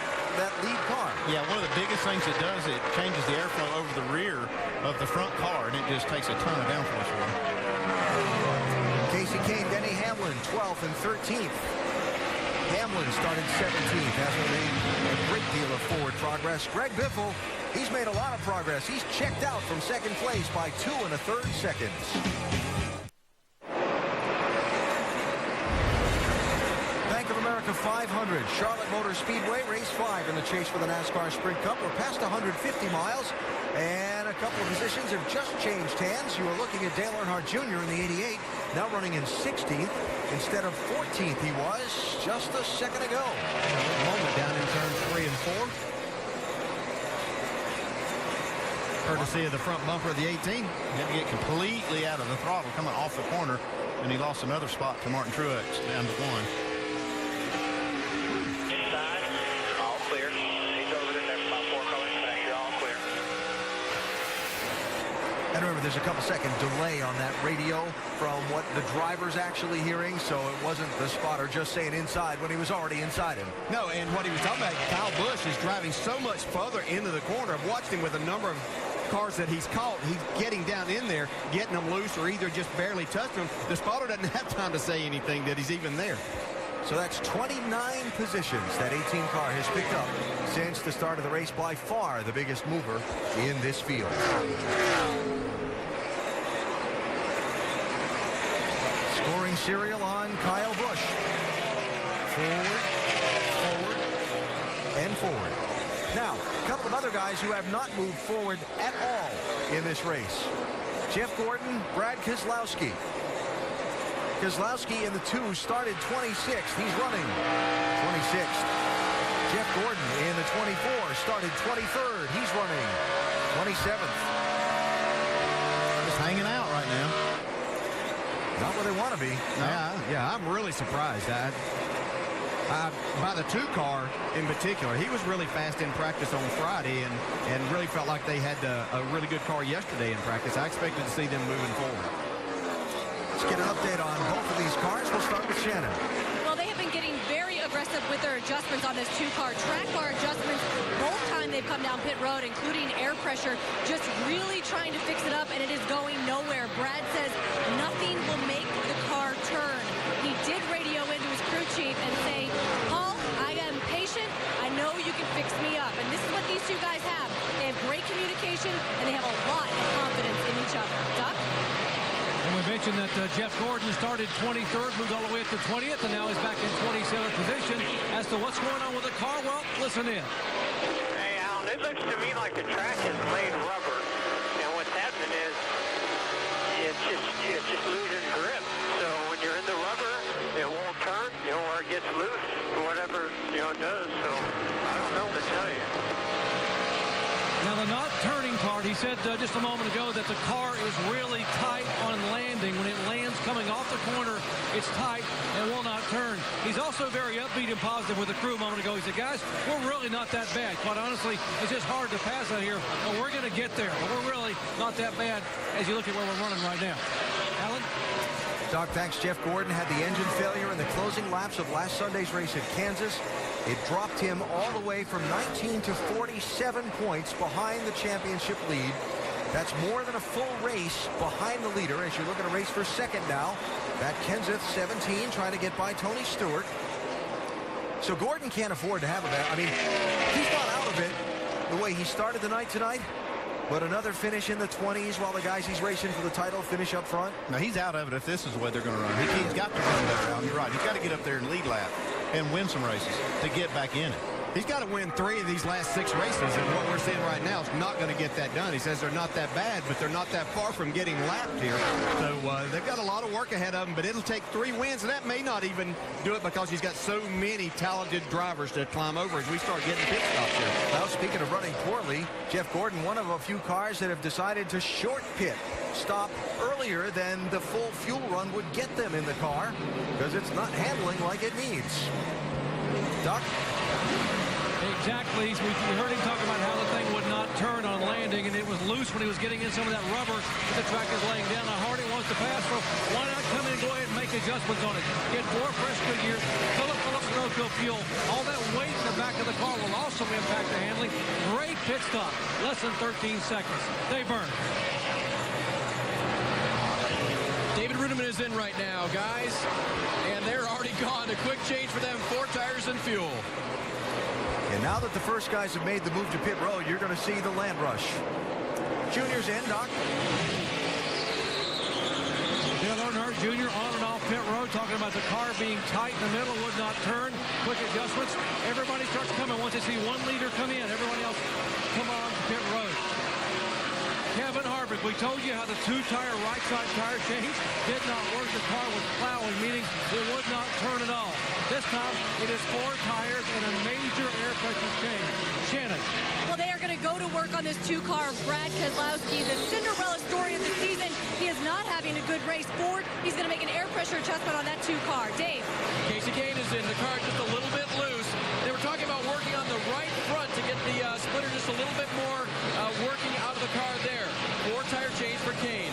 lead car. Yeah, one of the biggest things it does, it changes the airflow over the rear of the front car, and it just takes a ton of downforce for them. Kasey Kahne, Denny Hamlin, 12th and 13th. Hamlin started 17th, hasn't made a great deal of forward progress. Greg Biffle, he's made a lot of progress. He's checked out from second place by 2 1/3 seconds. Bank of America 500, Charlotte Motor Speedway, race 5 in the chase for the NASCAR Sprint Cup. We're past 150 miles, and a couple of positions have just changed hands. You are looking at Dale Earnhardt Jr. in the 88, now running in 16th. Instead of 14th, he was just a second ago. A moment down in turns 3 and 4. Courtesy of the front bumper of the 18. He had to get completely out of the throttle coming off the corner, and he lost another spot to Martin Truex down to 1. Inside, all clear. He's over there about 4 colors back. You're all clear. And remember, there's a couple second delay on that radio from what the driver's actually hearing, so it wasn't the spotter just saying inside when he was already inside him. No, and what he was talking about, Kyle Busch is driving so much further into the corner. I've watched him with a number of cars that he's caught. He's getting down in there, getting them loose, or either just barely touching them. The spotter doesn't have time to say anything that he's even there. So that's 29 positions that 18 car has picked up since the start of the race. By far the biggest mover in this field. Scoring serial on Kyle Busch. Forward, forward, and forward. Now, a couple of other guys who have not moved forward at all in this race. Jeff Gordon, Brad Keselowski. Keselowski in the 2 started 26th. He's running 26th. Jeff Gordon in the 24 started 23rd. He's running 27th. Just hanging out right now. Not where they want to be. Yeah, I'm really surprised. By the 2 car in particular, he was really fast in practice on Friday and really felt like they had a really good car yesterday in practice. I expected to see them moving forward. Let's get an update on both of these cars. We'll start with Shannon. Well, they have been getting very aggressive with their adjustments on this 2-car. Track bar adjustments both times they've come down pit road, including air pressure, just really trying to fix it up, and it is going nowhere. Brad says nothing will make the car turn. He did radio into his crew chief and say, Paul, I am patient. I know you can fix me up. And this is what these 2 guys have. They have great communication, and they have a lot of confidence in each other. Duck? And we mentioned that Jeff Gordon started 23rd, moved all the way up to 20th, and now he's back in 27th position. As to what's going on with the car, well, listen in. Hey, Alan, it looks to me like the track is laid rubber. And what's happening is it's just losing grip. So when you're in the rubber, it won't turn. You know, gets loose or whatever, does. So I don't know what to tell you. Now, the not turning part, he said just a moment ago that the car is really tight on landing. When it lands coming off the corner, it's tight and will not turn. He's also very upbeat and positive with the crew a moment ago. He said, guys, we're really not that bad. Quite honestly, it's just hard to pass out here, but we're going to get there. But we're really not that bad as you look at where we're running right now. Alan? Doc, thanks. Jeff Gordon had the engine failure in the closing laps of last Sunday's race at Kansas. It dropped him all the way from 19 to 47 points behind the championship lead. That's more than a full race behind the leader as you look at a race for second now. That Kenseth 17 trying to get by Tony Stewart. So Gordon can't afford to have a bad. I mean, he's not out of it the way he started the night tonight. But another finish in the 20s while the guys he's racing for the title finish up front. Now, he's out of it if this is the way they're going to run. He's got to run that round. You're right. He's got to get up there and lead lap and win some races to get back in it. He's got to win 3 of these last 6 races, and what we're seeing right now is not going to get that done. He says they're not that bad, but they're not that far from getting lapped here. So they've got a lot of work ahead of them, but it'll take 3 wins, and that may not even do it because he's got so many talented drivers to climb over as we start getting pit stops here. Well, speaking of running poorly, Jeff Gordon, one of a few cars that have decided to short pit stop earlier than the full fuel run would get them in the car because it's not handling like it needs. Doc? Exactly. We heard him talk about how the thing would not turn on landing, and it was loose when he was getting in some of that rubber that the track is laying down. Now, Hardy wants to pass, so why not come in and go ahead and make adjustments on it? Get 4 fresh good gears, fill up no fuel. All that weight in the back of the car will also impact the handling. Great pit stop. Less than 13 seconds. They burn. David Rudiman is in right now, guys, and they're already gone. A quick change for them, 4 tires and fuel. And now that the first guys have made the move to pit road, you're going to see the land rush. Junior's in, Doc. Dale Earnhardt Jr. on and off pit road, talking about the car being tight in the middle, would not turn. Quick adjustments. Everybody starts coming once they see one leader come in. Everyone else come on to pit road. Kevin Harvick, we told you how the 2-tire right side tire change did not work. The car was plowing, meaning it would not turn at all. This time, it is 4 tires and a major air pressure change. Shannon. Well, they are going to go to work on this 2-car. Brad Keselowski, the Cinderella story of the season. He is not having a good race. Ford, he's going to make an air pressure adjustment on that 2-car. Dave. Casey Kane is in. The car just a little bit loose. They were talking about working on the right front to get the splitter just a little bit more working out of the car there. 4-tire change for Kane.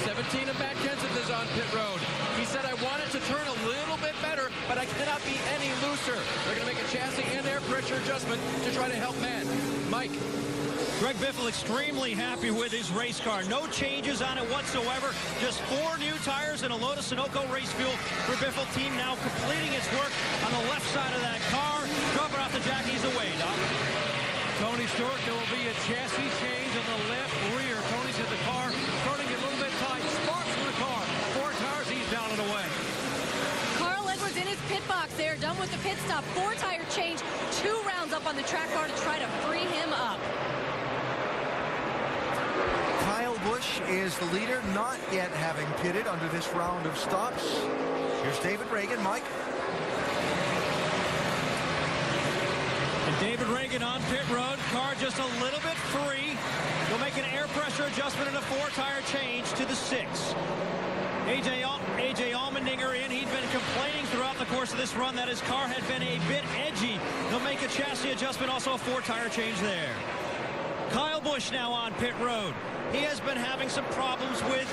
17 of Matt Kenseth is on pit road. He said, I want it to turn a little bit better, but I cannot be any looser. They're going to make a chassis and air pressure adjustment to try to help Matt. Mike. Greg Biffle extremely happy with his race car. No changes on it whatsoever. Just 4 new tires and a load of Sunoco race fuel for Biffle team now completing its work on the left side of that car. Dropping off the jockeys away, Doc. Tony Stewart, there will be a chassis change on the left rear. Tony said the car starting a little bit tight. Sparks in the car. 4 tires, he's down and away. Carl Edwards in his pit box there, done with the pit stop. 4-tire change, 2 rounds up on the track bar to try to free him up. Kyle Busch is the leader, not yet having pitted under this round of stops. Here's David Reagan. Mike. And David Reagan on pit road. Car just a little bit free. He'll make an air pressure adjustment and a 4-tire change to the 6. A.J. Allmendinger in. He'd been complaining throughout the course of this run that his car had been a bit edgy. He'll make a chassis adjustment, also a 4-tire change there. Kyle Busch now on pit road. He has been having some problems with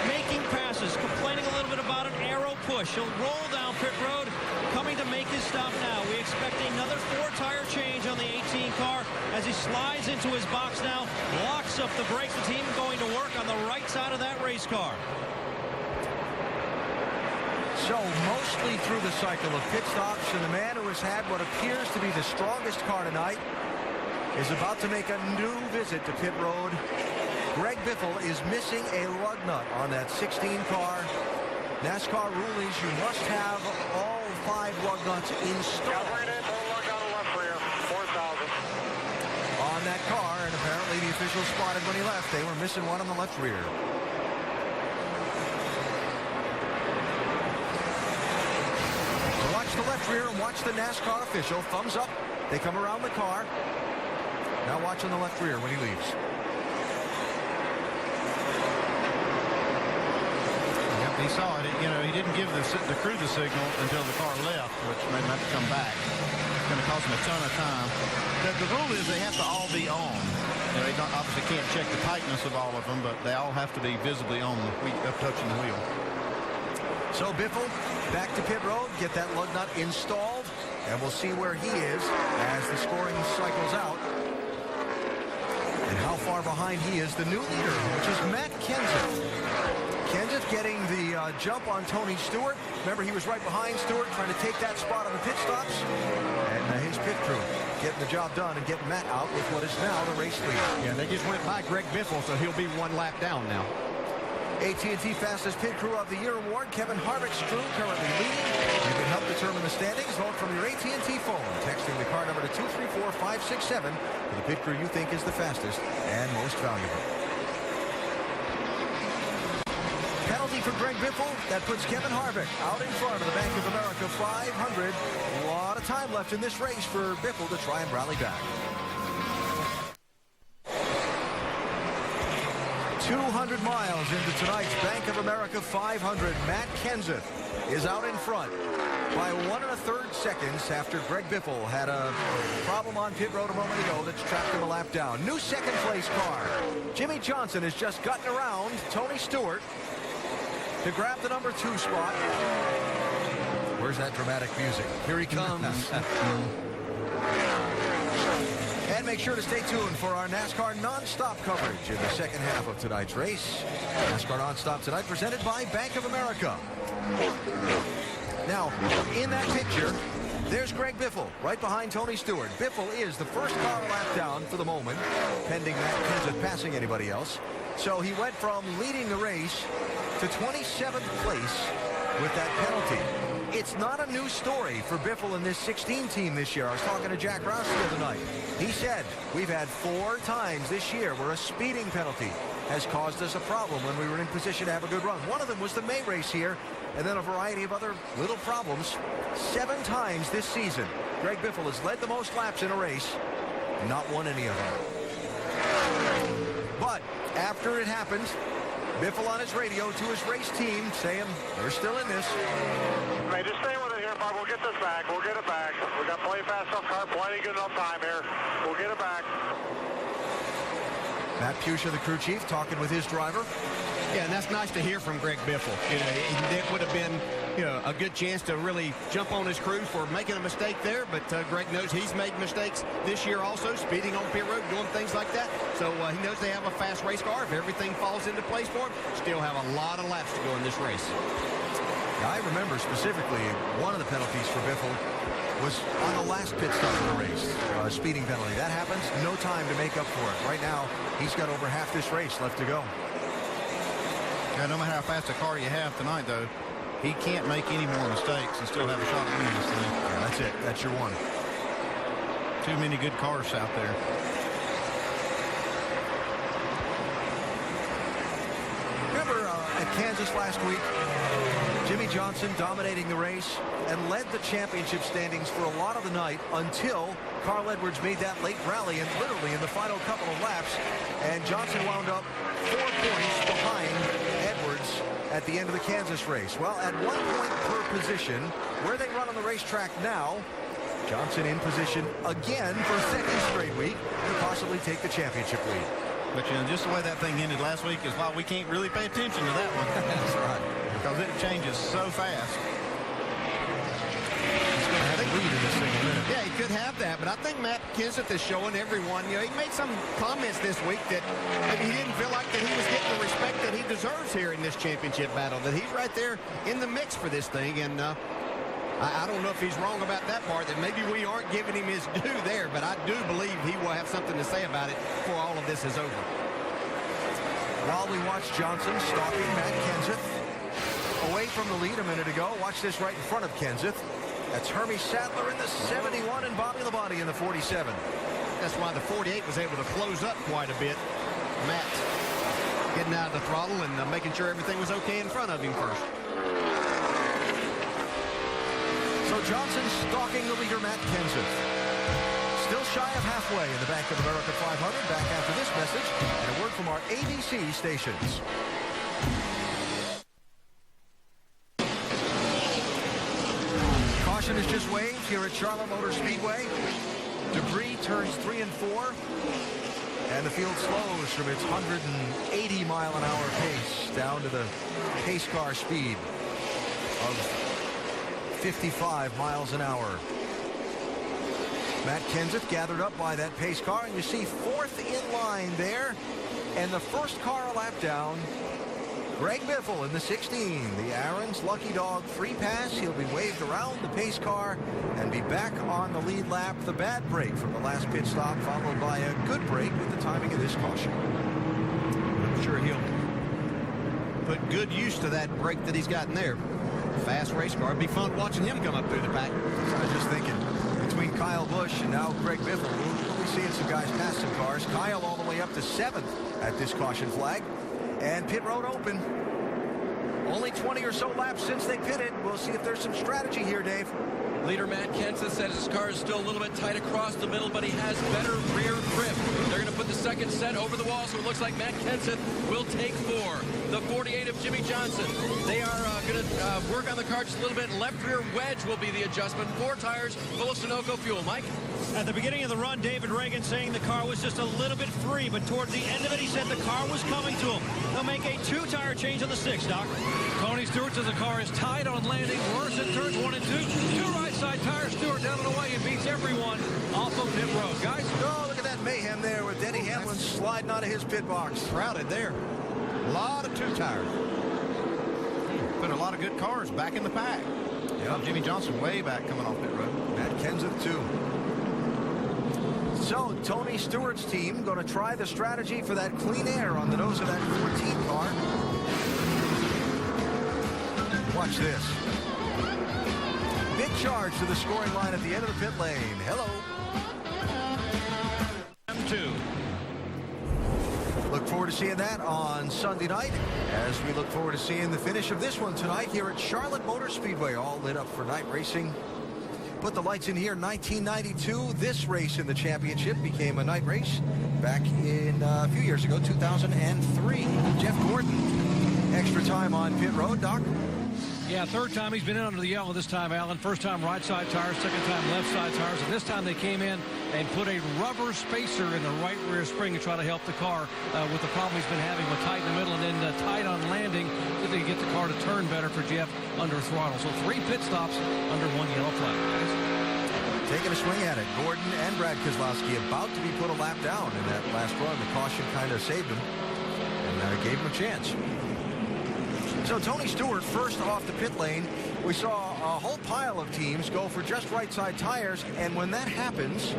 making passes, complaining a little bit about an arrow push. He'll roll down pit road, coming to make his stop now. We expect another 4-tire change on the 18 car as he slides into his box now, locks up the brakes. The team going to work on the right side of that race car. So mostly through the cycle of pit stops, and the man who has had what appears to be the strongest car tonight is about to make a new visit to pit road. Greg Biffle is missing a lug nut on that 16 car. NASCAR rules, you must have all 5 lug nuts installed on that car, and apparently the officials spotted when he left. They were missing one on the left rear. So watch the left rear and watch the NASCAR official. Thumbs up. They come around the car. Now watch on the left rear when he leaves. Yep, he saw it. You know, he didn't give the crew the signal until the car left, which made him have to come back. It's going to cost him a ton of time. The rule is they have to all be on. You know, they obviously can't check the tightness of all of them, but they all have to be visibly on, touching the wheel. So Biffle back to pit road, get that lug nut installed, and we'll see where he is as the scoring cycles out. And how far behind he is, the new leader, which is Matt Kenseth. Kenseth getting the jump on Tony Stewart. Remember, he was right behind Stewart, trying to take that spot on the pit stops. And his pit crew getting the job done and getting Matt out with what is now the race lead. Yeah, they just went by Greg Biffle, so he'll be one lap down now. AT&T Fastest Pit Crew of the Year award, Kevin Harvick's crew currently leading. You can help determine the standings. Vote from your AT&T phone, texting the car number to 234567 for the pit crew you think is the fastest and most valuable. Penalty for Greg Biffle. That puts Kevin Harvick out in front of the Bank of America 500. A lot of time left in this race for Biffle to try and rally back. 200 miles into tonight's Bank of America 500. Matt Kenseth is out in front by 1 1/3 seconds after Greg Biffle had a problem on pit road a moment ago that's trapped him a lap down. New second place car. Jimmy Johnson has just gotten around Tony Stewart to grab the number 2 spot. Where's that dramatic music? Here he comes. And make sure to stay tuned for our NASCAR Nonstop coverage in the second half of tonight's race. NASCAR Nonstop tonight presented by Bank of America. Now, in that picture, there's Greg Biffle right behind Tony Stewart. Biffle is the first car lap down for the moment, pending Matt Kenseth passing anybody else. So he went from leading the race to 27th place with that penalty. It's not a new story for Biffle and this 16 team this year. I was talking to Jack Rouse the other night. He said, we've had 4 times this year where a speeding penalty has caused us a problem when we were in position to have a good run. One of them was the May race here, and then a variety of other little problems. 7 times this season, Greg Biffle has led the most laps in a race, not won any of them. But after it happened, Biffle on his radio to his race team saying, they're still in this. Hey, just stay with it here, Bob. We'll get this back. We'll get it back. We got plenty fast enough car, plenty good enough time here. We'll get it back. Matt Pusha, the crew chief, talking with his driver. Yeah, and that's nice to hear from Greg Biffle. You know, it would have been, you know, a good chance to really jump on his crew for making a mistake there, but Greg knows he's made mistakes this year also, speeding on pit road, doing things like that. So he knows they have a fast race car. If everything falls into place for him, still have a lot of laps to go in this race. Now, I remember specifically one of the penalties for Biffle was on the last pit stop of the race, speeding penalty. That happens, no time to make up for it. Right now, he's got over half this race left to go. Yeah, no matter how fast a car you have tonight, though, he can't make any more mistakes and still have a shot at winning this thing. Yeah, that's it. That's your one. Too many good cars out there. Remember at Kansas last week, Jimmy Johnson dominating the race and led the championship standings for a lot of the night until Carl Edwards made that late rally, and literally in the final couple of laps, and Johnson wound up 4 points behind Edwards at the end of the Kansas race. Well, at 1 point per position, where they run on the racetrack now, Johnson in position again for a second straight week to possibly take the championship lead. But, you know, just the way that thing ended last week is why we can't really pay attention to that one. That's right. Because it changes so fast. He's going to have a lead in this thing in a minute. Yeah, he could have that, but I think Matt Kenseth is showing everyone, you know, he made some comments this week that maybe he didn't feel like that he was getting the respect that he deserves here in this championship battle, that he's right there in the mix for this thing, and I don't know if he's wrong about that part, that maybe we aren't giving him his due there, but I do believe he will have something to say about it before all of this is over. While we watch Johnson stalking Matt Kenseth away from the lead a minute ago, watch this right in front of Kenseth. That's Hermie Sadler in the 71 and Bobby Labonte in the 47. That's why the 48 was able to close up quite a bit. Matt getting out of the throttle and making sure everything was okay in front of him first. So So Johnson stalking the leader, Matt Kenseth. Still shy of halfway in the Bank of America 500. Back after this message and a word from our ABC stations. Caution is just waved here at Charlotte Motor Speedway. Debris turns 3 and 4. And the field slows from its 180-mile-an-hour pace down to the pace car speed of 55 miles an hour. Matt Kenseth gathered up by that pace car, and you see fourth in line there. And the first car a lap down, Greg Biffle in the 16. The Aaron's Lucky Dog free pass. He'll be waved around the pace car and be back on the lead lap. The bad break from the last pit stop, followed by a good break with the timing of this caution. I'm sure he'll put good use to that break that he's gotten there. Fast race car. It'd be fun watching him come up through the pack. I was just thinking, between Kyle Busch and now Greg Biffle, we'll be seeing some guys pass some cars. Kyle all the way up to 7th at this caution flag. And pit road open. Only 20 or so laps since they pitted. We'll see if there's some strategy here, Dave. Leader Matt Kenseth said his car is still a little bit tight across the middle, but he has better rear grip. They're going to put the second set over the wall, so it looks like Matt Kenseth will take 4. The 48 of Jimmy Johnson. They are going to work on the car just a little bit. Left rear wedge will be the adjustment. 4 tires full of Sunoco fuel. Mike? At the beginning of the run, David Reagan saying the car was just a little bit free, but towards the end of it, he said the car was coming to him. They'll make a 2-tire change on the 6, Doc. Tony Stewart says the car is tight on landing. Worse at turns 1 and 2. 2 right side tires. Stewart down and away and beats everyone off of pit road. Guys, oh, look at that mayhem there with Denny Hamlin sliding out of his pit box. Crowded there. A lot of 2 tires. Put a lot of good cars back in the pack. Yeah, Jimmy Johnson way back coming off pit road. Matt Kenseth too. So Tony Stewart's team going to try the strategy for that clean air on the nose of that 14 car. Watch this. Big charge to the scoring line at the end of the pit lane. Hello. M2. Look forward to seeing that on Sunday night, as we look forward to seeing the finish of this one tonight here at Charlotte Motor Speedway, all lit up for night racing. Put the lights in here in 1992. This race in the championship became a night race back in a few years ago, 2003. Jeff Gordon, extra time on pit road, Doc. Yeah, third time he's been in under the yellow this time, Alan. First time right side tires, second time left side tires. And this time they came in and put a rubber spacer in the right rear spring to try to help the car with the problem he's been having with tight in the middle and then tight on landing so they get the car to turn better for Jeff under throttle. So 3 pit stops under 1 yellow flag. Taking a swing at it. Gordon and Brad Keselowski about to be put a lap down in that last run. The caution kind of saved him and gave him a chance. So Tony Stewart first off the pit lane. We saw a whole pile of teams go for just right side tires, and when that happens,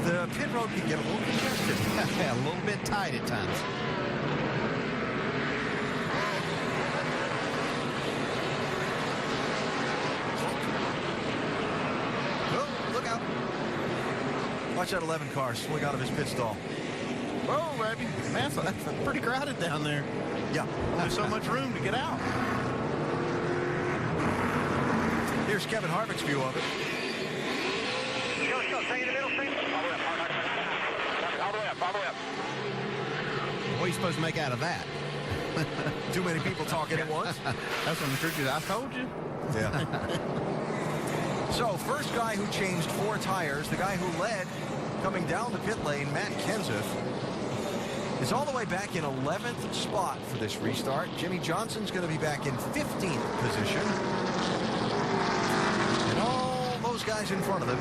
the pit road can get a little congested. Yeah, a little bit tight at times. Oh, look out. Watch that 11 car swing out of his pit stall. Whoa, baby. Man, that's pretty crowded down there. Yeah. There's so much room to get out. Here's Kevin Harvick's view of it. Go, stay in the middle, stay. All the way up. What are you supposed to make out of that? Too many people talking at once. That's what the truth is. I told you. Yeah. So, first guy who changed 4 tires, the guy who led coming down the pit lane, Matt Kenseth, is all the way back in 11th spot for this restart. Jimmy Johnson's going to be back in 15th position. And all those guys in front of him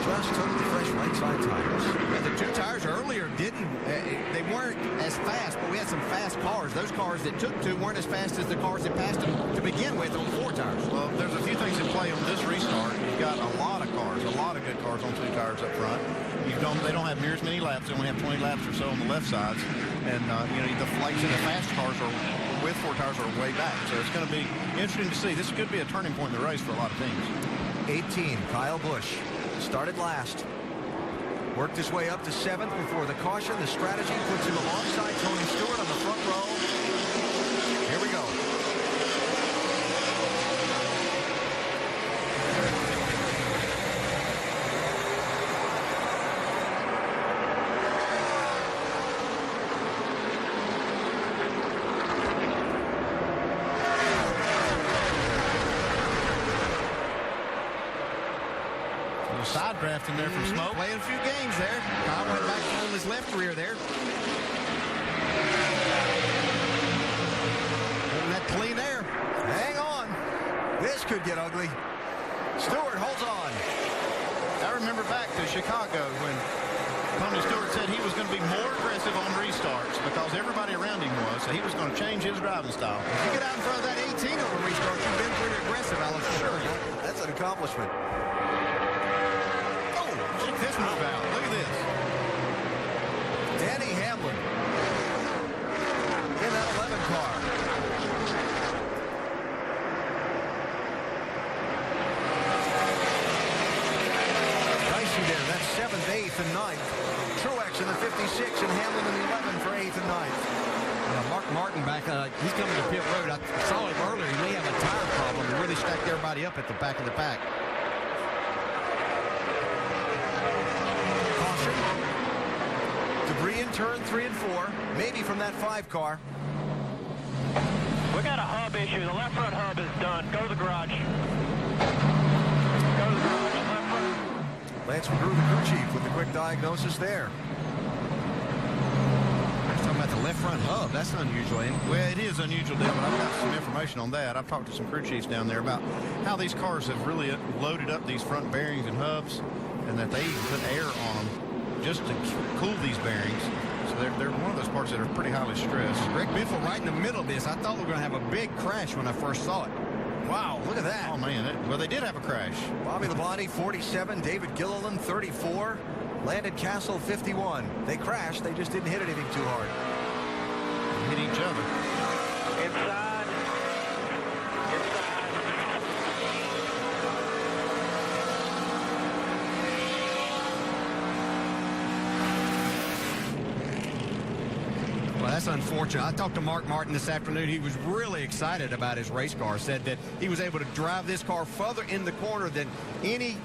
just took the fresh right side tires. Yeah, the 2 tires earlier didn't, they weren't as fast, but we had some fast cars. Those cars that took 2 weren't as fast as the cars that passed them to begin with on the 4 tires. Well, there's a few things in play on this restart. You've got a lot of cars, a lot of good cars on 2 tires up front. They don't have near as many laps. They only have 20 laps or so on the left sides. And, the flights in the fast cars are with 4 tires are way back. So it's going to be interesting to see. This could be a turning point in the race for a lot of teams. 18, Kyle Busch, started last. Worked his way up to 7th before the caution. The strategy puts him alongside Tony Stewart on the front row. Here we go. little side draft in there from Smoke. Playing a few games there. Kyle went back on his left rear there. Getting that clean air. Hang on. This could get ugly. Stewart holds on. I remember back to Chicago when Tony Stewart said he was going to be more aggressive on restarts because everybody around him was, so he was going to change his driving style. If you get out in front of that 18 on the restart, you've been pretty aggressive, Alex. Sure. That's an accomplishment. Oh, check this move out. Look at this. Danny Hamlin in that 11 car. Dicey there. That's 7th, 8th, and 9th. Truex in the 56 and Hamlin in the 11 for 8th and 9th. Mark Martin back, he's coming to pit road. I saw him earlier. He may have a tire problem and really stacked everybody up at the back of the pack. Caution. Debris in turn 3 and 4. Maybe from that 5 car. We got a hub issue. The left front hub is done. Go to the garage. Go to the garage. Left front. Lance McGrew, the crew chief, with the quick diagnosis there. Talking about the left front hub. That's unusual, ain't it? Well, it is unusual, Dale, but I've got some information on that. I've talked to some crew chiefs down there about how these cars have really loaded up these front bearings and hubs, and that they even put air on them just to cool these bearings. So they're one of those parts that are pretty highly stressed. Greg Biffle right in the middle of this. I thought we were going to have a big crash when I first saw it. Wow, look at that. Oh, man. Well, they did have a crash. Bobby Labonte, 47. David Gilliland, 34. Landon Castle, 51. They crashed. They just didn't hit anything too hard. They hit each other. Inside. Well, that's unfortunate. I talked to Mark Martin this afternoon. He was really excited about his race car. Said that he was able to drive this car further in the corner than any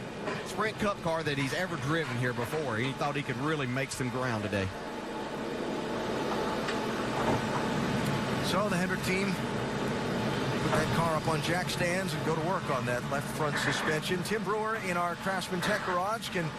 Sprint Cup car that he's ever driven here before. He thought he could really make some ground today. So the Hendrick team put that car up on jack stands and go to work on that left front suspension. Tim Brewer in our Craftsman Tech garage can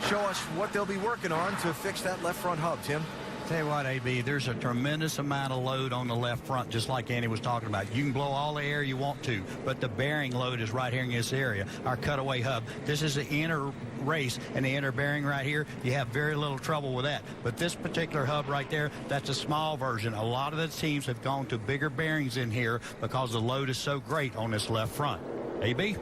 show us what they'll be working on to fix that left front hub. Tim? Tell you what, AB, there's a tremendous amount of load on the left front, just like Andy was talking about. You can blow all the air you want to, but the bearing load is right here in this area, our cutaway hub. This is the inner race and the inner bearing right here. You have very little trouble with that. But this particular hub right there, that's a small version. A lot of the teams have gone to bigger bearings in here because the load is so great on this left front. AB?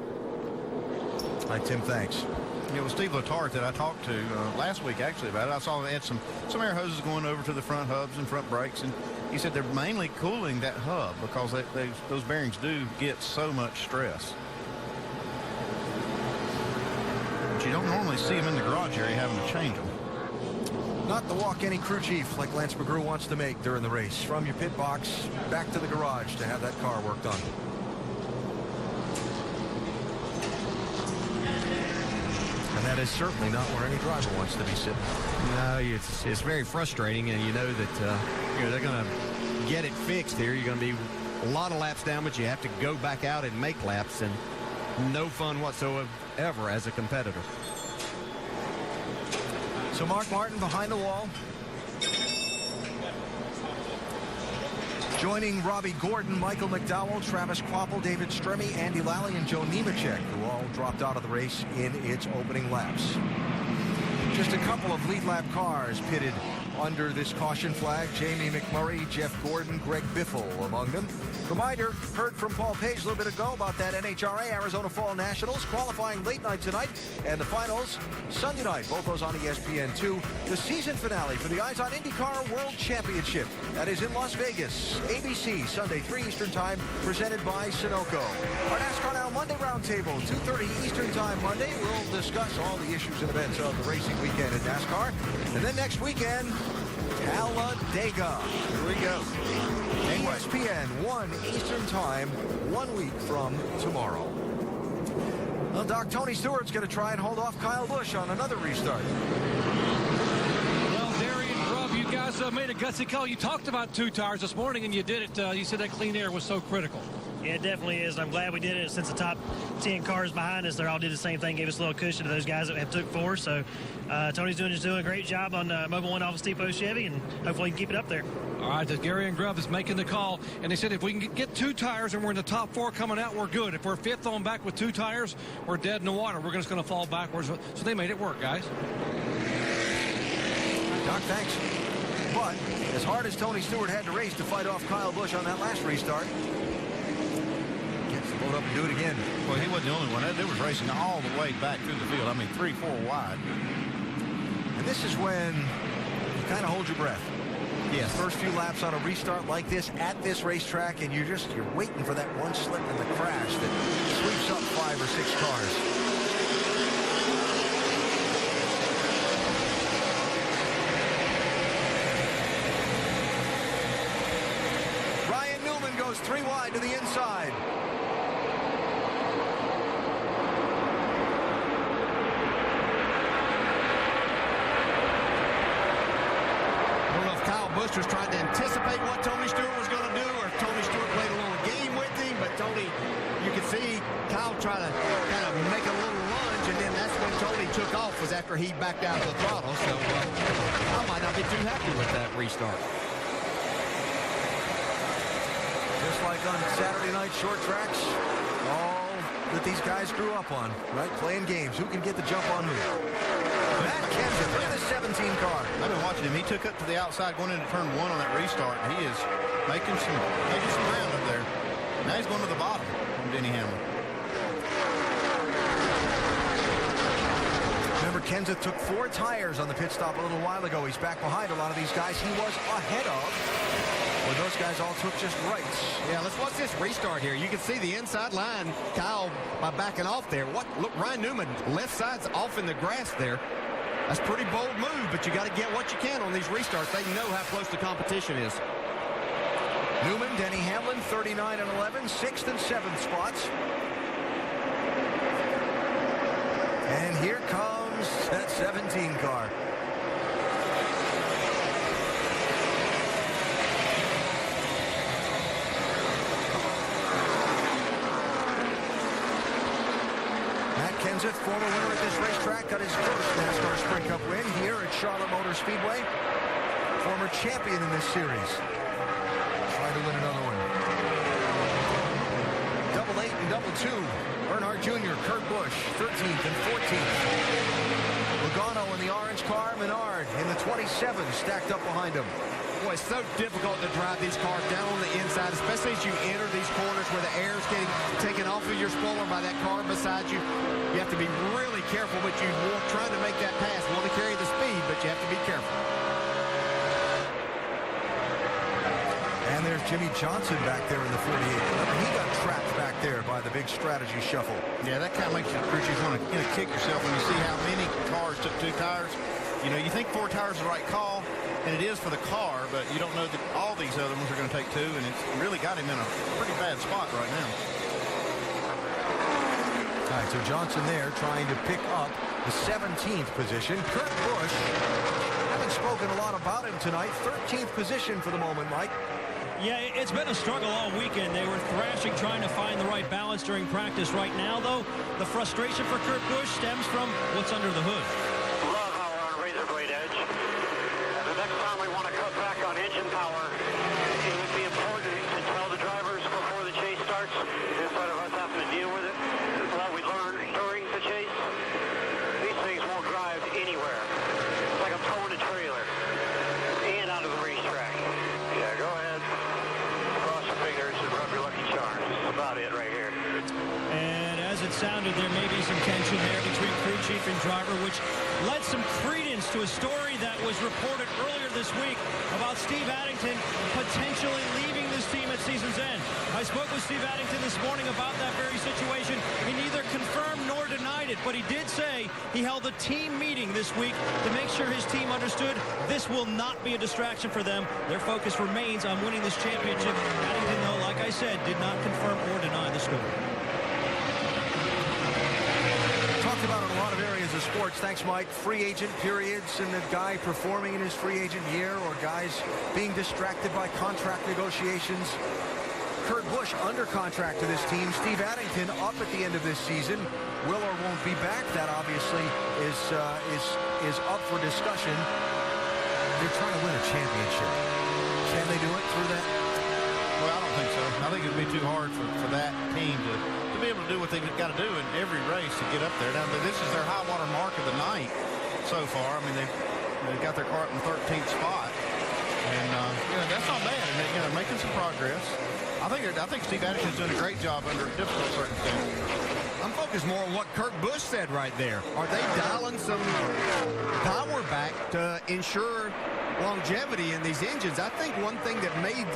Hi, Tim, thanks. It was Steve Letarte that I talked to last week, actually, about it. I saw they had some air hoses going over to the front hubs and front brakes, and he said they're mainly cooling that hub because those bearings do get so much stress. But you don't normally see them in the garage area having to change them. Not the walk any crew chief like Lance McGrew wants to make during the race. From your pit box back to the garage to have that car worked on. And that is certainly not where any driver wants to be sitting. No, it's very frustrating, and you know that they're going to get it fixed here. You're going to be a lot of laps down, but you have to go back out and make laps, and no fun whatsoever as a competitor. So Mark Martin behind the wall. Joining Robbie Gordon, Michael McDowell, Travis Kvapil, David Stremme, Andy Lally, and Joe Nemechek, who all dropped out of the race in its opening laps. Just a couple of lead lap cars pitted under this caution flag. Jamie McMurray, Jeff Gordon, Greg Biffle among them. Reminder, heard from Paul Page a little bit ago about that NHRA Arizona Fall Nationals qualifying late night tonight, and the finals Sunday night, both those on ESPN2. The season finale for the Eyes on IndyCar World Championship. That is in Las Vegas, ABC, Sunday, 3 Eastern Time, presented by Sunoco. Our NASCAR Now Monday Roundtable, 2:30 Eastern Time Monday. We'll discuss all the issues and events of the racing weekend in NASCAR. And then next weekend, Talladega. Here we go. ESPN, 1 Eastern Time, 1 week from tomorrow. Well, Doc, Tony Stewart's going to try and hold off Kyle Busch on another restart. Well, Darian Grubb, you guys made a gutsy call. You talked about 2 tires this morning, and you did it. You said that clean air was so critical. Yeah, it definitely is. I'm glad we did it since the top 10 cars behind us, they all did the same thing, gave us a little cushion to those guys that have took 4. So Tony's doing a great job on Mobil 1 Office Depot Chevy, and hopefully he can keep it up there. All right, the Gary and Grubb is making the call, and they said if we can get 2 tires and we're in the top 4 coming out, we're good. If we're 5th on back with 2 tires, we're dead in the water. We're just going to fall backwards. So they made it work, guys. Doc, thanks. But as hard as Tony Stewart had to race to fight off Kyle Busch on that last restart, gets the load up and do it again. Well, he wasn't the only one. They was racing all the way back through the field. I mean, 3, 4 wide. And this is when you kind of hold your breath. Yes. First few laps on a restart like this at this racetrack, and you're waiting for that one slip in the crash that sweeps up 5 or 6 cars. Goes 3 wide to the inside. I don't know if Kyle Busch was trying to anticipate what Tony Stewart was going to do, or if Tony Stewart played a little game with him, but Tony, you could see Kyle try to kind of make a little lunge, and then that's when Tony took off, was after he backed out of the throttle. So I might not be too happy with that restart. Just like on Saturday night short tracks, all that these guys grew up on, right? Playing games. Who can get the jump on who? Matt Kenseth, look at the 17 car. I've been watching him. He took up to the outside going into turn 1 on that restart. He is making some ground up there. Now he's going to the bottom from Denny Hamlin. Remember, Kenseth took 4 tires on the pit stop a little while ago. He's back behind a lot of these guys he was ahead of. Well, those guys all took just rights. Yeah, let's watch this restart here. You can see the inside line, Kyle, by backing off there. Look, Ryan Newman, left side's off in the grass there. That's a pretty bold move, but you got to get what you can on these restarts. They know how close the competition is. Newman, Denny Hamlin, 39 and 11, 6th and 7th spots. And here comes that 17 car. Kenseth, former winner at this racetrack, got his first NASCAR Sprint Cup win here at Charlotte Motor Speedway. Former champion in this series. Trying to win another one. Double 8 and double 2. Earnhardt Jr., Kurt Busch, 13th and 14th. Logano in the orange car, Menard in the 27, stacked up behind him. Boy, it's so difficult to drive these cars down on the inside, especially as you enter these corners where the air is getting taken off of your spoiler by that car beside you. You have to be really careful, but you want trying to make that pass. Want to carry the speed, but you have to be careful. And there's Jimmy Johnson back there in the 48. He got trapped back there by the big strategy shuffle. Yeah, that kind of makes you want to kick yourself when you see how many cars took 2 tires. You know, you think 4 tires is the right call, and it is for the car, but you don't know that all these other ones are going to take 2, and it's really got him in a pretty bad spot right now. All right, so Johnson there trying to pick up the 17th position. Kurt Busch, haven't spoken a lot about him tonight. 13th position for the moment, Mike. Yeah, it's been a struggle all weekend. They were thrashing, trying to find the right balance during practice. Right now, though, the frustration for Kurt Busch stems from what's under the hood. Love how we're on razor blade edge. The next time we want to cut back on engine power, it would be important to tell the drivers before the chase starts, instead of us having to deal with it. What we learned during the chase, these things won't drive anywhere. It's like I'm towing a trailer and out of the racetrack. Yeah, go ahead. Cross your fingers and rub your lucky charms. That's about it right here. And as it sounded, there may be some tension there between crew chief and driver, which led some credence to a story that was reported earlier this week about Steve Addington potentially leaving this team at season's end. I spoke with Steve Addington this morning about that very situation. He neither confirmed nor denied it, but he did say he held a team meeting this week to make sure his team understood this will not be a distraction for them. Their focus remains on winning this championship. Addington, though, like I said, did not confirm or deny the story. Talked about in a lot of areas of sports. Thanks, Mike. Free agent periods and the guy performing in his free agent year, or guys being distracted by contract negotiations. Kurt Busch under contract to this team. Steve Addington up at the end of this season. Will or won't be back. That obviously is up for discussion. They're trying to win a championship. Can they do it through that? Well, I don't think so. I think it would be too hard for that team to be able to do what they've got to do in every race to get up there. Now, this is their high water mark of the night so far. I mean, they've got their car in the 13th spot. And, that's not bad. And they're making some progress. I think Steve Addington's doing a great job under difficult circumstances. I'm focused more on what Kurt Busch said right there. Are they dialing some power back to ensure longevity in these engines? I think one thing that made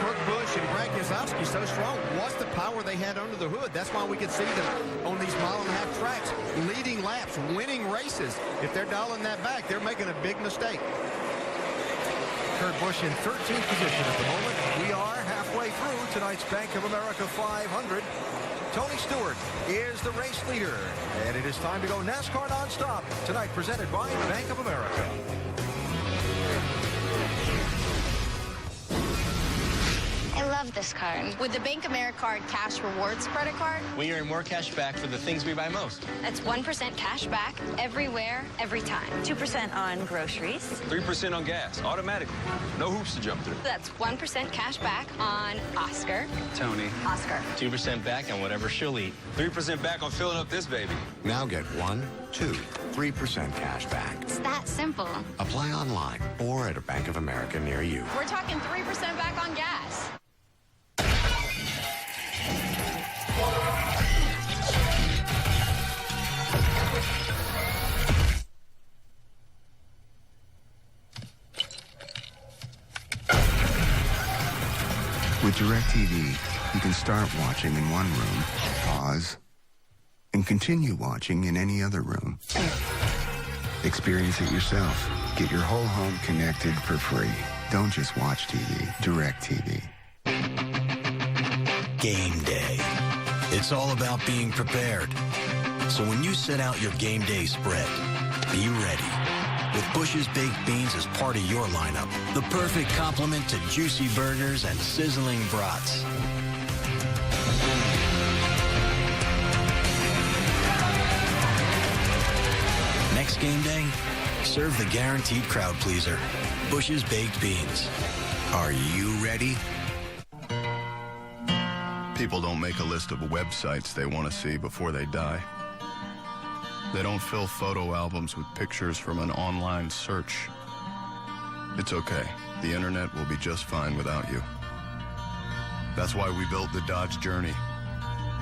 Kurt Busch and Brad Keselowski so strong was the power they had under the hood. That's why we could see them on these mile-and-a-half tracks, leading laps, winning races. If they're dialing that back, they're making a big mistake. Kurt Busch in 13th position at the moment. We are halfway through tonight's Bank of America 500. Tony Stewart is the race leader. And it is time to go NASCAR nonstop. Tonight presented by Bank of America. I love this card. With the Bank of America Card Cash Rewards credit card, We earn more cash back for the things we buy most. that's 1% cash back everywhere, every time. 2% on groceries. 3% on gas, automatically. No hoops to jump through. That's 1% cash back on Oscar. Tony. Oscar. 2% back on whatever she'll eat. 3% back on filling up this baby. Now get 1, 2, 3% cash back. It's that simple. Apply online or at a Bank of America near you. We're talking 3% back on gas. With DirecTV, you can start watching in one room, pause, and continue watching in any other room. Experience it yourself. Get your whole home connected for free. Don't just watch TV. DirecTV. Game day. It's all about being prepared. So when you set out your game day spread, be ready. With Bush's Baked Beans as part of your lineup, the perfect complement to juicy burgers and sizzling brats. Next game day, serve the guaranteed crowd pleaser, Bush's Baked Beans. Are you ready? People don't make a list of websites they want to see before they die. They don't fill photo albums with pictures from an online search. It's okay. The internet will be just fine without you. That's why we built the Dodge Journey.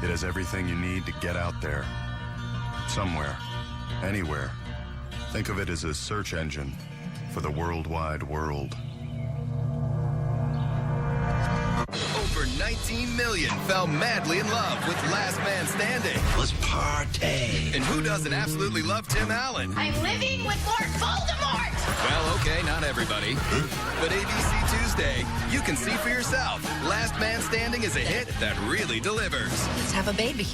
It has everything you need to get out there. Somewhere. Anywhere. Think of it as a search engine for the worldwide world. Over 19 million fell madly in love with Last Man Standing. Let's party. And who doesn't absolutely love Tim Allen? I'm living with Lord Voldemort! Well, okay, not everybody. But ABC Tuesday, you can see for yourself. Last Man Standing is a hit that really delivers. Let's have a baby.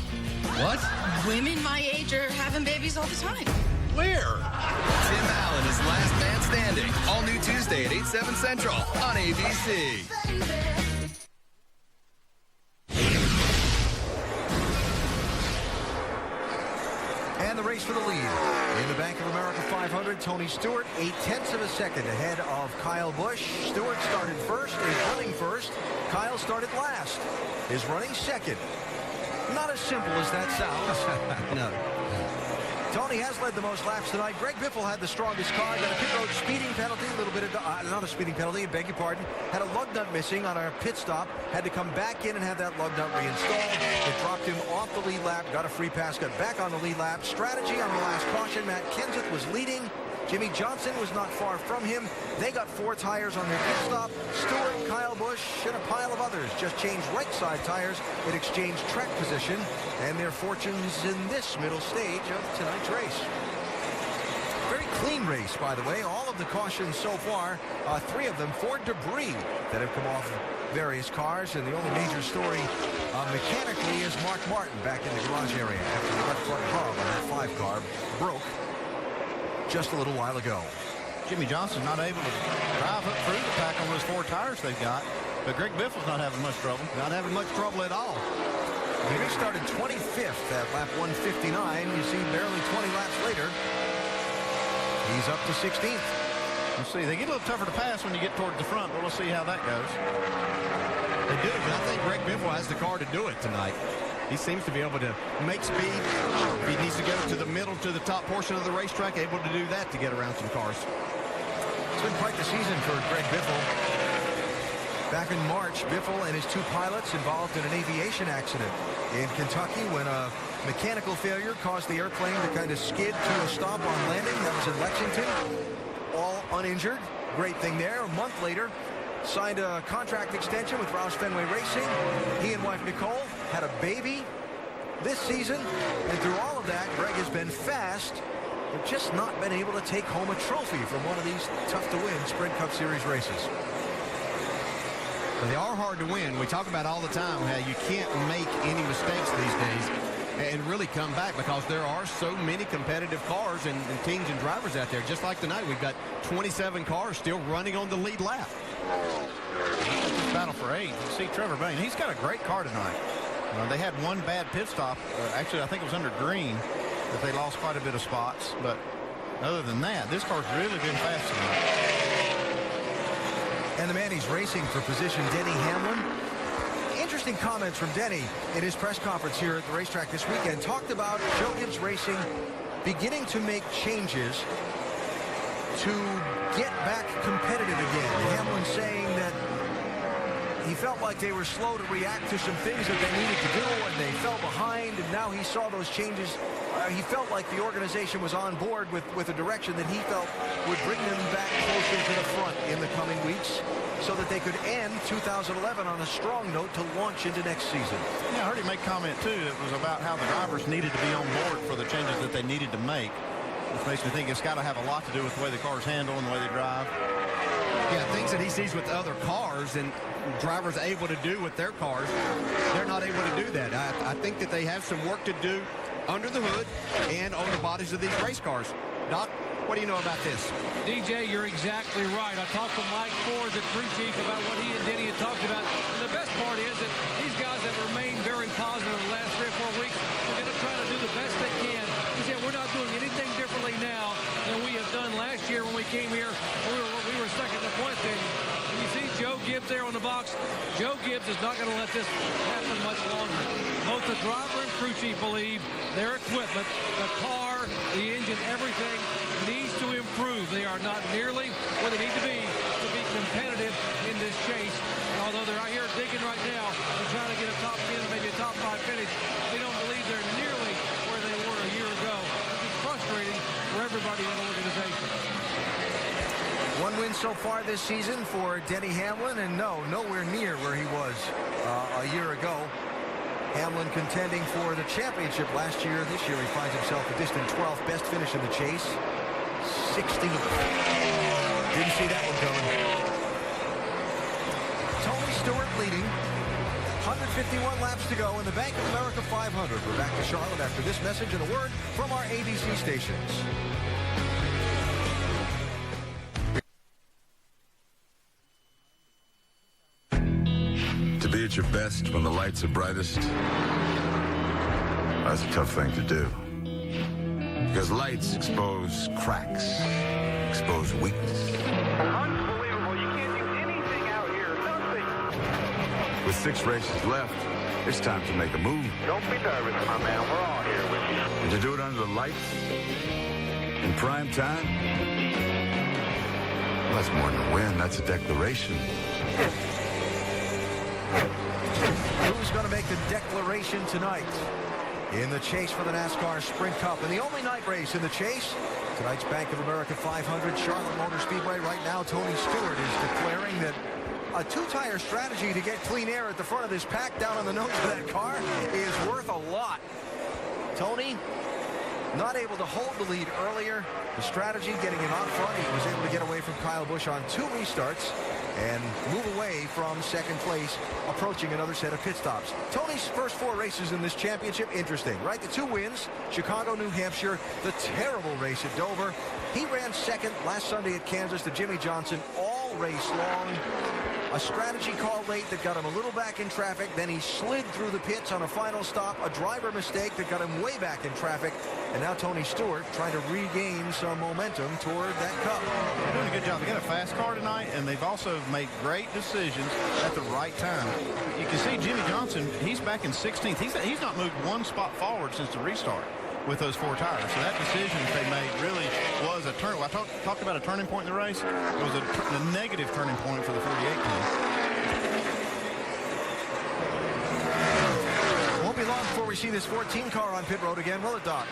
What? Women my age are having babies all the time. Where? Tim Allen is Last Man Standing. All new Tuesday at 8/7 Central on ABC. And the race for the lead in the Bank of America 500. Tony Stewart, 0.8 of a second ahead of Kyle Busch. Stewart started first, is running first. Kyle started last, is running second. Not as simple as that sounds. No. Tony has led the most laps tonight. Greg Biffle had the strongest car. Got a pit road speeding penalty, a little bit of, not a speeding penalty, I beg your pardon. Had a lug nut missing on our pit stop. Had to come back in and have that lug nut reinstalled. It dropped him off the lead lap, got a free pass, got back on the lead lap. Strategy on the last caution. Matt Kenseth was leading. Jimmy Johnson was not far from him. They got 4 tires on their pit stop. Stewart, Kyle Busch, and a pile of others just changed right side tires. It exchanged track position and their fortunes in this middle stage of tonight's race. Very clean race, by the way. All of the cautions so far, 3 of them for debris that have come off various cars. And the only major story mechanically is Mark Martin back in the garage area after the left front hub on that 5 car broke just a little while ago. Jimmy Johnson's not able to drive up through the pack on those 4 tires they've got. But Greg Biffle's not having much trouble. Not having much trouble at all. He restarted 25th at lap 159. You see barely 20 laps later, he's up to 16th. We'll see. They get a little tougher to pass when you get towards the front, but we'll see how that goes. They do, but I think Greg Biffle has the car to do it tonight. He seems to be able to make speed. If he needs to go to the middle, to the top portion of the racetrack, able to do that to get around some cars. It's been quite the season for Greg Biffle. Back in March, Biffle and his two pilots involved in an aviation accident in Kentucky when a mechanical failure caused the airplane to kind of skid to a stop on landing. That was in Lexington. All uninjured. Great thing there. A month later, signed a contract extension with Roush Fenway Racing. He and wife Nicole had a baby this season. And through all of that, Greg has been fast, but just not been able to take home a trophy from one of these tough-to-win Sprint Cup Series races. They are hard to win. We talk about all the time how you can't make any mistakes these days and really come back because there are so many competitive cars and teams and drivers out there. Just like tonight, we've got 27 cars still running on the lead lap. Battle for 8. You see Trevor Bayne. He's got a great car tonight. They had one bad pit stop. Actually, I think it was under green that they lost quite a bit of spots. But other than that, this car's really been fast tonight. And the man he's racing for position, Denny Hamlin. Interesting comments from Denny in his press conference here at the racetrack this weekend. Talked about Joe Gibbs Racing beginning to make changes to get back competitive again. Hamlin saying that he felt like they were slow to react to some things that they needed to do, and they fell behind, and now he saw those changes. He felt like the organization was on board with a direction that he felt would bring them back closer to the front in the coming weeks so that they could end 2011 on a strong note to launch into next season. Yeah, I heard him make comment, too, that was about how the drivers needed to be on board for the changes that they needed to make, which makes me think it's got to have a lot to do with the way the cars handle and the way they drive. Yeah, things that he sees with other cars and drivers able to do with their cars, they're not able to do that. I think that they have some work to do under the hood and on the bodies of these race cars. Doc, what do you know about this? DJ, you're exactly right. I talked to Mike Ford, the crew chief, about what he and Denny had talked about. And the best part is that these guys have remained very positive in the last 3 or 4 weeks. They're going to try to do the best they can. He said, we're not doing anything differently now than we have done last year when we came here. We were second in the point standing. And you see Joe Gibbs there on the box. Joe Gibbs is not going to let this happen much longer. Both the driver and crew chief believe their equipment, the car, the engine, everything needs to improve. They are not nearly where they need to be competitive in this chase. And although they're out here digging right now and trying to get a top 10 or maybe a top 5 finish, they don't believe they're nearly where they were a year ago. It's frustrating for everybody in the organization. One win so far this season for Denny Hamlin, and nowhere near where he was a year ago. Hamlin contending for the championship last year. This year he finds himself a distant 12th, best finish in the chase, 16th. Didn't see that one coming. Tony Stewart leading. 151 laps to go in the Bank of America 500. We're back to Charlotte after this message and a word from our ABC stations. To be at your best when the lights are brightest, that's a tough thing to do. Because lights expose cracks, expose weakness. Unbelievable. You can't do anything out here. Nothing. With 6 races left, it's time to make a move. Don't be nervous, my man. We're all here with you. And to do it under the lights, in prime time, well, that's more than a win. That's a declaration. Who's going to make the declaration tonight in the chase for the NASCAR Sprint Cup? And the only night race in the chase, tonight's Bank of America 500, Charlotte Motor Speedway. Right now, Tony Stewart is declaring that a 2-tire strategy to get clean air at the front of this pack down on the nose of that car is worth a lot. Tony, not able to hold the lead earlier. The strategy getting him out front. He was able to get away from Kyle Busch on 2 restarts and move away from second place, approaching another set of pit stops. Tony's first 4 races in this championship, interesting, right? The 2 wins, Chicago, New Hampshire, the terrible race at Dover. He ran second last Sunday at Kansas to Jimmy Johnson all race long. A strategy call late that got him a little back in traffic. Then he slid through the pits on a final stop. A driver mistake that got him way back in traffic. And now Tony Stewart trying to regain some momentum toward that Cup. They're doing a good job. They got a fast car tonight, and they've also made great decisions at the right time. You can see Jimmie Johnson, he's back in 16th. He's not moved one spot forward since the restart with those 4 tires. So that decision they made really was a turn. I talked about a turning point in the race. It was a negative turning point for the 48 team. Won't be long before we see this 14 car on pit road again, will it, Doc?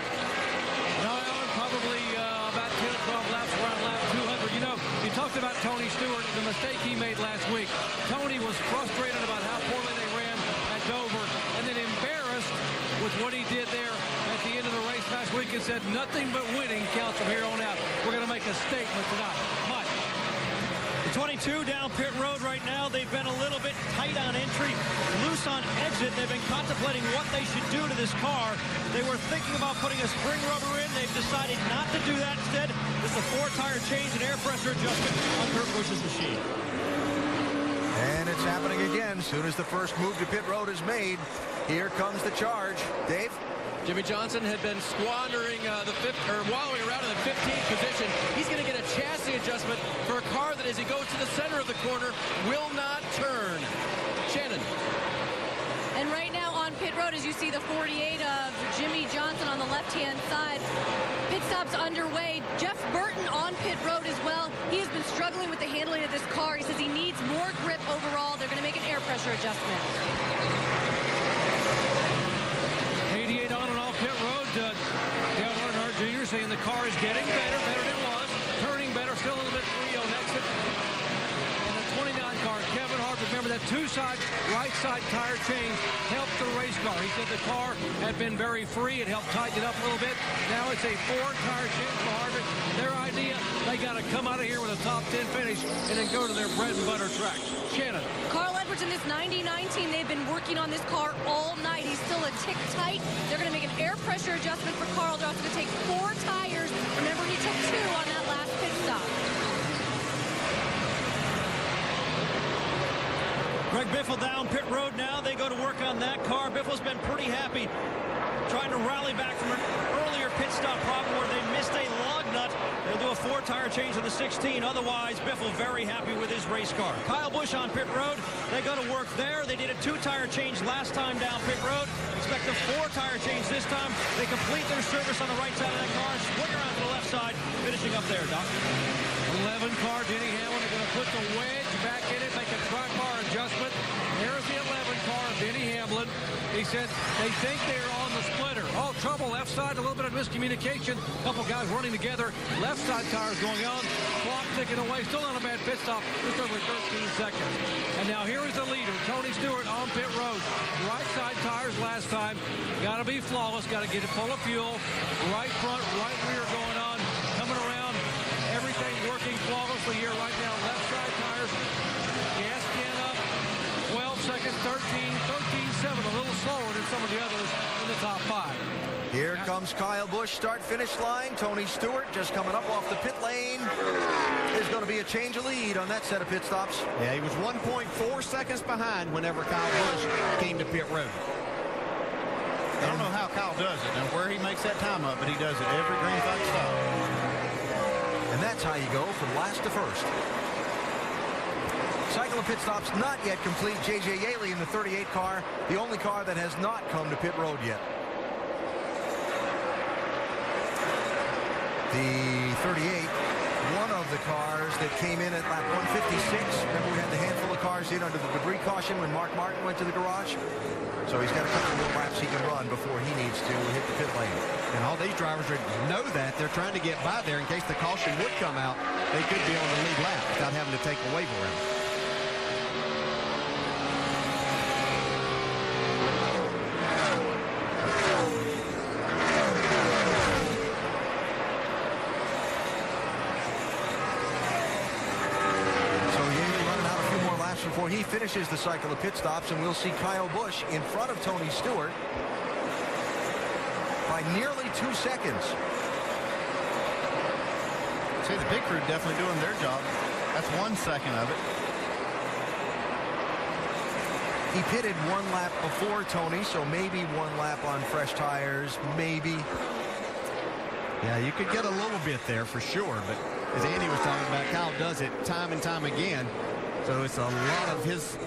No, Alan, probably about 10 or 12 laps around lap 200. You know, you talked about Tony Stewart, the mistake he made last week. Tony was frustrated about how poorly they ran at Dover, and then embarrassed with what he did there at the end of the race last week and said nothing but winning counts from here on out. We're going to make a statement tonight. Mike. The 22 down pit road right now. They've been a little bit tight on entry, loose on exit. They've been contemplating what they should do to this car. They were thinking about putting a spring rubber in. They've decided not to do that. Instead, it's a 4-tire change and air pressure adjustment on Kurt Busch's machine. And it's happening again. Soon as the first move to pit road is made, here comes the charge. Dave? Jimmie Johnson had been squandering wallowing around in the 15th position. He's going to get a chassis adjustment for a car that, as he goes to the center of the corner, will not turn. Shannon. And right now on pit road, as you see the 48 of Jimmie Johnson on the left-hand side, pit stop's underway. Jeff Burton on pit road as well. He has been struggling with the handling of this car. He says he needs more grip overall. They're going to make an air pressure adjustment. 88 on and off pit road. Dale Earnhardt Jr. saying the car is getting better than it was. Turning better, still a little bit free on exit. And the 29 car, Kevin Harvick, remember that two-side, right-side tire change helped the race car. He said the car had been very free. It helped tighten it up a little bit. Now it's a 4-tire change for Harvick. Their idea, they got to come out of here with a top 10 finish and then go to their bread-and-butter track. Shannon. Carl Edwards in this 99 team, they've been working on this car all night. He's still a tick tight. They're going to make an air pressure adjustment for Carl. They're also going to take 4 tires. Remember, he took 2 on that last pit stop. Greg Biffle down pit road now. They go to work on that car. Biffle's been pretty happy trying to rally back from an earlier pit stop problem where they missed a lug nut. They'll do a 4-tire change to the 16. Otherwise, Biffle very happy with his race car. Kyle Busch on pit road. They go to work there. They did a 2-tire change last time down pit road. Expect a 4-tire change this time. They complete their service on the right side of that car. Swing around to the left side, finishing up there, Doc. 11 car, Denny Hamlin. They're going to put the wedge back in it, make a tri-bar adjustment. There's the 11 car, Denny Hamlin. He said they think they're on the splitter. Oh, trouble, left side, a little bit of miscommunication. A couple guys running together. Left side tires going on. Clock ticking away. Still not a bad pit stop. Just over 13 seconds. And now here is the leader, Tony Stewart on pit road. Right side tires last time. Got to be flawless. Got to get it full of fuel. Right front, right rear going on. Coming around. Everything working flawlessly here right now. Left side tires. Gas can up. 12 seconds, 13-7. A little slower than some of the others in the top 5. Here comes Kyle Busch, start-finish line. Tony Stewart just coming up off the pit lane. There's going to be a change of lead on that set of pit stops. Yeah, he was 1.4 seconds behind whenever Kyle Busch came to pit road. I don't know how Kyle does it and where he makes that time up, but he does it every green flag stop. And that's how you go from last to first. Cycle of pit stops not yet complete. J.J. Yeley in the 38 car, the only car that has not come to pit road yet. The 38, one of the cars that came in at lap 156. Remember, we had the handful of cars in under the debris caution when Mark Martin went to the garage. So he's got a couple more laps he can run before he needs to hit the pit lane. And all these drivers know that. They're trying to get by there in case the caution would come out. They could be on the lead lap without having to take a wave around. Before he finishes the cycle of pit stops, and we'll see Kyle Busch in front of Tony Stewart by nearly 2 seconds. See, the pit crew definitely doing their job. That's 1 second of it. He pitted one lap before Tony, so maybe one lap on fresh tires, maybe. Yeah, you could get a little bit there for sure, but as Andy was talking about, Kyle does it time and time again. So it's a lot of his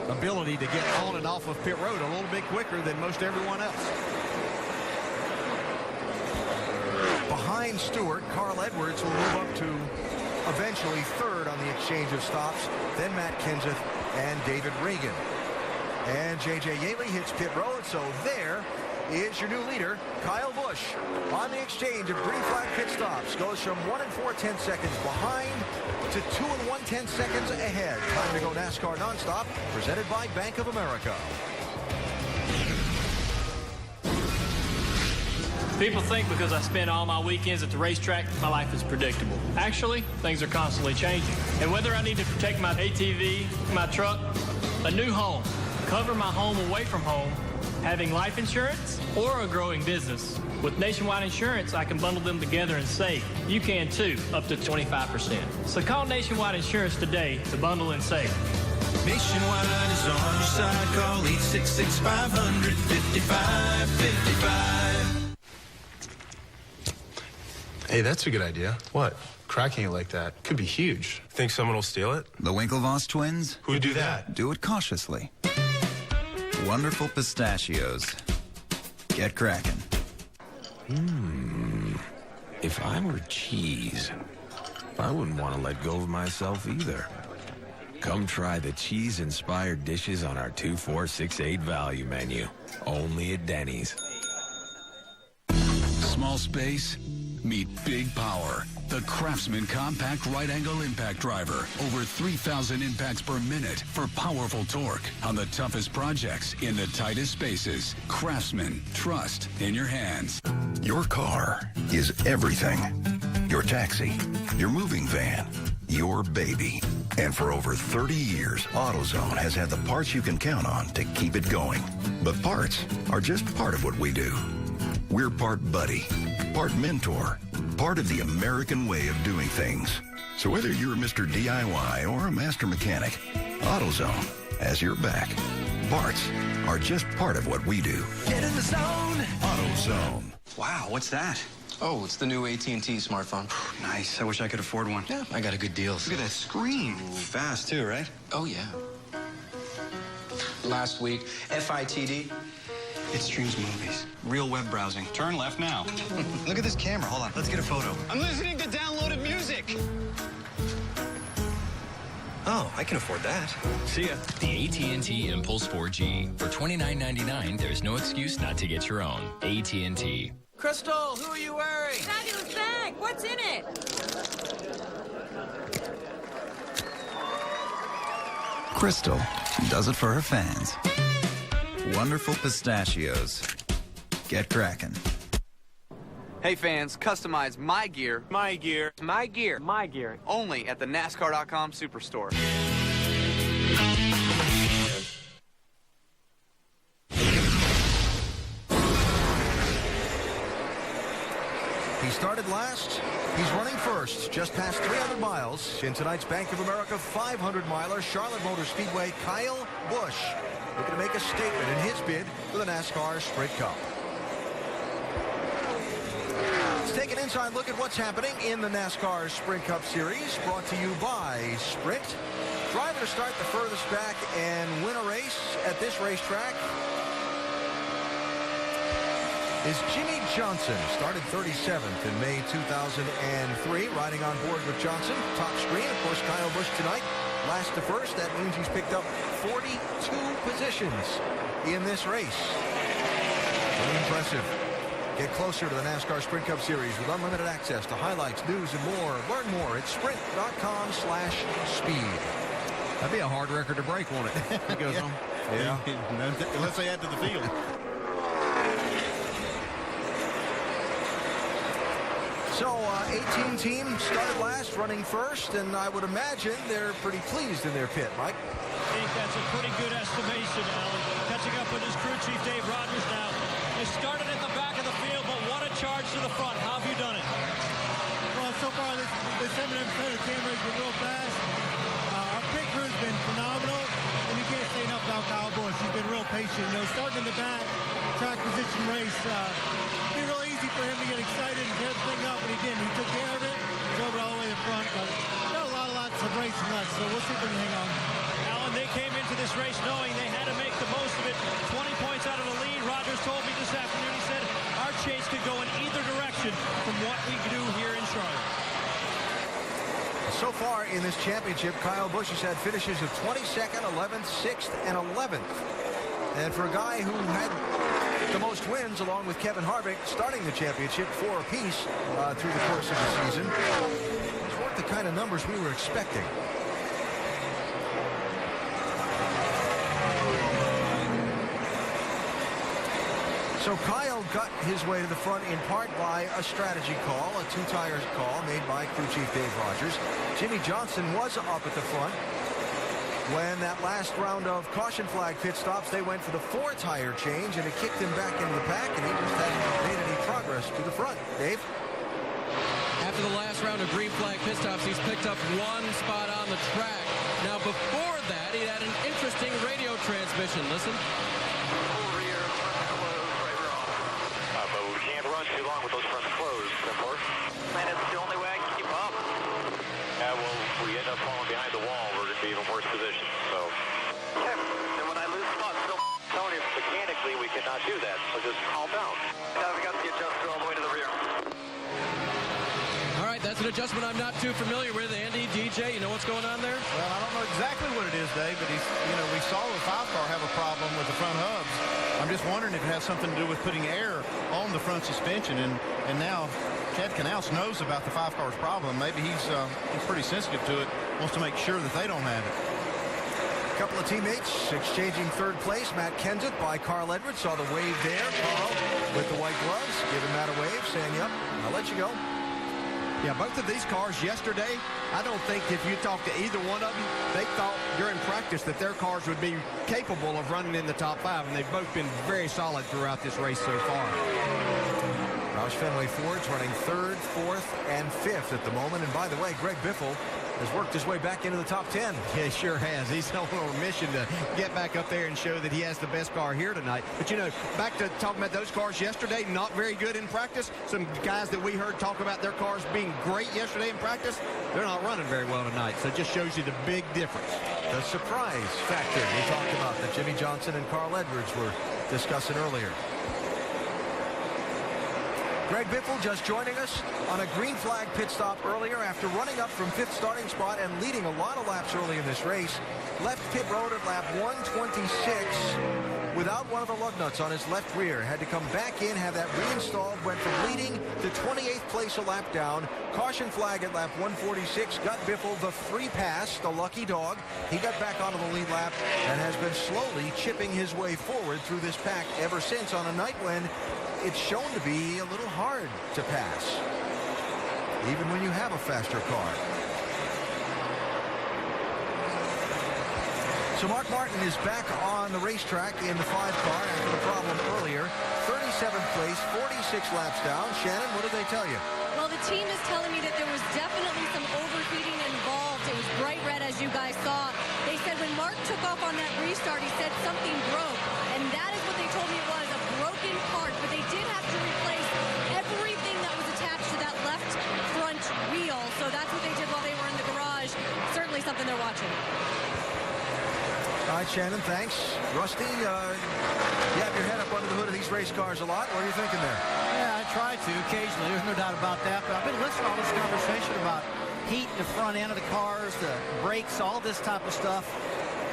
ability to get on and off of pit road a little bit quicker than most everyone else. Behind Stewart, Carl Edwards will move up to eventually third on the exchange of stops, then Matt Kenseth and David Reagan. And J.J. Yaley hits pit road, so there is your new leader, Kyle Busch. On the exchange of green flag pit stops, goes from 1 4/10 seconds behind to 2 1/10 seconds ahead. Time to go NASCAR Nonstop, presented by Bank of America. People think because I spend all my weekends at the racetrack, my life is predictable. Actually, things are constantly changing. And whether I need to protect my ATV, my truck, a new home, cover my home away from home, having life insurance, or a growing business, with Nationwide Insurance, I can bundle them together and save. You can too, up to 25%. So call Nationwide Insurance today to bundle and save. Nationwide is on your side. Call 866-500-5555. Hey, that's a good idea. What? Cracking it like that could be huge. Think someone will steal it? The Winklevoss twins? Who'd do that? Do it cautiously. Wonderful pistachios. Get cracking. If I were cheese, I wouldn't want to let go of myself either. Come try the cheese-inspired dishes on our 2-4-6-8 value menu. Only at Denny's. Small space, meet big power. The Craftsman Compact Right Angle Impact Driver. Over 3,000 impacts per minute for powerful torque on the toughest projects in the tightest spaces. Craftsman, trust in your hands. Your car is everything. Your taxi, your moving van, your baby. And for over 30 years, AutoZone has had the parts you can count on to keep it going. But parts are just part of what we do. We're part buddy, part mentor, part of the American way of doing things. So whether you're Mr. DIY or a master mechanic, AutoZone has your back. Parts are just part of what we do. Get in the zone. AutoZone. Wow, what's that? Oh, it's the new AT&T smartphone. Nice. I wish I could afford one. Yeah, I got a good deal. Look at that screen. Fast, too, right? Oh, yeah. Last week, FITD. It streams movies. Real web browsing. Turn left now. Look at this camera. Hold on. Let's get a photo. I'm listening to downloaded music. Oh, I can afford that. See ya. The AT&T Impulse 4G. For $29.99, there's no excuse not to get your own. AT&T. Crystal, who are you wearing? Fabulous bag. What's in it? Crystal does it for her fans. Wonderful pistachios. Get cracking. Hey fans, customize my gear. My gear. My gear. My gear. Only at the NASCAR.com Superstore. He started last. He's running first, just past 300 miles in tonight's Bank of America 500-miler, Charlotte Motor Speedway, Kyle Busch, looking to make a statement in his bid for the NASCAR Sprint Cup. Let's take an inside look at what's happening in the NASCAR Sprint Cup Series, brought to you by Sprint. Driver to start the furthest back and win a race at this racetrack is Jimmie Johnson. Started 37th in May 2003, riding on board with Johnson. Top screen, of course, Kyle Busch tonight. Last to first, that means he's picked up 42 positions in this race. Very impressive. Get closer to the NASCAR Sprint Cup Series with unlimited access to highlights, news, and more. Learn more at sprint.com/speed. That'd be a hard record to break, won't it? It goes on. Yeah. Unless they add to the field. So, 18 teams started last, running first, and I would imagine they're pretty pleased in their pit, Mike. I think that's a pretty good estimation, Alan. Catching up with his crew chief, Dave Rogers, now. They started at the back of the field, but what a charge to the front. How have you done it? Well, so far, this 7% of cameras been real fast. Our pick crew's been phenomenal, and you can't say enough about Kyle Busch. He's been real patient. You know, starting in the back, track position race, it'd be real easy for him to get excited and tear the thing up, but he didn't. He took care of it, drove it all the way to the front, but got lots of racing left, so we'll see if we can hang on. Alan, they came into this race knowing they had to make the most of it. 20 points out of the lead. Rogers told me this afternoon, he said, our chase could go in either direction from what we do here in Charlotte. So far in this championship, Kyle Busch has had finishes of 22nd, 11th, 6th, and 11th. And for a guy who had the most wins, along with Kevin Harvick, starting the championship 4 apiece through the course of the season, those weren't the kind of numbers we were expecting. So Kyle got his way to the front in part by a strategy call, a 2-tire call made by crew chief Dave Rogers. Jimmy Johnson was up at the front. When that last round of caution flag pit stops, they went for the 4-tire change, and it kicked him back into the pack, and he just hadn't made any progress to the front. Dave? After the last round of green flag pit stops, he's picked up 1 spot on the track. Now, before that, he had an interesting radio transmission. Listen. Too long with those fronts closed, and it's the only way I can keep up. Yeah, well, if we end up falling behind the wall, we're going to be in a worse position. So, okay. And when I lose spots, still telling you mechanically we cannot do that. So just calm down. Now we got the adjuster all the way to the rear. All right, that's an adjustment I'm not too familiar with. Andy, DJ, you know what's going on there? Well, I don't know exactly what it is, Dave, but we saw the 5-car have a problem with the front hubs. I'm just wondering if it has something to do with putting air on the front suspension, and now Chad Canals knows about the 5-car's problem. Maybe he's pretty sensitive to it, wants to make sure that they don't have it. A couple of teammates exchanging third place. Matt Kenseth by Carl Edwards. Saw the wave there. Carl with the white gloves, giving Matt a wave, saying, yep, I'll let you go. Yeah, both of these cars yesterday, I don't think if you talk to either one of them, they thought during practice that their cars would be capable of running in the top 5, and they've both been very solid throughout this race so far. Roush Fenway Ford's running 3rd, 4th, and 5th at the moment. And by the way, Greg Biffle has worked his way back into the top 10. Yeah, he sure has. He's on a mission to get back up there and show that he has the best car here tonight. But, you know, back to talking about those cars yesterday, not very good in practice. Some guys that we heard talk about their cars being great yesterday in practice, they're not running very well tonight. So it just shows you the big difference. The surprise factor we talked about that Jimmy Johnson and Carl Edwards were discussing earlier. Greg Biffle just joining us on a green flag pit stop earlier after running up from 5th starting spot and leading a lot of laps early in this race. Left pit road at lap 126 without one of the lug nuts on his left rear. Had to come back in, have that reinstalled, went from leading to 28th place a lap down. Caution flag at lap 146 got Biffle the free pass, the lucky dog. He got back onto the lead lap and has been slowly chipping his way forward through this pack ever since, on a night when it's shown to be a little hard to pass, even when you have a faster car. So Mark Martin is back on the racetrack in the 5-car after the problem earlier. 37th place, 46 laps down. Shannon, what did they tell you? Well, the team is telling me that there was definitely some overheating involved. It was bright red, as you guys saw. They said when Mark took off on that restart, he said something broke, and that is what they told me it was, a broken part. But they did have to replace everything that was attached to that left front wheel. So that's what they did while they were in the garage. Certainly something they're watching. All right, Shannon, thanks. Rusty, you have your head up under the hood of these race cars a lot. What are you thinking there? Yeah, I try to occasionally. There's no doubt about that. But I've been listening to all this conversation about heat in the front end of the cars, the brakes, all this type of stuff.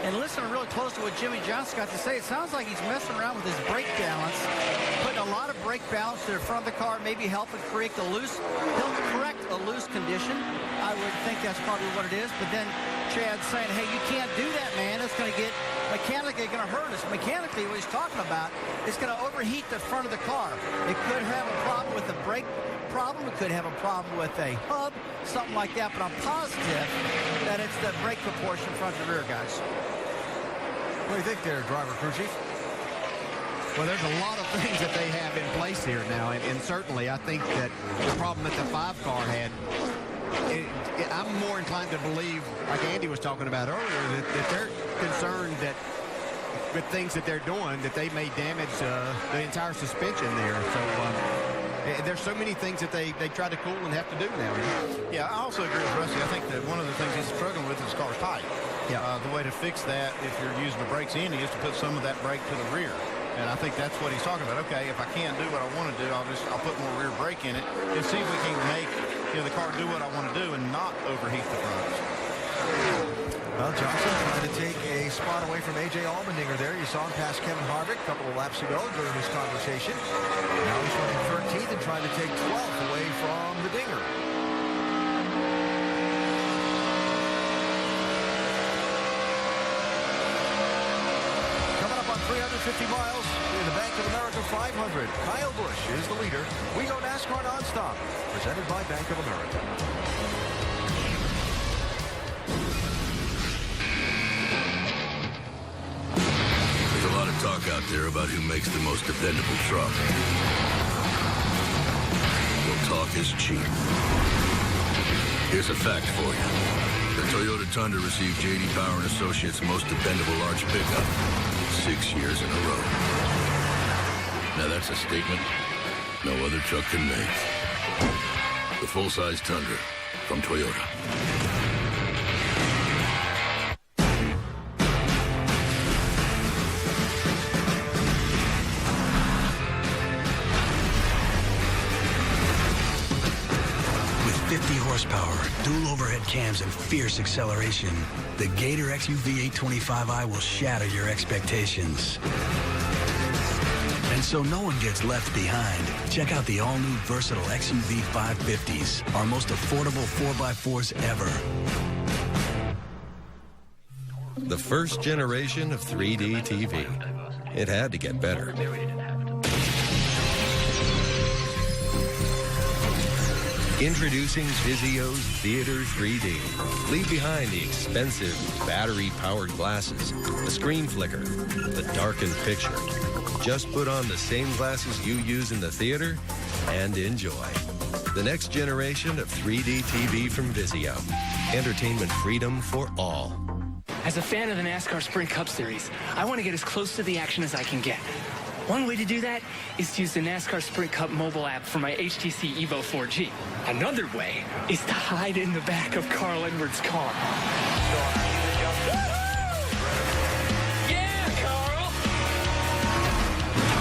And listening really close to what Jimmy Johnson got to say, it sounds like he's messing around with his brake balance, putting a lot of brake balance to the front of the car, maybe helping correct a loose condition. I would think that's probably what it is. But then Chad's saying, hey, you can't do that, man. It's going to get mechanically going to hurt us. Mechanically, what he's talking about, it's going to overheat the front of the car. It could have a problem with the brake problem. It could have a problem with a hub, something like that. But I'm positive that it's the brake proportion front to rear, guys. What do you think there, driver crew chief? Well, there's a lot of things that they have in place here now, and certainly I think that the problem that the 5-car had I'm more inclined to believe, like Andy was talking about earlier, that they're concerned that with things that they're doing, that they may damage the entire suspension there. So there's so many things that they try to cool and have to do now. Yeah, I also agree with Rusty. I think that one of the things he's struggling with is the car's tight. Yeah. The way to fix that, if you're using the brakes ending, is to put some of that brake to the rear. And I think that's what he's talking about. Okay, if I can't do what I want to do, I'll put more rear brake in it and see if we can make the car do what I want to do and not overheat the fronts. Well, Johnson trying to take a spot away from A.J. Allmendinger there. You saw him pass Kevin Harvick a couple of laps ago during this conversation. Now he's running 13th and trying to take 12th away from the Dinger. Coming up on 350 miles in the Bank of America 500. Kyle Busch is the leader. We go NASCAR nonstop, presented by Bank of America. Talk out there about who makes the most dependable truck. Well, talk is cheap. Here's a fact for you. The Toyota Tundra received J.D. Power and Associates' most dependable large pickup 6 years in a row. Now that's a statement no other truck can make. The full-size Tundra from Toyota. Horsepower, dual overhead cams, and fierce acceleration, the Gator XUV 825i will shatter your expectations. And so no one gets left behind, check out the all-new versatile XUV 550s, our most affordable 4x4s ever. The first generation of 3D TV. It had to get better. Introducing Vizio's Theater 3D. Leave behind the expensive battery-powered glasses, the screen flicker, the darkened picture. Just put on the same glasses you use in the theater and enjoy. The next generation of 3D TV from Vizio. Entertainment freedom for all. As a fan of the NASCAR Sprint Cup Series, I want to get as close to the action as I can get. One way to do that is to use the NASCAR Sprint Cup mobile app for my HTC Evo 4G. Another way is to hide in the back of Carl Edwards' car. Yeah, Carl!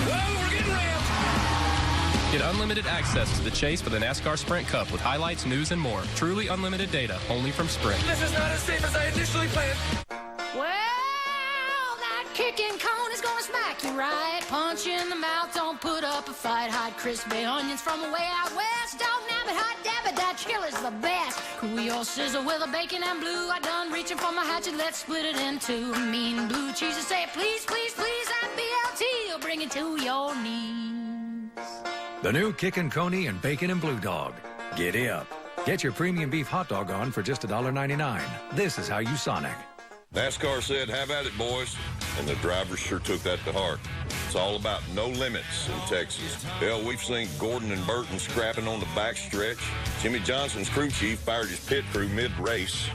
Whoa, we're getting ramped! Get unlimited access to the chase for the NASCAR Sprint Cup with highlights, news, and more. Truly unlimited data, only from Sprint. This is not as safe as I initially planned. Well, that kicking cone is gonna smack you right. Punch you in the mouth, don't put up a fight. Hide crispy onions from way out west. Don't nab it, hot dab it, that chill is the best. Cool your sizzle with a bacon and blue. I done reaching for my hatchet, let's split it in two. Mean blue cheese, say please, please, please. That BLT will bring it to your knees. The new Kickin' Coney and Bacon and Blue Dog. Giddy up. Get your premium beef hot dog on for just $1.99. This is how you Sonic. NASCAR said, have at it, boys. And the drivers sure took that to heart. It's all about no limits in Texas. Hell, we've seen Gordon and Burton scrapping on the backstretch. Jimmy Johnson's crew chief fired his pit crew mid-race.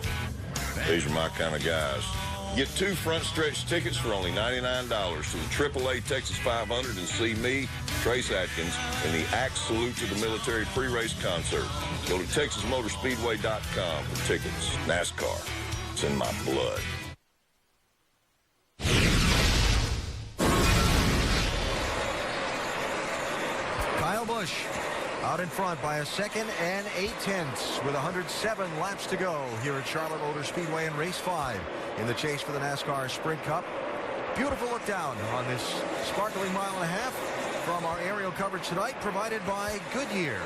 These are my kind of guys. Get 2 front stretch tickets for only $99 to the AAA Texas 500 and see me, Trace Atkins, in the Axe Salute to the Military pre-race concert. Go to TexasMotorspeedway.com for tickets. NASCAR. It's in my blood. Kyle Busch out in front by a second and 8/10 with 107 laps to go here at Charlotte Motor Speedway in race 5 in the chase for the NASCAR Sprint Cup. Beautiful look down on this sparkling mile and a half from our aerial coverage tonight, provided by Goodyear.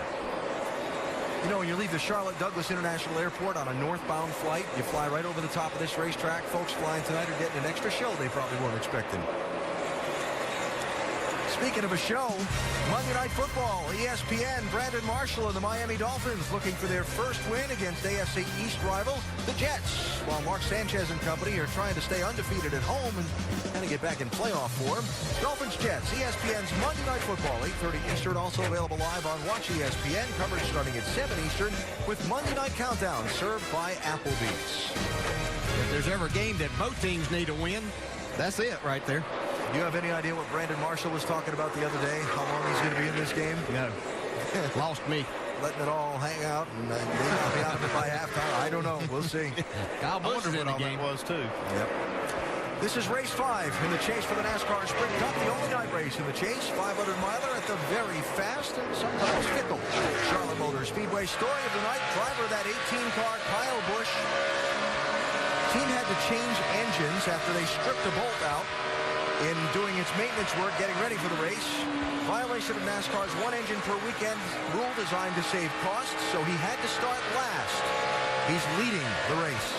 You know, when you leave the Charlotte Douglas International Airport on a northbound flight, you fly right over the top of this racetrack. Folks flying tonight are getting an extra show they probably weren't expecting. Speaking of a show, Monday Night Football, ESPN, Brandon Marshall and the Miami Dolphins looking for their first win against AFC East rival, the Jets, while Mark Sanchez and company are trying to stay undefeated at home and kind of get back in playoff form. Dolphins-Jets, ESPN's Monday Night Football, 8:30 Eastern, also available live on Watch ESPN, coverage starting at 7 Eastern with Monday Night Countdown served by Applebee's. If there's ever a game that both teams need to win, that's it right there. Do you have any idea what Brandon Marshall was talking about the other day? How long he's going to be in this game? No. Lost me. Letting it all hang out and maybe I'll be out of it by halftime. I don't know. We'll see. Kyle Busch in the game was too. Yep. This is race 5 in the chase for the NASCAR Sprint Cup, the only night race in the chase. 500-miler at the very fast and sometimes fickle Charlotte Motor Speedway. Story of the night, driver of that 18-car, Kyle Busch. Team had to change engines after they stripped the bolt out in doing its maintenance work, getting ready for the race. Violation of NASCAR's one engine per weekend rule designed to save costs, so he had to start last. He's leading the race.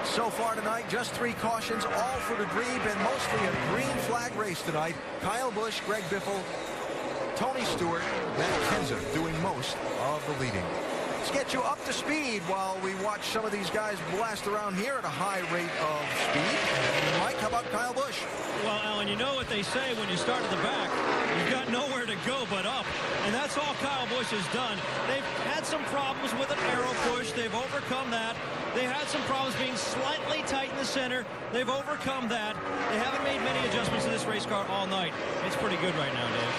So far tonight, just 3 cautions, all for the green, and mostly a green flag race tonight. Kyle Busch, Greg Biffle, Tony Stewart, Matt Kenseth doing most of the leading. Let's get you up to speed while we watch some of these guys blast around here at a high rate of speed. Mike, how about Kyle Busch? Well, Alan, you know what they say when you start at the back. You've got nowhere to go but up. And that's all Kyle Busch has done. They've had some problems with an aero push. They've overcome that. They had some problems being slightly tight in the center. They've overcome that. They haven't made many adjustments to this race car all night. It's pretty good right now, Dave.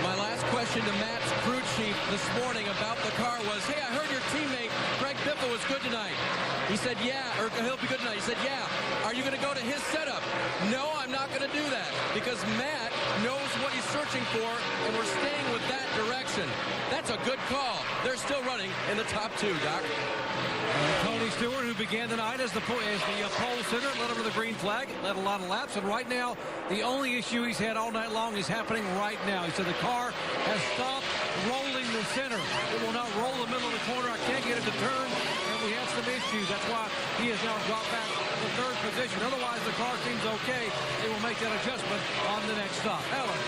My last question to Matt's crew chief this morning about the car was, hey, I heard your teammate, Greg Biffle, was good tonight. He said, yeah, or he'll be good tonight. He said, yeah. Are you going to go to his setup? No, I'm not going to do that because Matt knows what he's searching for, and we're staying with that direction. That's a good call. They're still running in the top 2, Doc. Tony Stewart, who began the night as the pole sitter, led over the green flag, led a lot of laps, and right now, the only issue he's had all night long is happening right now. He said the car has stopped rolling the center. It will not roll the middle of the corner. I can't get it to turn, and we have some issues. That's why he has now dropped back to the 3rd position. Otherwise, the car seems okay. They will make that adjustment on the next stop. Ellen.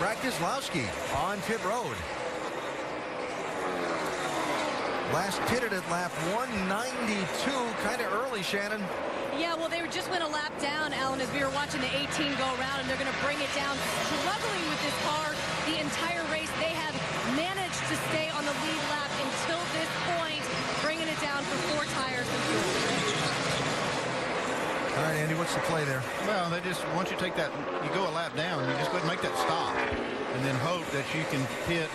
Brad Keselowski on pit road. Last pitted at lap 192, kind of early, Shannon. Yeah, well, they just went a lap down, Alan, as we were watching the 18 go around, and they're going to bring it down. Struggling with this car the entire race. They have managed to stay on the lead lap until this point, bringing it down for 4 tires and fuel. All right, Andy, what's the play there? Well, they just, once you take that, you go a lap down, you just go ahead and make that stop, and then hope that you can pit,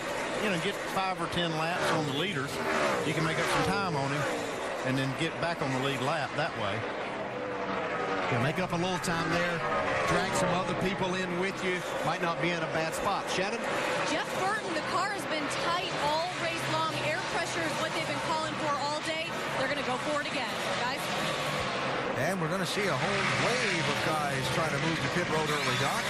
get 5 or 10 laps on the leaders. You can make up some time on him and then get back on the lead lap that way. You make up a little time there, drag some other people in with you, might not be in a bad spot. Shannon? Jeff Burton, the car has been tight all race long. Air pressure is what they've been calling for all day. They're going to go for it again, guys. And we're going to see a whole wave of guys trying to move to pit road early, Doc.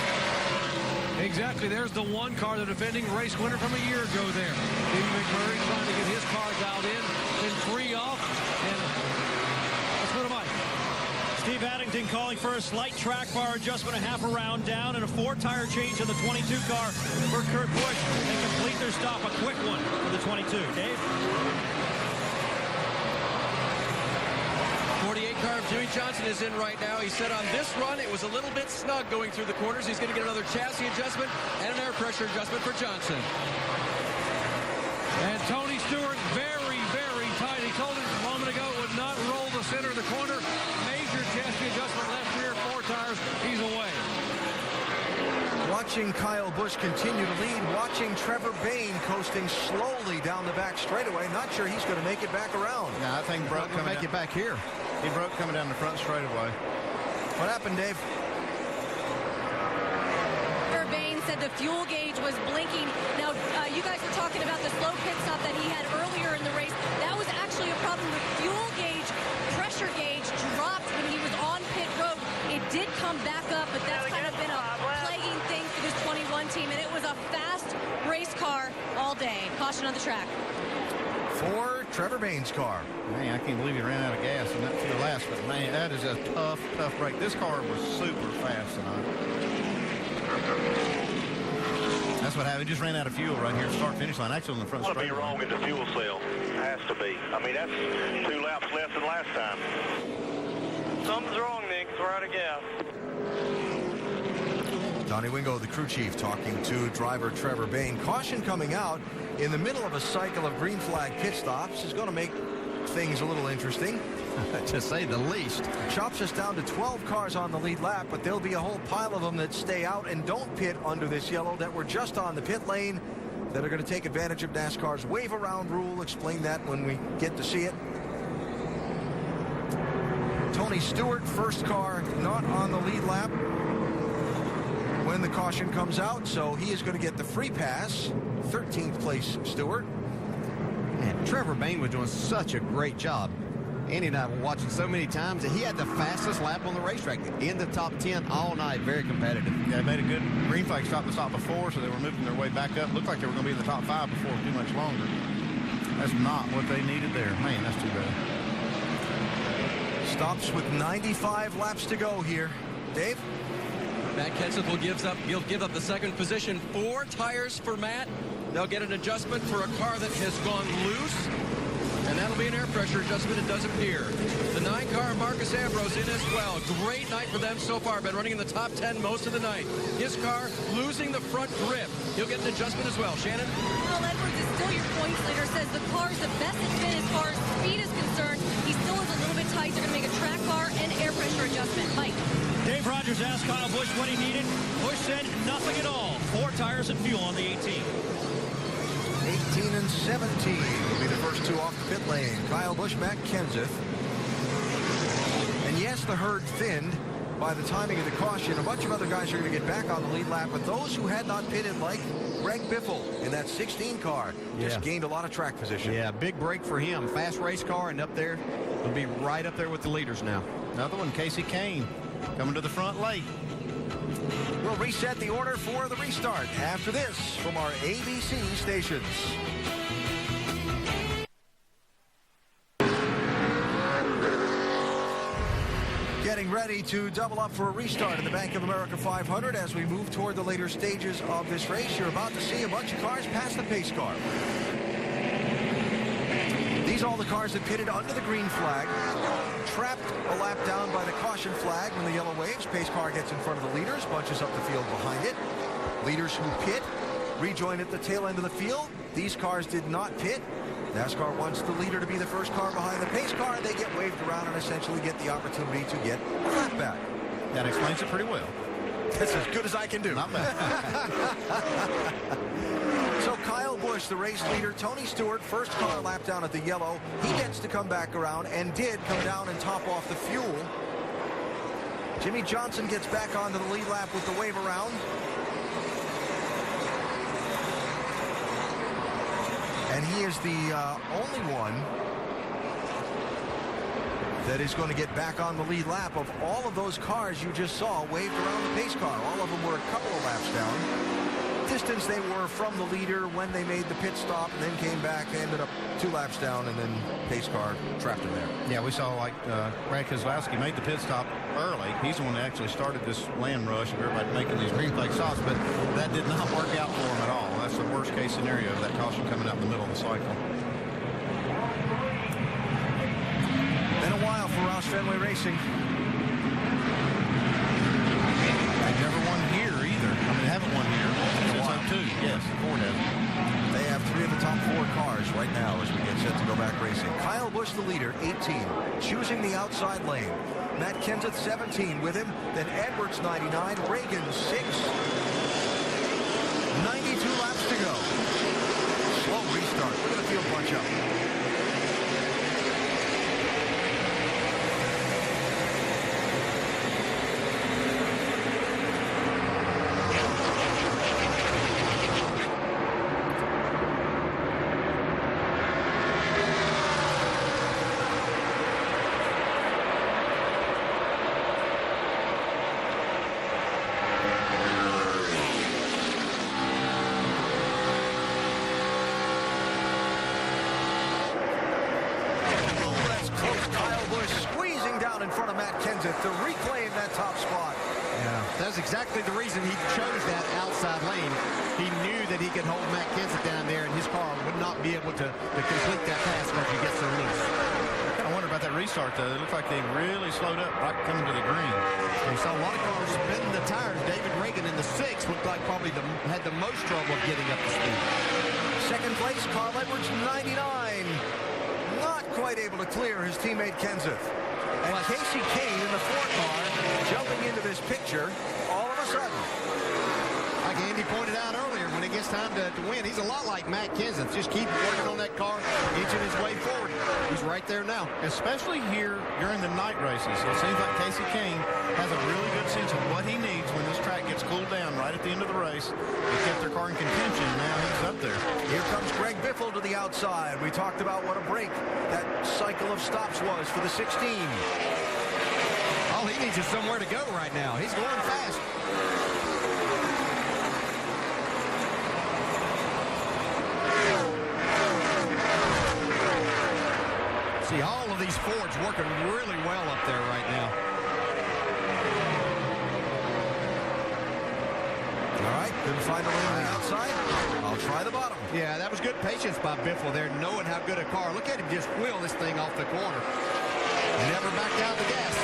Exactly. There's the one car, the defending race winner from a year ago there. Steve McMurray trying to get his car dialed in, then 3 off, and let's go to Mike. Steve Addington calling for a slight track bar adjustment, a half a round down, and a 4-tire change in the 22 car for Kurt Busch. They complete their stop, a quick one for the 22. Dave? 48 car of Jimmie Johnson is in right now. He said on this run it was a little bit snug going through the corners. He's going to get another chassis adjustment and an air pressure adjustment for Johnson. And Tony Stewart very, very tight. He told him a moment ago it would not roll the center of the corner. Major chassis adjustment, left rear 4 tires. He's away. Watching Kyle Busch continue to lead, watching Trevor Bayne coasting slowly down the back straightaway. Not sure he's going to make it back around. No, I think Broke coming make it back here. He broke coming down the front straightaway. What happened, Dave? Trevor Bayne said the fuel gauge was blinking. Now, you guys were talking about the slow pit stop that he had earlier in the race. That was actually a problem. The fuel gauge, pressure gauge dropped when he was on pit road. It did come back up, but that's kind of been a plaguing thing for this 21 team, and it was a fast race car all day. Caution on the track. for Trevor Bayne's car. Man, I can't believe he ran out of gas in that few laps, but man, that is a tough break. This car was super fast tonight. That's what happened. He just ran out of fuel right here at start-finish line. Actually on the front What'll straight be wrong in the fuel cell? Has to be. I mean, that's 2 laps less than last time. Something's wrong, Nick. We're out of gas. Donnie Wingo, the crew chief, talking to driver Trevor Bayne. Caution coming out in the middle of a cycle of green flag pit stops is going to make things a little interesting, to say the least. Chops us down to 12 cars on the lead lap, but there'll be a whole pile of them that stay out and don't pit under this yellow that were just on the pit lane that are going to take advantage of NASCAR's wave around rule. Explain that when we get to see it. Tony Stewart, first car not on the lead lap when the caution comes out, so he is going to get the free pass. 13th place Stewart. And Trevor Bayne was doing such a great job. Andy and I were watching so many times that he had the fastest lap on the racetrack in the top 10 all night. Very competitive. Yeah, they made a good green flag stop the stop before, so they were moving their way back up. Looked like they were going to be in the top 5 before too much longer. That's not what they needed there. Man, that's too bad. Stops with 95 laps to go here. Dave? Matt Kenseth will give up the second position. 4 tires for Matt. They'll get an adjustment for a car that has gone loose. And that'll be an air pressure adjustment, it does appear. The 9-car Marcus Ambrose in as well. Great night for them so far. Been running in the top 10 most of the night. His car losing the front grip. He'll get an adjustment as well. Shannon? Carl Edwards is still your points leader. Says the car is the best it's been as far as speed is concerned. He still is a little bit tight. They're going to make a track bar and air pressure adjustment. Mike? Dave Rogers asked Kyle Busch what he needed. Busch said nothing at all. 4 tires and fuel on the 18. 18 and 17 will be the first 2 off the pit lane. Kyle Busch, Matt Kenseth. And yes, the herd thinned by the timing of the caution. A bunch of other guys are going to get back on the lead lap, but those who had not pitted, like Greg Biffle in that 16 car, just gained a lot of track position. Yeah, big break for him. Fast race car, and up there, will be right up there with the leaders now. Another one, Casey Kane, coming to the front late. We'll reset the order for the restart after this from our ABC stations. Getting ready to double up for a restart in the Bank of America 500 as we move toward the later stages of this race. You're about to see a bunch of cars pass the pace car. These are all the cars that pitted under the green flag, trapped a lap down by the caution flag when the yellow waves. Pace car gets in front of the leaders, bunches up the field behind it. Leaders who pit rejoin at the tail end of the field. These cars did not pit. NASCAR wants the leader to be the first car behind the pace car. They get waved around and essentially get the opportunity to get a lap back. That explains it pretty well. That's as good as I can do. Not bad. So Kyle Busch, the race leader, Tony Stewart, first car lap down at the yellow. He gets to come back around and did come down and top off the fuel. Jimmy Johnson gets back onto the lead lap with the wave around. And he is the only one that is going to get back on the lead lap of all of those cars you just saw waved around the pace car. All of them were a couple of laps down. Distance they were from the leader when they made the pit stop and then came back, ended up 2 laps down, and then pace car trapped him there. Yeah, we saw like Brad Keselowski made the pit stop early. He's the one that actually started this land rush of everybody making these green flag stops, but that did not work out for him at all. That's the worst case scenario of that caution coming out in the middle of the cycle. Been a while for Roush Fenway Racing. They've never won here either. I mean, they haven't won here since 02. Yes, Ford has. They have 3 of the top 4 cars right now as we get set to go back racing. Kyle Busch, the leader, 18, choosing the outside lane. Matt Kenseth, 17 with him. Then Edwards, 99. Reagan, 6. 92 laps to go. Slow restart. Look at the field bunch up. in front of Matt Kenseth to reclaim that top spot. Yeah, that's exactly the reason he chose that outside lane. He knew that he could hold Matt Kenseth down there, and his car would not be able to complete that pass because he gets so loose. I kind of wonder about that restart, though. It looked like they really slowed up right coming to the green. We saw a lot of cars spinning the tires. David Reagan in the 6 looked like probably had the most trouble of getting up to speed. Second place, Carl Edwards, 99. Not quite able to clear his teammate Kenseth. And Casey Kane in the 4 car jumping into this picture all of a sudden. Like Andy pointed out earlier, when it gets time to win, he's a lot like Matt Kenseth. Just keep working on that car, inching his way forward. He's right there now. Especially here during the night races. It seems like Casey Kane has a really good sense of what he needs when this track gets cooled down right at the end of the race. They kept their car in contention. Now he's up there. Here comes Greg Biffle to the outside. We talked about what a break that cycle of stops was for the 16. All he needs is somewhere to go right now. He's going fast. See, all of these Fords working really well up there right now. All right, couldn't find a lane on the outside. I'll try the bottom. Yeah, that was good patience by Biffle there, knowing how good a car. Look at him just wheel this thing off the corner. Never backed out the gas.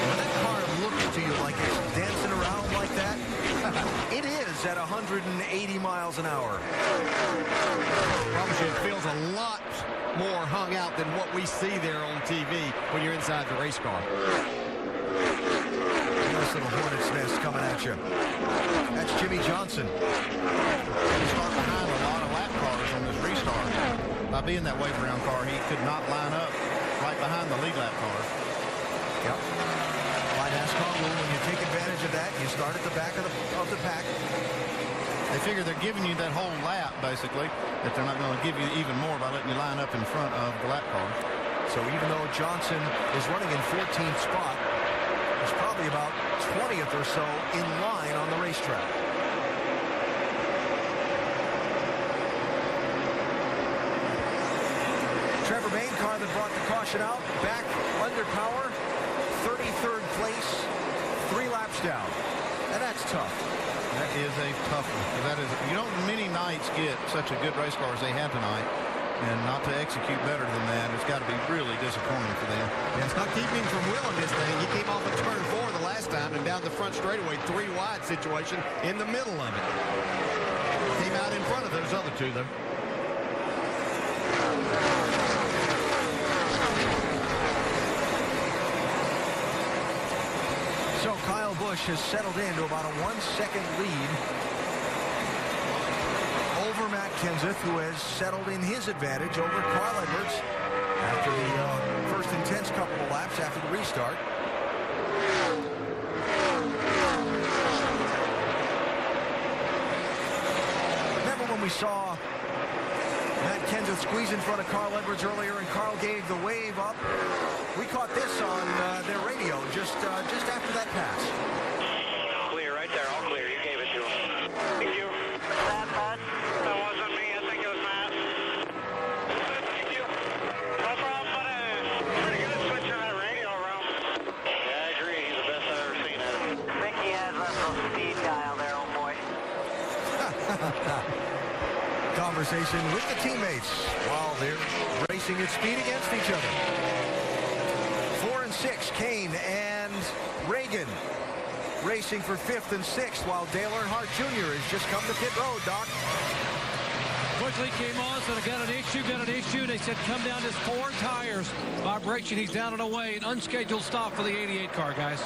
When that car looks to you like it's dancing around like that, it is at 180 miles an hour. Promise you, it feels a lot more hung out than what we see there on TV when you're inside the race car. Nice little hornet's nest coming at you. That's Jimmy Johnson. He's starting behind a lot of lap cars on this restart. By being that wave around car, he could not line up right behind the lead lap car. Yep. By NASCAR rule, when you take advantage of that, you start at the back of the pack. They figure they're giving you that whole lap, basically, that they're not going to give you even more by letting you line up in front of the lap car. So even though Johnson is running in 14th spot, he's probably about 20th or so in line on the racetrack. Trevor Bayne, car that brought the caution out, back under power, 33rd place, 3 laps down. And that's tough. That is a tough one. That is, you don't many nights get such a good race car as they had tonight, and not to execute better than that, it's got to be really disappointing for them. And it's not keeping him from wheeling this thing. He came off of turn 4 the last time and down the front straightaway, 3 wide situation in the middle of it. Came out in front of those other 2, though. So Kyle Busch has settled into about a 1-second lead over Matt Kenseth, who has settled in his advantage over Carl Edwards after the first intense couple of laps after the restart. Remember when we saw Matt Kenseth squeeze in front of Carl Edwards earlier, and Carl gave the wave up? We caught this on their radio just after that pass. Clear right there, all clear. You gave it to him. Thank you. Matt? That wasn't me. I think it was Matt. Thank you. No problem, buddy. Pretty good at switching that radio around. Yeah, I agree. He's the best I've ever seen at it. I think he has left a speed dial there, old boy. Conversation with the teammates while they're racing at speed against each other. 4 and 6, Kane and Reagan racing for 5th and 6th, while Dale Earnhardt Jr. has just come to pit road, Doc. Quickly came on, said, got an issue. They said, come down just 4 tires. Vibration, he's down and away. An unscheduled stop for the 88 car, guys.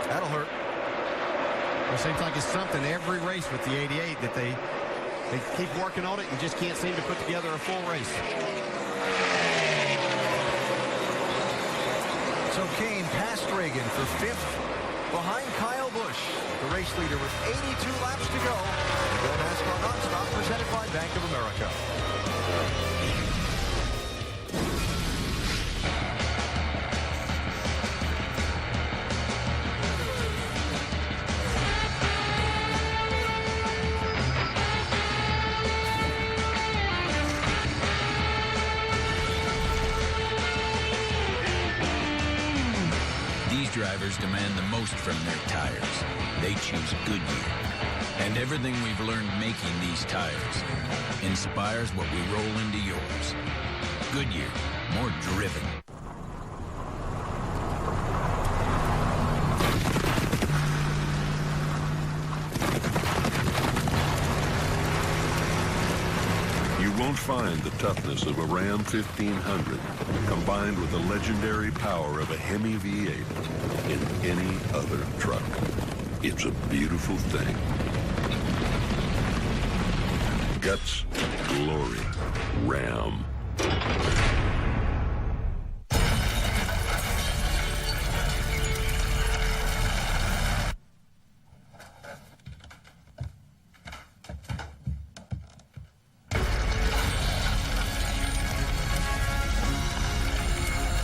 That'll hurt. It seems like it's something every race with the 88 that they keep working on it and just can't seem to put together a full race. So Kane passed Reagan for 5th behind Kyle Busch, the race leader with 82 laps to go. The NASCAR Nonstop presented by Bank of America. drivers demand the most from their tires. They choose Goodyear. And everything we've learned making these tires inspires what we roll into yours. Goodyear, more driven. You won't find the toughness of a Ram 1500 combined with the legendary power of a Hemi V8 in any other truck. It's a beautiful thing. Guts, glory, Ram.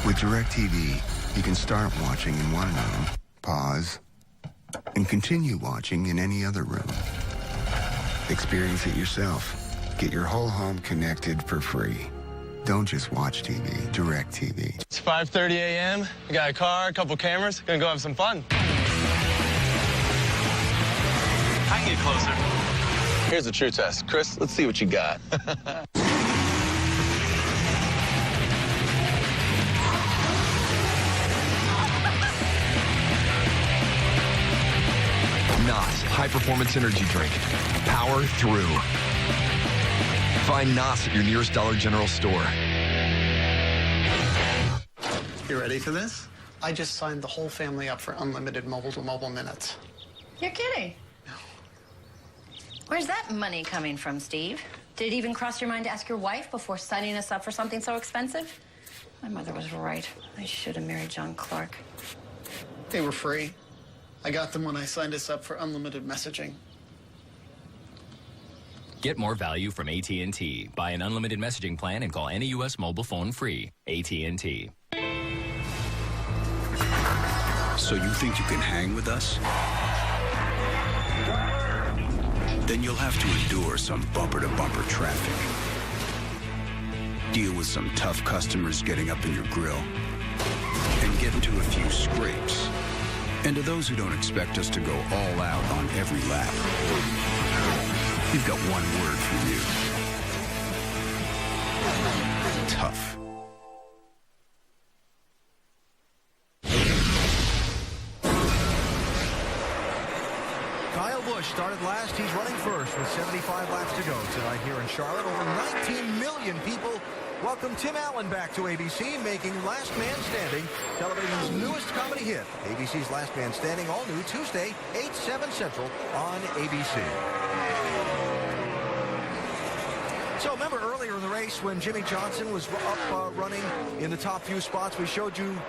With DirecTV, you can start watching in one room, pause, and continue watching in any other room. Experience it yourself. Get your whole home connected for free. Don't just watch TV, DirecTV. It's 5:30 a.m. I got a car, a couple cameras. Gonna go have some fun. I can get closer. Here's the true test. Chris, let's see what you got. NOS High-Performance Energy Drink. Power through. Find NOS at your nearest Dollar General store. You ready for this? I just signed the whole family up for unlimited mobile-to-mobile minutes. You're kidding. Where's that money coming from, Steve? Did it even cross your mind to ask your wife before signing us up for something so expensive? My mother was right. I should have married John Clark. They were free. I got them when I signed us up for unlimited messaging. Get more value from AT&T. Buy an unlimited messaging plan and call any U.S. mobile phone free. AT&T. So you think you can hang with us? Then you'll have to endure some bumper-to-bumper traffic. Deal with some tough customers getting up in your grill. And get into a few scrapes. And to those who don't expect us to go all out on every lap, we've got one word for you. Tough. Kyle Busch started last. He's running first with 75 laps to go tonight here in Charlotte. Over 19 million people welcome Tim Allen back to ABC, making Last Man Standing television's newest comedy hit. ABC's Last Man Standing, all new Tuesday, 8/7 Central on ABC. So remember earlier in the race when Jimmie Johnson was up running in the top few spots, we showed you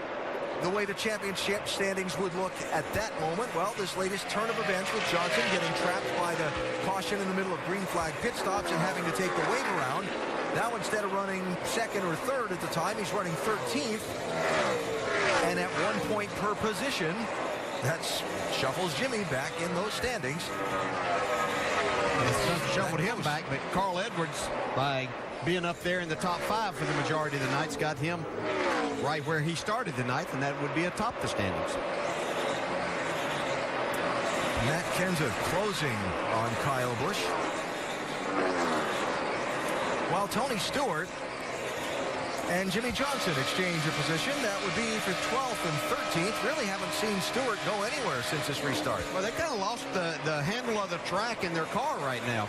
the way the championship standings would look at that moment. Well, this latest turn of events with Johnson getting trapped by the caution in the middle of green flag pit stops and having to take the wave around. Now, instead of running second or third at the time, he's running 13th. And at 1 point per position, that shuffles Jimmy back in those standings. It's shuffled him back, but Carl Edwards, by being up there in the top 5 for the majority of the nights, got him right where he started the ninth, and that would be atop the standings. Matt Kenseth closing on Kyle Busch. While Tony Stewart and Jimmie Johnson exchange a position, that would be for 12th and 13th. Really haven't seen Stewart go anywhere since this restart. Well, they kind of lost the handle of the track in their car right now.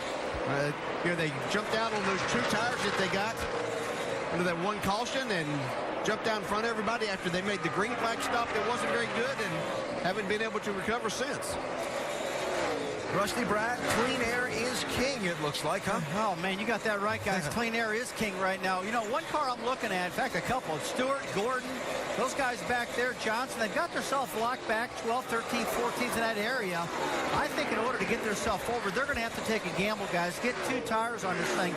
They jumped out on those 2 tires that they got under that one caution and jumped down in front of everybody after they made the green flag stop that wasn't very good and haven't been able to recover since. Rusty Brad, clean air is king, it looks like, huh? Oh, man, you got that right, guys. Clean air is king right now. You know, one car I'm looking at, in fact, a couple, Stewart, Gordon, those guys back there, Johnson, they've got themselves locked back 12th, 13th, 14th in that area. I think in order to get themselves over, they're going to have to take a gamble, guys. Get 2 tires on this thing,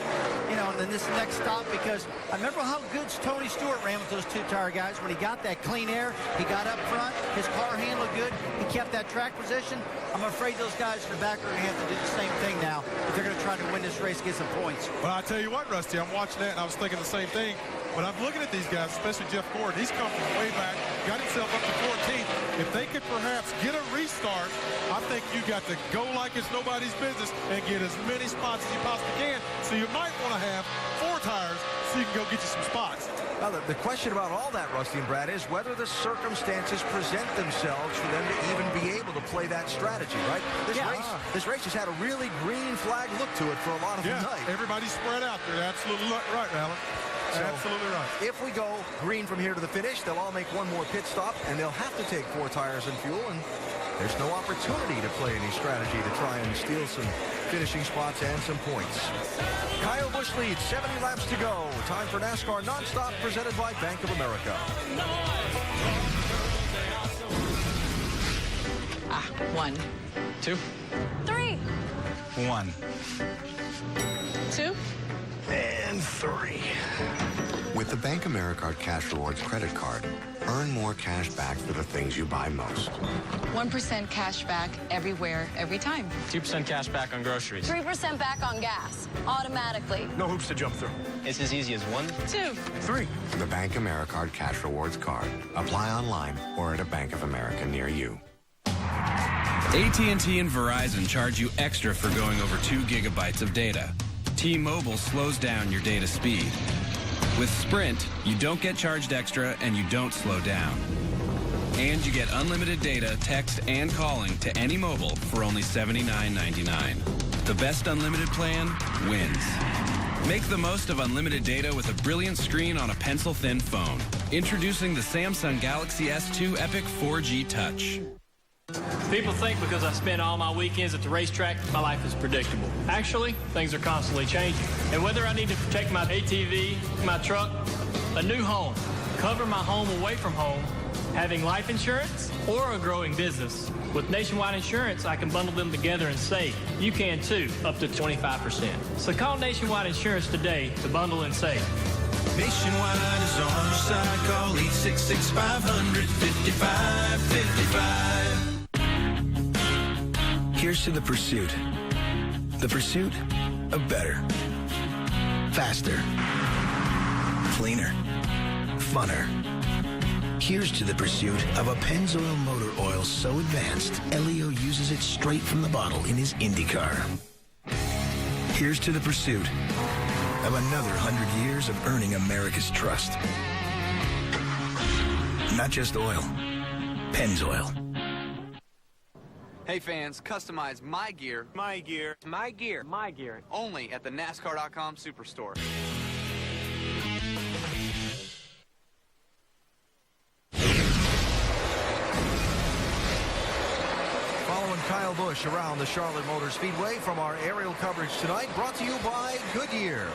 you know, and then this next stop, because I remember how good Tony Stewart ran with those 2-tire guys. When he got that clean air, he got up front, his car handled good, he kept that track position. I'm afraid those guys in the back are going to have to do the same thing now if they're going to trying to win this race, get some points. Well, I tell you what, Rusty, I'm watching that, and I was thinking the same thing. When I'm looking at these guys, especially Jeff Gordon, he's come from way back, got himself up to 14th. If they could perhaps get a restart, I think you got to go like it's nobody's business and get as many spots as you possibly can. So you might want to have 4 tires so you can go get you some spots. Now, the question about all that, Rusty and Brad, is whether the circumstances present themselves for them to even be able to play that strategy, right? This race has had a really green flag look to it for a lot of the night. Everybody's spread out there. Absolutely right, Alan. So absolutely right. If we go green from here to the finish, they'll all make one more pit stop, and they'll have to take 4 tires and fuel, and there's no opportunity to play any strategy to try and steal some finishing spots and some points. Kyle Busch leads, 70 laps to go. Time for NASCAR Nonstop, presented by Bank of America. 1, 2, 3, 1, 2, and 3. With the Bank Americard Cash Rewards credit card, earn more cash back for the things you buy most. 1% cash back everywhere, every time. 2% cash back on groceries. 3% back on gas, automatically. No hoops to jump through. It's as easy as 1, 2, 3. The Bank Americard Cash Rewards card. Apply online or at a Bank of America near you. AT&T and Verizon charge you extra for going over 2 gigabytes of data. T-Mobile slows down your data speed. With Sprint, you don't get charged extra and you don't slow down. And you get unlimited data, text, and calling to any mobile for only $79.99. The best unlimited plan wins. Make the most of unlimited data with a brilliant screen on a pencil-thin phone. Introducing the Samsung Galaxy S2 Epic 4G Touch. People think because I spend all my weekends at the racetrack, my life is predictable. Actually, things are constantly changing. And whether I need to protect my ATV, my truck, a new home, cover my home away from home, having life insurance, or a growing business, with Nationwide Insurance, I can bundle them together and save. You can too, up to 25%. So call Nationwide Insurance today to bundle and save. Nationwide is on your side. Call 866-500-5555. Here's to the pursuit. The pursuit of better. Faster. Cleaner. Funner. Here's to the pursuit of a Pennzoil motor oil so advanced, Elio uses it straight from the bottle in his IndyCar. Here's to the pursuit of another 100 years of earning America's trust. Not just oil. Pennzoil. Hey fans, customize my gear, only at the NASCAR.com Superstore. Following Kyle Busch around the Charlotte Motor Speedway from our aerial coverage tonight, brought to you by Goodyear.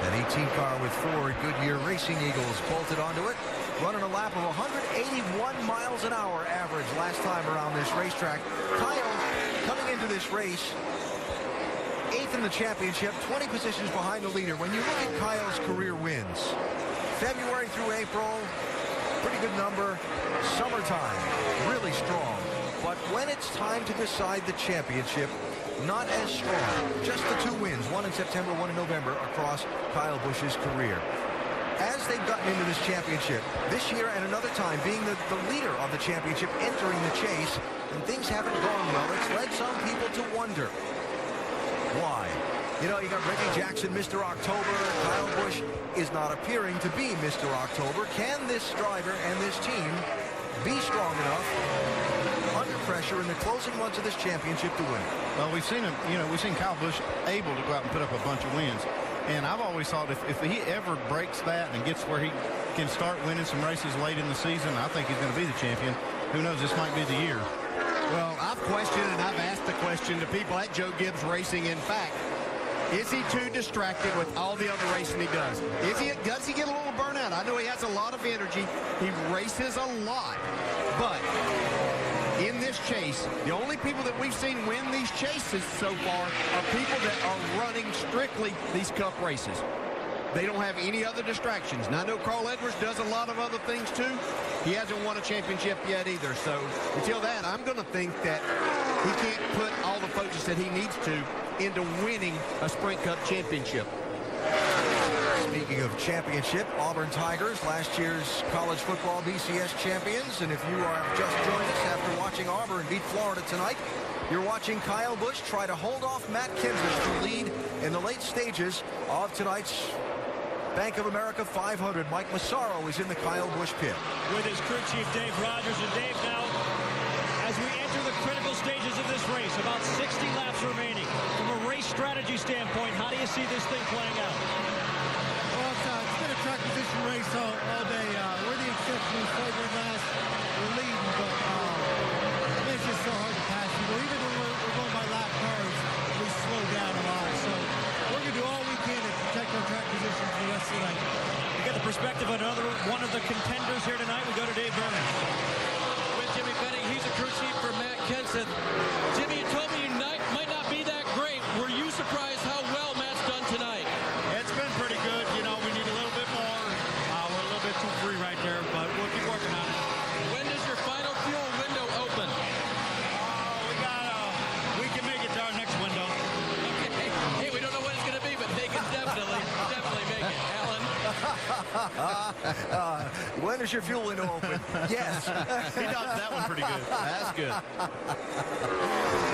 That 18 car with 4 Goodyear Racing Eagles bolted onto it, running a lap of 181 miles an hour average last time around this racetrack. Kyle coming into this race 8th in the championship, 20 positions behind the leader. When you look at Kyle's career wins, February through April, pretty good number. Summertime, really strong. But when it's time to decide the championship, not as strong. Just the 2 wins, one in September, one in November, across Kyle Busch's career. As they've gotten into this championship, this year and another time, being the leader of the championship, entering the chase, and things haven't gone well, it's led some people to wonder why. You know, you got Reggie Jackson, Mr. October. Kyle Busch is not appearing to be Mr. October. Can this driver and this team be strong enough under pressure in the closing months of this championship to win? Well, we've seen him, we've seen Kyle Busch able to go out and put up a bunch of wins. And I've always thought if he ever breaks that and gets where he can start winning some races late in the season, I think he's going to be the champion. Who knows, this might be the year. Well, I've questioned and I've asked the question to people at Joe Gibbs Racing. In fact, is he too distracted with all the other racing he does? Does he get a little burnout? I know he has a lot of energy. He races a lot. But in this chase, the only people that we've seen win these chases so far are people that are running strictly these Cup races. They don't have any other distractions. Now, I know Carl Edwards does a lot of other things, too. He hasn't won a championship yet either. So, until that, I'm going to think that he can't put all the focus that he needs to into winning a Sprint Cup championship. Speaking of championship, Auburn Tigers, last year's college football BCS champions. And if you are just joined us after watching Auburn beat Florida tonight, you're watching Kyle Busch try to hold off Matt Kenseth to lead in the late stages of tonight's Bank of America 500. Mike Massaro is in the Kyle Busch pit. With his crew chief, Dave Rogers. And Dave, now, as we enter the critical stages of this race, about 60 laps remaining. From a race strategy standpoint, how do you see this thing playing out? Well, it's been a track position race all day. We're the exception. We favored last. We're leading, but it's just so hard to pass people. Even when we're going by lap cars, we slow down a lot. So we're going to do all we can to protect our track position for the rest of the night. You get the perspective of another one of the contenders here tonight. We go to Dave Burns. With Jimmy Benning, he's a crew chief for Matt Kenseth. Jimmy, you told me your night might not be that great. Were you surprised how well Matt's done tonight? It's been pretty good. You know, we need a little bit more. We're a little bit too free right there, but we'll keep working on it. When does your final fuel window open? We can make it to our next window. Okay. Hey, we don't know what it's going to be, but they can definitely make it. Alan? When does your fuel window open? Yes. He dodged that one pretty good. That's good.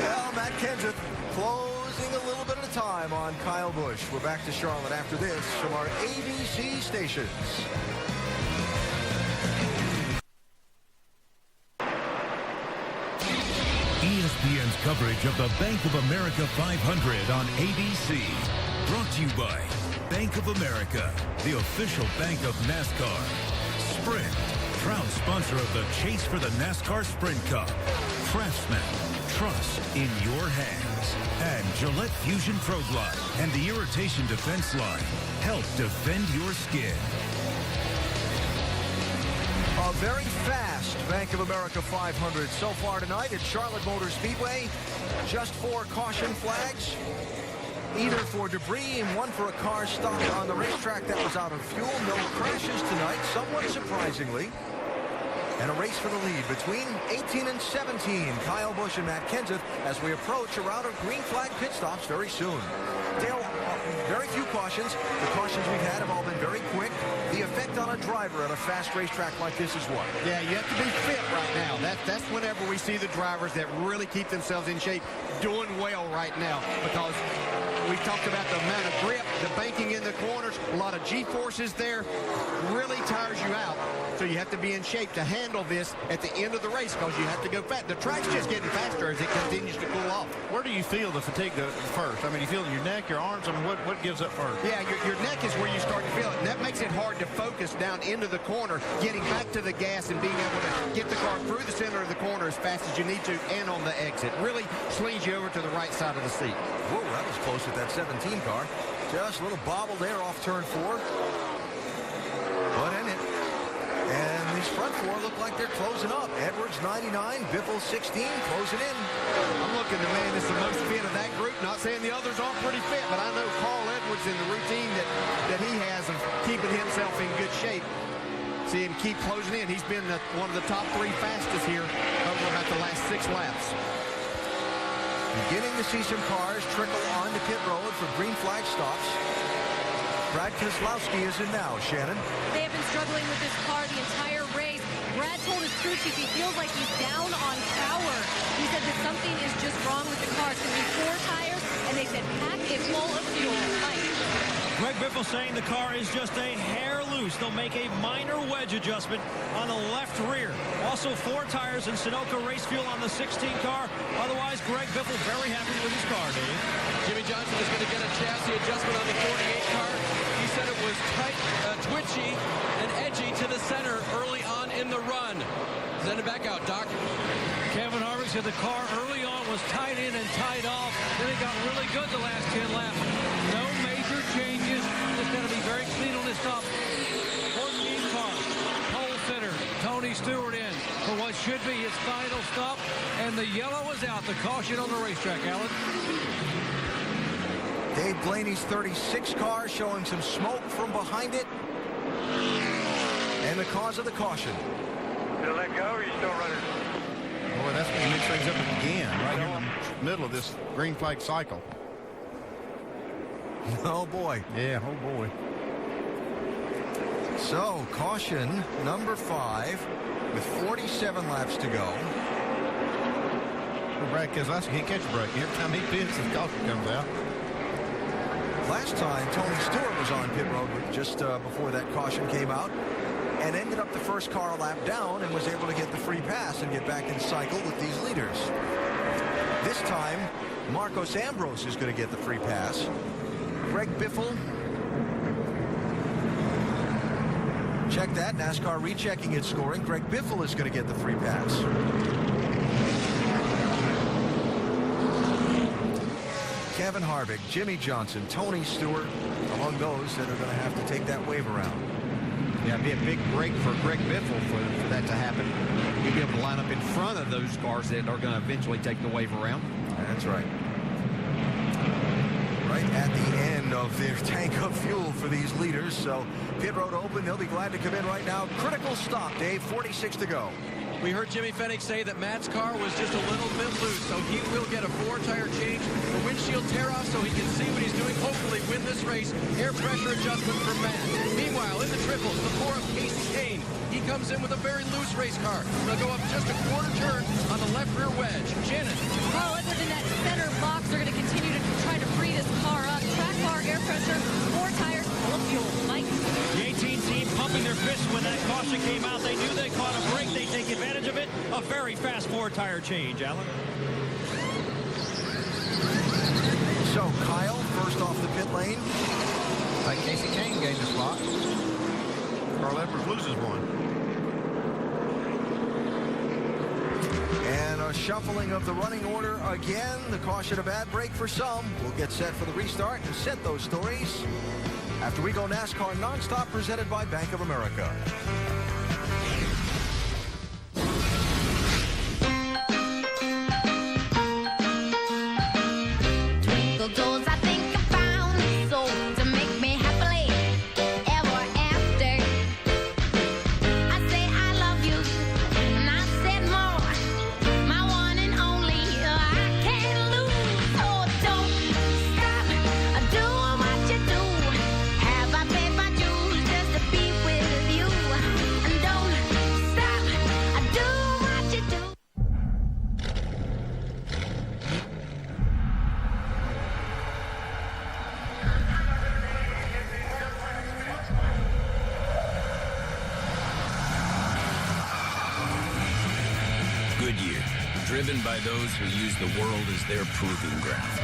Well, Matt Kenseth closing a little bit at a time on Kyle Busch. We're back to Charlotte after this from our ABC stations. ESPN's coverage of the Bank of America 500 on ABC. Brought to you by Bank of America, the official bank of NASCAR. Sprint, proud sponsor of the Chase for the NASCAR Sprint Cup. Craftsman, trust in your hands. And Gillette Fusion Pro Glide and the Irritation Defense Line. Help defend your skin. A very fast Bank of America 500 so far tonight at Charlotte Motor Speedway. Just 4 caution flags, either for debris and one for a car stopped on the racetrack that was out of fuel. No crashes tonight, somewhat surprisingly. And a race for the lead between 18 and 17, Kyle Busch and Matt Kenseth, as we approach a round of green flag pit stops very soon. Dale, very few cautions. The cautions we've had have all been very quick. The effect on a driver at a fast racetrack like this is what? Yeah, you have to be fit right now. That's whenever we see the drivers that really keep themselves in shape, doing well right now, because we talked about the amount of grip, the banking in the corners, a lot of G-forces there, really tires you out. So you have to be in shape to handle this at the end of the race, because you have to go fast. The track's just getting faster as it continues to cool off. Where do you feel the fatigue first? I mean, you feel it in your neck, your arms? I mean, what gives up first? Yeah, your neck is where you start to feel it. And that makes it hard to focus down into the corner, getting back to the gas and being able to get the car through the center of the corner as fast as you need to and on the exit. Really slings you over to the right side of the seat. Whoa, that was close with that 17 car. Just a little bobble there off turn 4. But in it. And these front 4 look like they're closing up. Edwards 99, Biffle 16, closing in. I'm looking the man that's the most fit of that group. Not saying the others aren't pretty fit, but I know Carl Edwards in the routine that he has of keeping himself in good shape. See him keep closing in. He's been one of the top 3 fastest here over about the last 6 laps. Beginning to see some cars trickle onto pit road for green flag stops. Brad Keselowski is in now, Shannon. They have been struggling with this car the entire race. Brad told his crew chief he feels like he's down on power. He said that something is just wrong with the car. It's going to be 4 tires, and they said pack it full of fuel. Greg Biffle saying the car is just a hair loose. They'll make a minor wedge adjustment on the left rear. Also 4 tires and Sunoco race fuel on the 16 car. Otherwise, Greg Biffle very happy with his car, Dave. Jimmy Johnson is going to get a chassis adjustment on the 48 car. He said it was tight, twitchy, and edgy to the center early on in the run. Send it back out, Doc. Kevin Harvick said the car early on was tied in and tied off. Then it got really good the last 10 laps. No major changes. Just got to be very clean on this top 14 car. Pole center, Tony Stewart in for what should be his final stop. And the yellow is out. The caution on the racetrack, Alan. Dave Blaney's 36 car showing some smoke from behind it. And the cause of the caution. Did it let go or are you still running? Boy, that's going to mix things up again right here in the middle of this green flag cycle. Oh, boy. Yeah, oh, boy. So, caution number 5 with 47 laps to go. Brad Keselowski can't catch a break. Every time he pits, his caution comes out. Last time, Tony Stewart was on pit road just before that caution came out and ended up the first car a lap down and was able to get the free pass and get back in cycle with these leaders. This time, Marcos Ambrose is going to get the free pass. Greg Biffle. Check that. NASCAR rechecking its scoring. Greg Biffle is going to get the free pass. Kevin Harvick, Jimmy Johnson, Tony Stewart, among those that are going to have to take that wave around. Yeah, it'd be a big break for Greg Biffle for that to happen. He'd be able to line up in front of those cars that are going to eventually take the wave around. That's right. Right at the end of their tank of fuel for these leaders. So pit road open. They'll be glad to come in right now. Critical stop, Dave. 46 to go. We heard Jimmy Fennick say that Matt's car was just a little bit loose, so he will get a 4-tire change, a windshield tear-off so he can see what he's doing, hopefully win this race. Air pressure adjustment for Matt. Meanwhile, in the triples, the 4 of Casey Kane. He comes in with a very loose race car. They'll go up just a quarter turn on the left rear wedge. Shannon. Carl Edwards in that center box. They're going to continue to try to free this car up. Track bar, air pressure, 4 tires, full of fuel. Mike. The 18 team pumping their fists when that caution came out. They knew they caught a break. They take advantage of it. A very fast 4-tire change, Alan. So Kyle first off the pit lane. I think Casey Kane gained a spot. Carl Edwards loses one. And a shuffling of the running order again. The caution, a bad break for some. We'll get set for the restart and set those stories after we go NASCAR Nonstop, presented by Bank of America. Those I think I found so to make me happily ever after. I say I love you, and I said more. My one and only, I can't lose. Oh, don't stop doing what you do. Have I paid my dues just to be with you? And don't stop doing what you do. Goodyear, driven by those who use the world as their proving ground.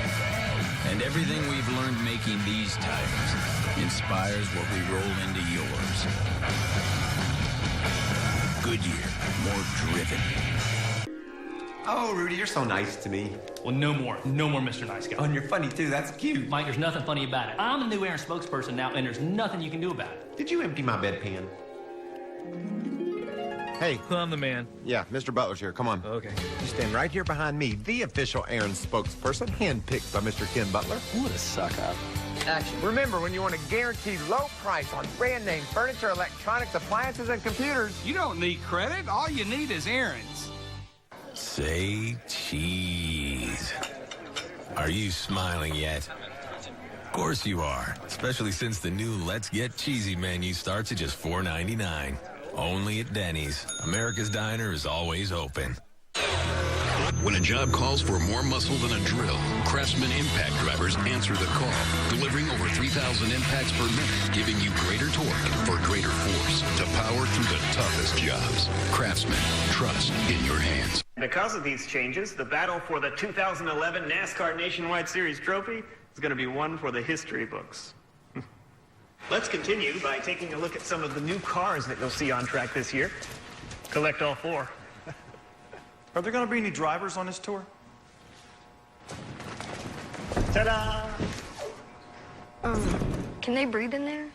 And everything we've learned making these tires inspires what we roll into yours. Goodyear, more driven. Oh, Rudy, you're so nice to me. Well, no more. No more Mr. Nice Guy. Oh, and you're funny, too. That's cute. Mike, there's nothing funny about it. I'm the new Aaron spokesperson now, and there's nothing you can do about it. Did you empty my bedpan? Hey. I'm the man. Yeah, Mr. Butler's here. Come on. Okay. You stand right here behind me, the official Aaron spokesperson, handpicked by Mr. Ken Butler. What a suck-up. Action. Remember, when you want a guaranteed low price on brand name furniture, electronics, appliances, and computers. You don't need credit. All you need is Aaron's. Say cheese. Are you smiling yet? Of course you are, especially since the new Let's Get Cheesy menu starts at just $4.99. Only at Denny's. America's Diner is always open. When a job calls for more muscle than a drill, Craftsman impact drivers answer the call, delivering over 3,000 impacts per minute, giving you greater torque for greater force to power through the toughest jobs. Craftsman, trust in your hands. Because of these changes, the battle for the 2011 NASCAR Nationwide Series trophy is going to be one for the history books. Let's continue by taking a look at some of the new cars that you'll see on track this year. Collect all 4. Are there going to be any drivers on this tour? Ta-da! Can they breathe in there?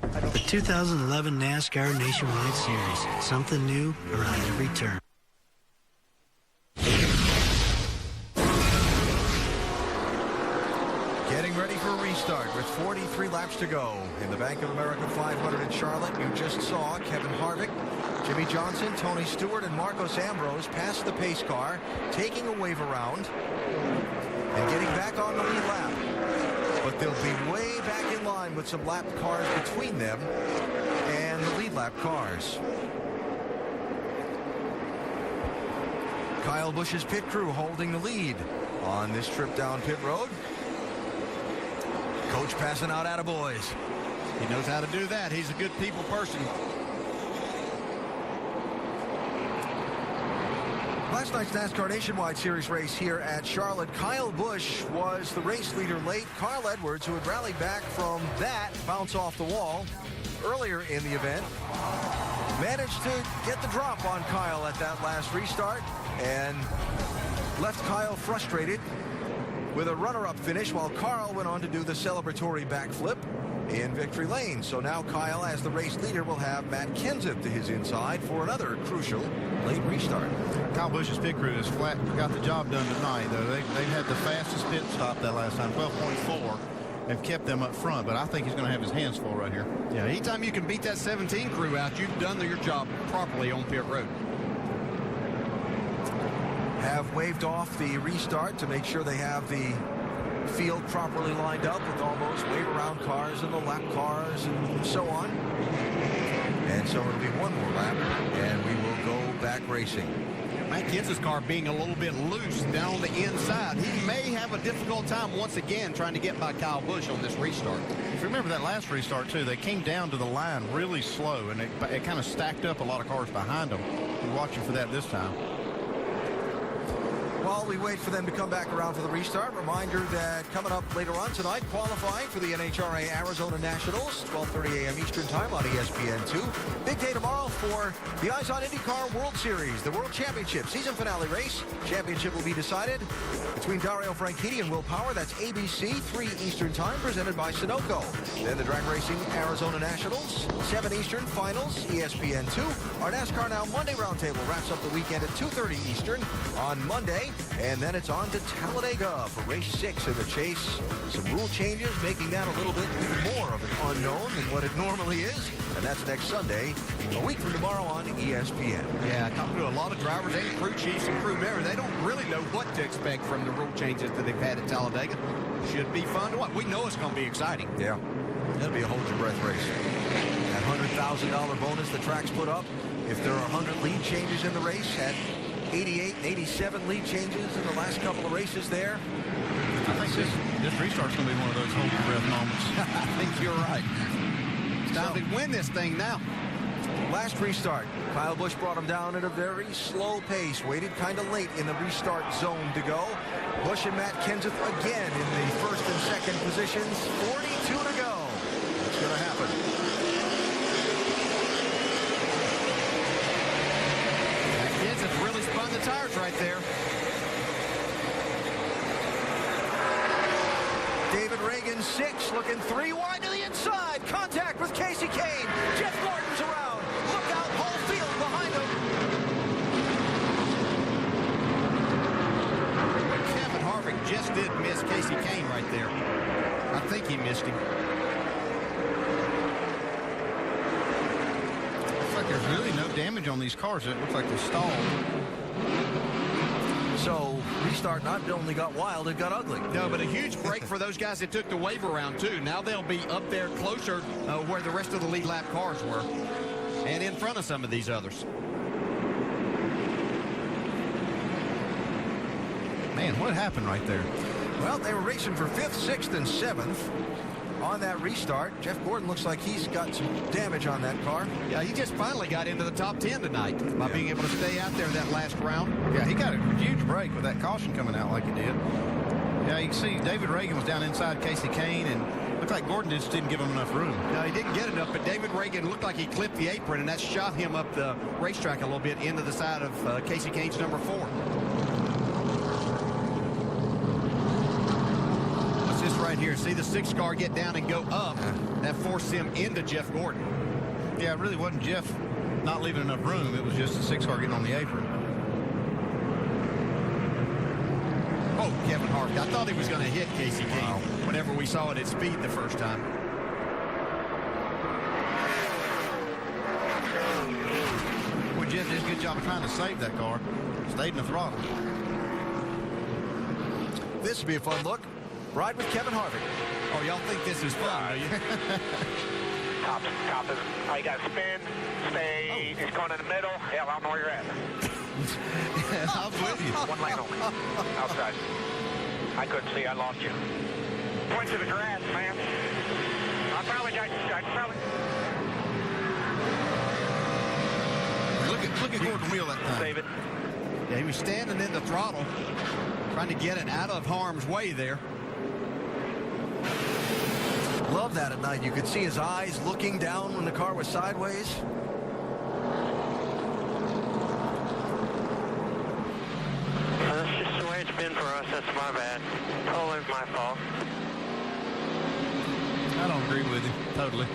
The 2011 NASCAR Nationwide Series. Something new around every turn. Getting ready for a restart with 43 laps to go. In the Bank of America 500 in Charlotte, you just saw Kevin Harvick, Jimmy Johnson, Tony Stewart, and Marcos Ambrose pass the pace car, taking a wave around and getting back on the lead lap. But they'll be way back in line with some lap cars between them and the lead lap cars. Kyle Busch's pit crew holding the lead on this trip down pit road. Coach passing out attaboys. He knows how to do that. He's a good people person. Last night's NASCAR Nationwide Series race here at Charlotte, Kyle Busch was the race leader late. Carl Edwards, who had rallied back from that bounce off the wall earlier in the event, managed to get the drop on Kyle at that last restart and left Kyle frustrated with a runner-up finish, while Carl went on to do the celebratory backflip in victory lane. So now Kyle, as the race leader, will have Matt Kenseth to his inside for another crucial late restart. Kyle Busch's pit crew has flat got the job done tonight, though. They've had the fastest pit stop that last time, 12.4, and kept them up front. But I think he's going to have his hands full right here. Yeah, anytime you can beat that 17 crew out, you've done your job properly on pit road. Have waved off the restart to make sure they have the field properly lined up with all those wave around cars and the lap cars and so on. And so it'll be one more lap and we will go back racing. Matt Kenseth's car being a little bit loose down on the inside. He may have a difficult time once again trying to get by Kyle Busch on this restart. If you remember that last restart too, they came down to the line really slow and it kind of stacked up a lot of cars behind them. We're watching for that this time. While we wait for them to come back around for the restart, reminder that coming up later on tonight, qualifying for the NHRA Arizona Nationals, 12:30 a.m. Eastern Time on ESPN2. Big day tomorrow for the Eyes on IndyCar World Series, the World Championship season finale race. Championship will be decided between Dario Franchitti and Will Power. That's ABC, 3 Eastern Time, presented by Sunoco. Then the Drag Racing Arizona Nationals, 7 Eastern Finals, ESPN2. Our NASCAR Now Monday Roundtable wraps up the weekend at 2:30 Eastern on Monday. And then it's on to Talladega for race 6 in the chase. Some rule changes, making that a little bit more of an unknown than what it normally is. And that's next Sunday, a week from tomorrow on ESPN. Yeah, talking to a lot of drivers and crew chiefs and crew members, they don't really know what to expect from the rule changes that they've had at Talladega. Should be fun to watch. We know it's going to be exciting. Yeah, that'll be a hold-your-breath race. That $100,000 bonus the track's put up, if there are 100 lead changes in the race, had 88 and 87 lead changes in the last couple of races there. I think this restart's going to be one of those hold-your-breath moments. I think you're right. It's time to win this thing now. Last restart, Kyle Busch brought him down at a very slow pace, waited kind of late in the restart zone to go. Busch and Matt Kenseth again in the first and second positions, 42 to go. What's going to happen? Kenseth really spun the tires right there. David Reagan 6, looking 3 wide to the inside. Contact with Kasey Kahne. Jeff Gordon's around. Look out, whole field behind him. Kevin Harvick just did miss Kasey Kahne right there. I think he missed him. Looks like there's really no damage on these cars. It looks like they stalled. So restart not only got wild, it got ugly. No, but a huge break for those guys that took the wave around too. Now they'll be up there closer where the rest of the lead lap cars were and in front of some of these others. Man, what happened right there? Well, they were racing for 5th, 6th, and 7th on that restart. Jeff Gordon looks like he's got some damage on that car. Yeah, he just finally got into the top 10 tonight by being able to stay out there that last round. Yeah, he got a huge break with that caution coming out like he did. Yeah, you can see David Reagan was down inside Kasey Kahne, and looked like Gordon just didn't give him enough room. No, he didn't get enough, but David Reagan looked like he clipped the apron, and that shot him up the racetrack a little bit into the side of Kasey Kahne's number 4. Right here, see the 6 car get down and go up. That forced him into Jeff Gordon. Yeah, it really wasn't Jeff not leaving enough room. It was just the 6 car getting on the apron. Oh, Kevin Harvick. I thought he was going to hit Casey Kane whenever we saw it at speed the first time. Well, Jeff did a good job of trying to save that car. Stayed in the throttle. This will be a fun look. Ride with Kevin Harvick. Oh, y'all think this is fun, do you? Cop. Oh, you got to spin, stay. He's going in the middle. Hell, I don't know where you're at. I'm with you. One lane only. Outside. I couldn't see. I lost you. Point to the grass, man. I probably. Look at Gordon Wheel that time. Save it. Yeah, he was standing in the throttle, trying to get it out of harm's way there. Love that at night. You could see his eyes looking down when the car was sideways. That's just the way it's been for us. That's my bad. Totally my fault. I don't agree with you. Totally.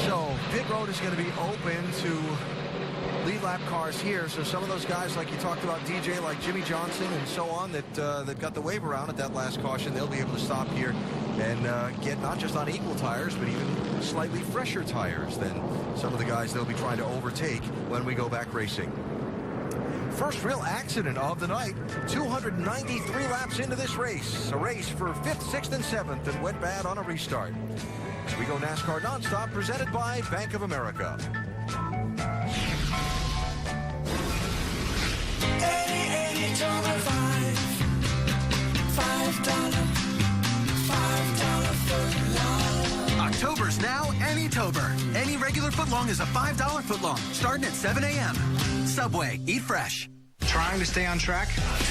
So pit road is going to be open to lead lap cars here. So some of those guys, like you talked about, DJ, like Jimmy Johnson and so on, that got the wave around at that last caution, they'll be able to stop here and get not just on equal tires, but even slightly fresher tires than some of the guys they'll be trying to overtake when we go back racing. First real accident of the night, 293 laps into this race. A race for 5th, 6th, and 7th, and went bad on a restart. As we go NASCAR Nonstop, presented by Bank of America. October's now Anytober. Any regular footlong is a $5 footlong, starting at 7 a.m. Subway, eat fresh. Trying to stay on track?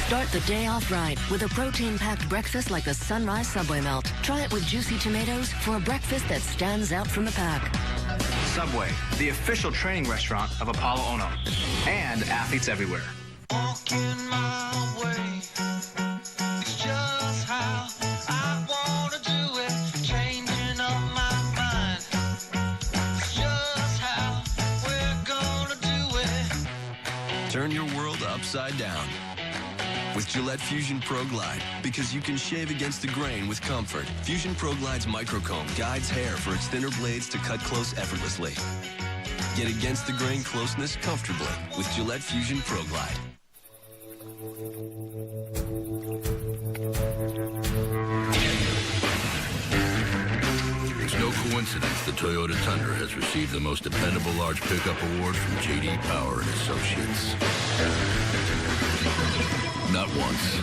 Start the day off right with a protein-packed breakfast like the Sunrise Subway Melt. Try it with juicy tomatoes for a breakfast that stands out from the pack. Subway, the official training restaurant of Apollo Ono. And athletes everywhere. Walking my way, it's just how I want to do it. Changing up my mind, it's just how we're gonna do it. Turn your world upside down with Gillette Fusion Pro Glide, because you can shave against the grain with comfort. Fusion Pro Glide's microcomb guides hair for its thinner blades to cut close effortlessly. Get against the grain closeness comfortably with Gillette Fusion Pro Glide. It's no coincidence the Toyota Tundra has received the most dependable large pickup award from J.D. Power and Associates. Not once,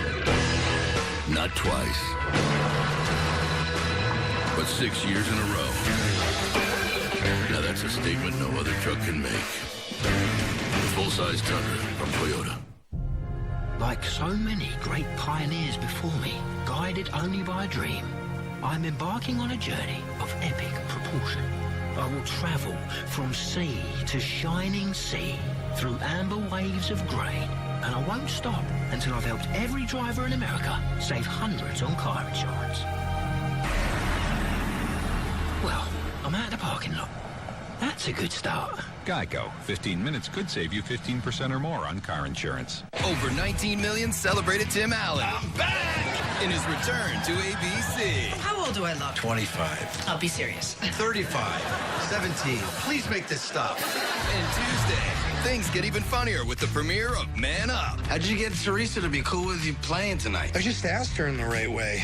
not twice, but 6 years in a row. Now that's a statement no other truck can make. Full-size Tundra from Toyota. Like so many great pioneers before me, guided only by a dream, I'm embarking on a journey of epic proportion. I will travel from sea to shining sea, through amber waves of grain, and I won't stop until I've helped every driver in America save hundreds on car insurance. Well, I'm at the parking lot. That's a good start. Geico. 15 minutes could save you 15% or more on car insurance. Over 19 million celebrated Tim Allen. I'm back! In his return to ABC. How old do I look? 25. I'll be serious. 35. 17. Please make this stop. And Tuesday, things get even funnier with the premiere of Man Up. How'd you get Teresa to be cool with you playing tonight? I just asked her in the right way.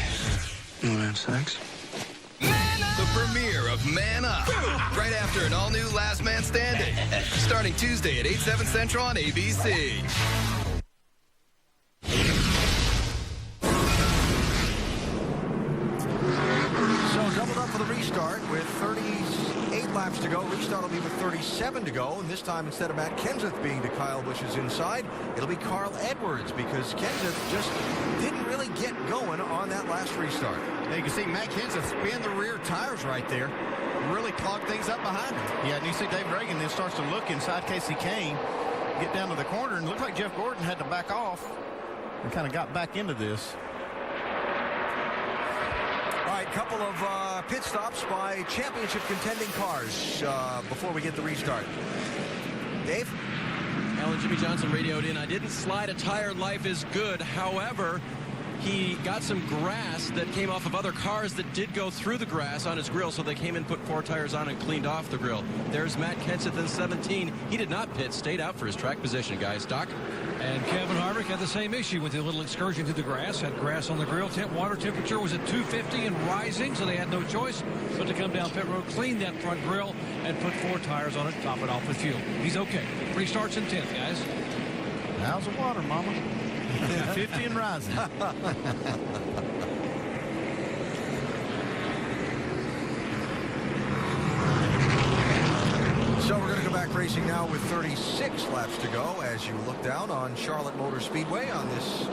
You want to have sex? The premiere of Man Up, right after an all-new Last Man Standing, starting Tuesday at 8, 7 Central on ABC. So doubled up for the restart with 38 laps to go. Restart will be with 37 to go, and this time instead of Matt Kenseth being to Kyle Busch's inside, it'll be Carl Edwards, because Kenseth just didn't really get going on that last restart. Now you can see Matt Kenseth spin the rear tires right there, really clogged things up behind him. Yeah, and you see Dave Reagan then starts to look inside Casey Kane, get down to the corner, and it looked like Jeff Gordon had to back off and kind of got back into this. All right, couple of pit stops by championship contending cars before we get the restart. Dave? Now and Jimmy Johnson radioed in, I didn't slide a tire, life is good. However, he got some grass that came off of other cars that did go through the grass on his grill, so they came and put 4 tires on and cleaned off the grill. There's Matt Kenseth in 17. He did not pit, stayed out for his track position, guys. Doc? And Kevin Harvick had the same issue with a little excursion through the grass, had grass on the grill. Water temperature was at 250 and rising, so they had no choice but to come down pit road, clean that front grill, and put 4 tires on it, top it off with fuel. He's okay. Restarts in 10th, guys. How's the water, Mama? 50 and rising. So we're going to go back racing now with 36 laps to go as you look down on Charlotte Motor Speedway on this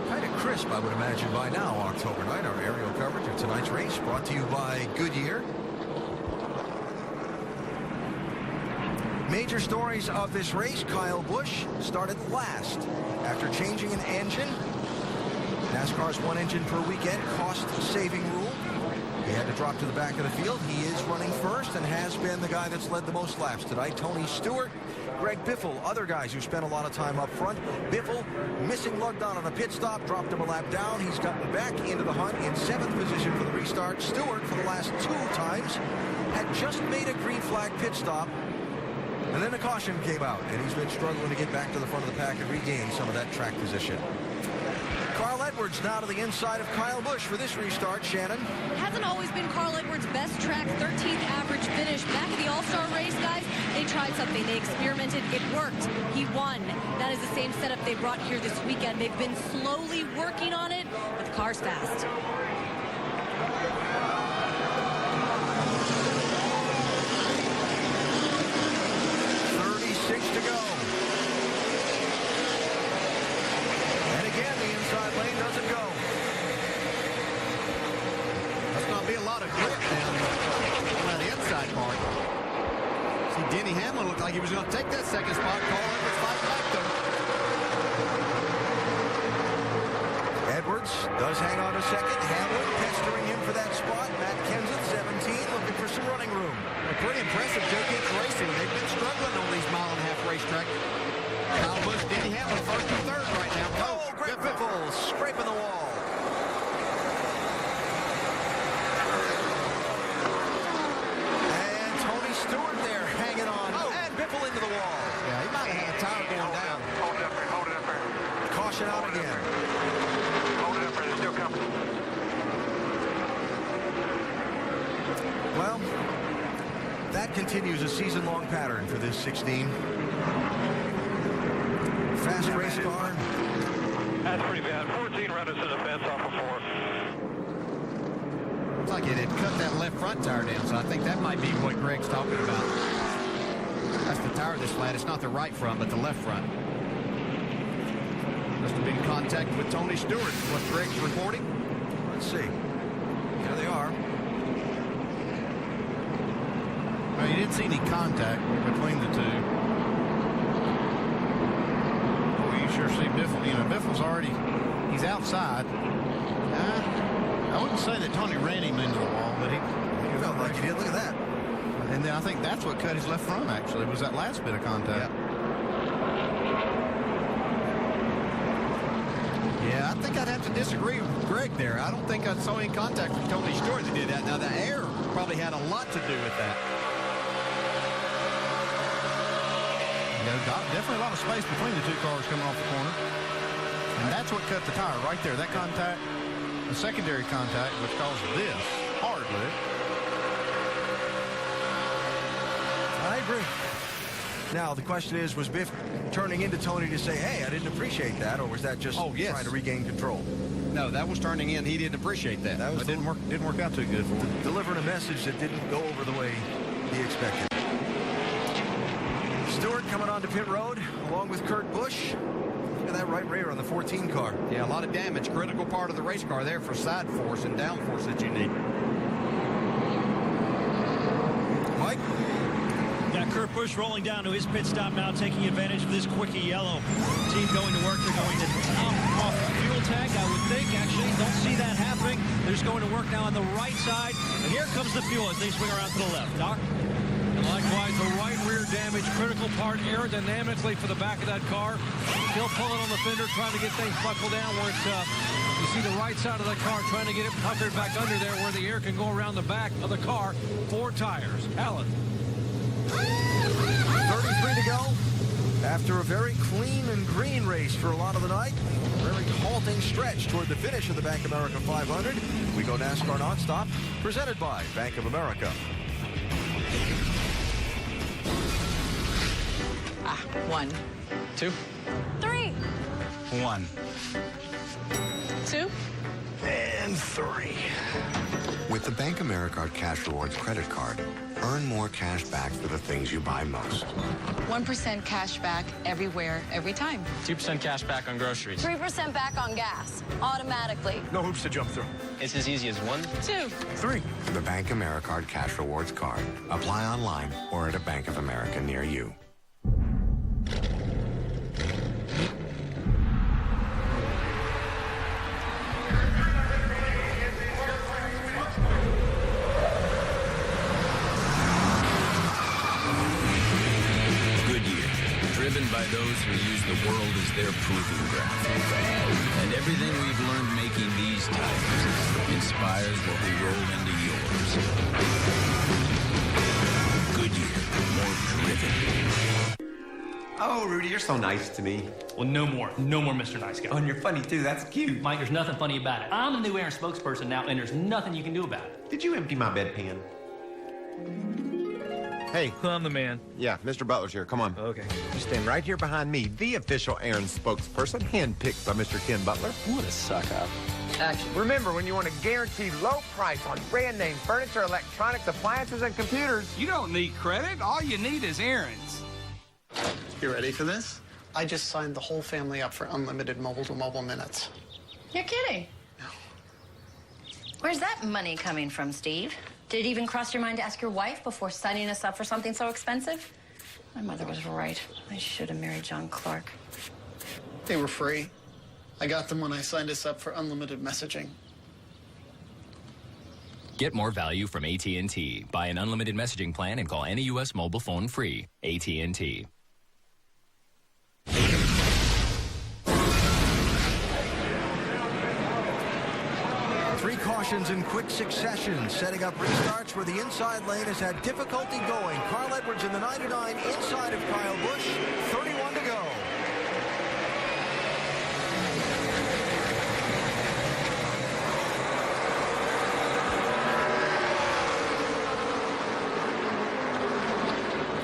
kind of crisp, I would imagine, by now, October night. Our aerial coverage of tonight's race brought to you by Goodyear. Major stories of this race. Kyle Busch started last after changing an engine. NASCAR's 1 engine per weekend cost-saving rule. He had to drop to the back of the field. He is running first and has been the guy that's led the most laps tonight. Tony Stewart, Greg Biffle, other guys who spent a lot of time up front. Biffle missing lugged on a pit stop, dropped him a lap down. He's gotten back into the hunt in 7th position for the restart. Stewart, for the last 2 times, had just made a green flag pit stop. And then a caution came out, and he's been struggling to get back to the front of the pack and regain some of that track position. Carl Edwards now to the inside of Kyle Busch for this restart. Shannon? Hasn't always been Carl Edwards' best track, 13th average finish. Back at the All-Star race, guys, they tried something. They experimented. It worked. He won. That is the same setup they brought here this weekend. They've been slowly working on it, but the car's fast. 36 to go. And again, the inside lane doesn't go. That's going to be a lot of grip down around the inside part. See, Denny Hamlin looked like he was going to take that second spot. Carl Edwards fight back, though. Edwards does hang on a second. Hamlin pestering him for that spot. Matt Kenseth, 17, looking for some running room. Pretty impressive Joe Gibbs Racing. They've been struggling on these mile-and-a-half racetracks. Kyle Busch, Denny Hamlin, first and third right now. Oh, Greg Biffle scraping the wall. And Tony Stewart there hanging on. Oh. And Biffle into the wall. Yeah, he might have had a tire going down. Hold it up there, hold it up there. Caution out again. Hold it up there, they're still coming. Well, that continues a season-long pattern for this 16. Fast race car. That's pretty bad. 14 runners in the fence off of 4. Looks like it had cut that left front tire down, so I think that might be what Greg's talking about. That's the tire that's flat. It's not the right front, but the left front. Must have been in contact with Tony Stewart, what Greg's reporting. Let's see. There they are. Well, you didn't see any contact between the two. Oh, you sure see Biffle. You know, Biffle's already, he's outside. I wouldn't say that Tony ran him into the wall, but he felt like he did. Look at that. And then I think that's what cut his left front, actually, was that last bit of contact. Yeah, I think I'd have to disagree with Greg there. I don't think I saw any contact from Tony Stewart that did that. Now, the air probably had a lot to do with that. Definitely a lot of space between the two cars coming off the corner. And that's what cut the tire right there. That contact, the secondary contact, which caused this hard lift. I agree. Now, the question is, was Biff turning into Tony to say, hey, I didn't appreciate that, or was that just trying to regain control? No, that was turning in. He didn't appreciate that. That was didn't work out too good for him. Delivering a message that didn't go over the way he expected. Stewart coming onto pit road along with Kurt Busch. Look at that right rear on the 14 car. Yeah, a lot of damage. Critical part of the race car there for side force and down force that you need. Mike? Yeah, Kurt Busch rolling down to his pit stop now, taking advantage of this quickie yellow. Team going to work. They're going to top off the fuel tank, I would think. Actually, don't see that happening. They're just going to work now on the right side. And here comes the fuel as they swing around to the left. Doc? And likewise, the right rear damage, critical part aerodynamically for the back of that car. Still pulling on the fender, trying to get things buckled down where it's you see the right side of the car trying to get it puckered back under there where the air can go around the back of the car. 4 tires. Alan. 33 to go. After a very clean and green race for a lot of the night, very halting stretch toward the finish of the Bank of America 500. We go NASCAR Nonstop, presented by Bank of America. 1, 2, 3, 1, 2, and 3. With the Bank America Cash Rewards credit card, earn more cash back for the things you buy most. 1% cash back everywhere, every time. 2% cash back on groceries. 3% back on gas, automatically. No hoops to jump through. It's as easy as 1, 2, 3. The Bank America Cash Rewards card. Apply online or at a Bank of America near you. Driven by those who use the world as their proving ground. And everything we've learned making these tires inspires what we roll into yours. Goodyear, more driven. Oh, Rudy, you're so nice to me. Well, no more. No more Mr. Nice Guy. Oh, and you're funny, too. That's cute. Mike, there's nothing funny about it. I'm the new Aaron spokesperson now, and there's nothing you can do about it. Did you empty my bedpan? Hey. I'm the man. Yeah, Mr. Butler's here. Come on. Okay. You stand right here behind me, the official Aaron spokesperson, handpicked by Mr. Ken Butler. What a suck-up. Action. Remember, when you want a guaranteed low price on brand name furniture, electronics, appliances, and computers, you don't need credit. All you need is Aaron's. You ready for this? I just signed the whole family up for unlimited mobile-to-mobile minutes. You're kidding. No. Where's that money coming from, Steve? Did it even cross your mind to ask your wife before signing us up for something so expensive? My mother was right. I should have married John Clark. They were free. I got them when I signed us up for unlimited messaging. Get more value from AT&T. Buy an unlimited messaging plan and call any U.S. mobile phone free. AT&T. Three cautions in quick succession, setting up restarts where the inside lane has had difficulty going. Carl Edwards in the 99 inside of Kyle Busch, 31 to go.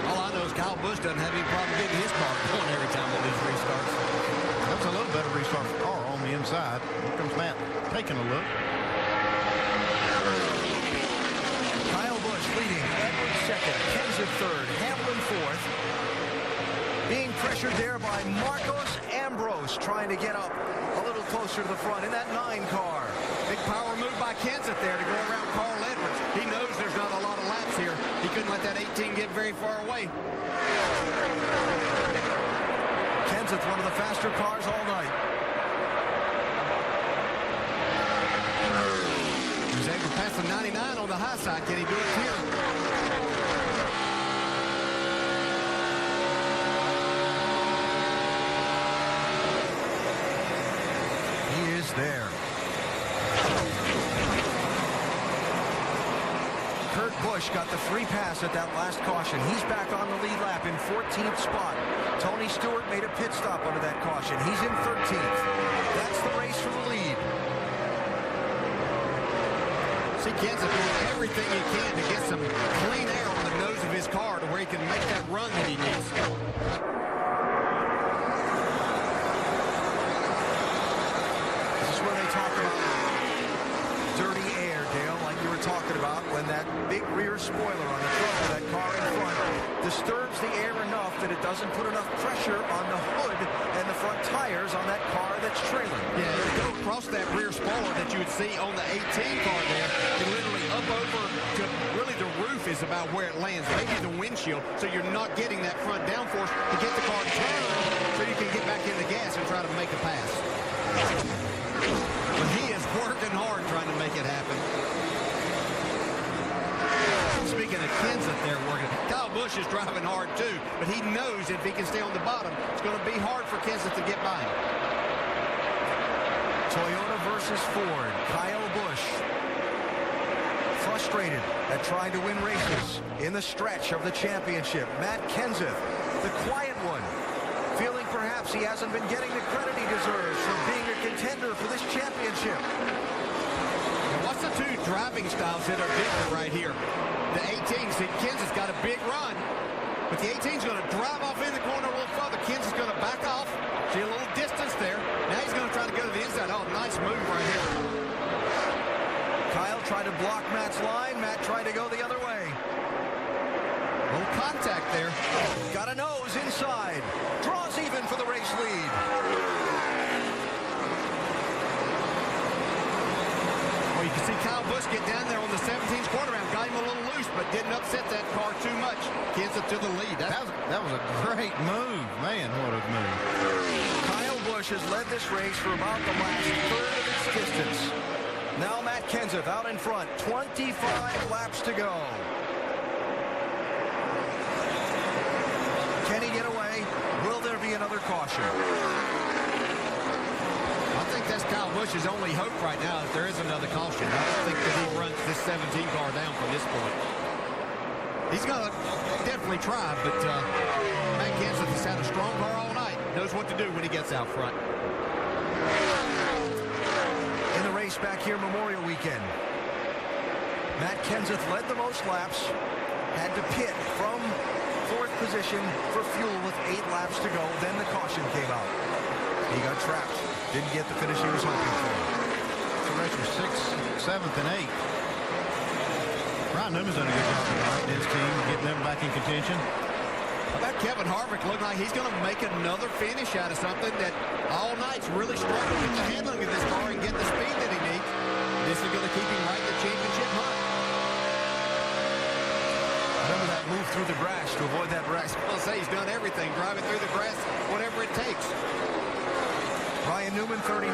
All I know is Kyle Busch doesn't have any problem getting his car going every time that these restarts. That's a little better restart for Carl on the inside. Here comes Matt taking a look. Kyle Busch leading, Edwards second, Kenseth third, Hamlin fourth. Being pressured there by Marcos Ambrose, trying to get up a little closer to the front in that 9 car. Big power move by Kenseth there to go around Carl Edwards. He knows there's not a lot of laps here. He couldn't let that 18 get very far away. Kenseth, one of the faster cars all night. He was able to pass the 99 on the high side. Can he do it here? He is there. Kurt Busch got the free pass at that last caution. He's back on the lead lap in 14th spot. Tony Stewart made a pit stop under that caution. He's in 13th. That's the race for the lead. See, Kenseth doing everything he can to get some clean air on the nose of his car to where he can make that run that he needs. This is where they talk about dirty air, Dale, like you were talking about, when that big rear spoiler on the front of that car in front disturbs the air enough that it doesn't put enough pressure on the hood and the front tires on that car that's trailing. Yeah, to go across that rear spoiler that you would see on the 18 car there, and literally up over to really the roof is about where it lands, maybe the windshield, so you're not getting that front downforce to get the car turned so you can get back in the gas and try to make a pass. But he is working hard trying to make it happen. Speaking of Kenseth there working, Kyle Busch is driving hard too, but he knows if he can stay on the bottom, it's going to be hard for Kenseth to get by him. Toyota versus Ford. Kyle Busch, frustrated at trying to win races in the stretch of the championship. Matt Kenseth, the quiet one, feeling perhaps he hasn't been getting the credit he deserves for being a contender for this championship. Now what's the two driving styles that are different right here? The 18, see, Kenseth's got a big run, but the 18's going to drive off in the corner a little further. Kenseth's going to back off. See a little distance there. Now he's going to try to go to the inside. Oh, nice move right here. Kyle tried to block Matt's line. Matt tried to go the other way. A little contact there. Got a nose inside. Draws even for the race lead. Well, you can see Kyle Busch get down there on the 17th quarter round. Got him a little loose, but didn't upset that car too much. Kenseth to the lead. That was a great move. Man, what a move. Kyle Busch has led this race for about the last third of its distance. Now Matt Kenseth out in front. 25 laps to go. Can he get away? Will there be another caution? I think that's Kyle Busch's only hope right now if there is another caution. I don't think that he runs this 17 car down from this point. He's going to definitely try, but Matt Kenseth has had a strong car all night. Knows what to do when he gets out front. In the race back here Memorial Weekend, Matt Kenseth led the most laps, had to pit from fourth position for fuel with 8 laps to go. Then the caution came out. He got trapped. Didn't get the finish he was hoping for. So race was 6th, 7th, and 8th. Ryan Newman's done a good job tonight and his team getting them back in contention. How about Kevin Harvick? Looking like he's going to make another finish out of something that all night's really struggled with the handling of this car and get the speed that he needs. This is going to keep him right in the championship hunt. Remember that move through the grass to avoid that wreck. I'll say he's done everything, driving through the grass, whatever it takes. Ryan Newman, 39,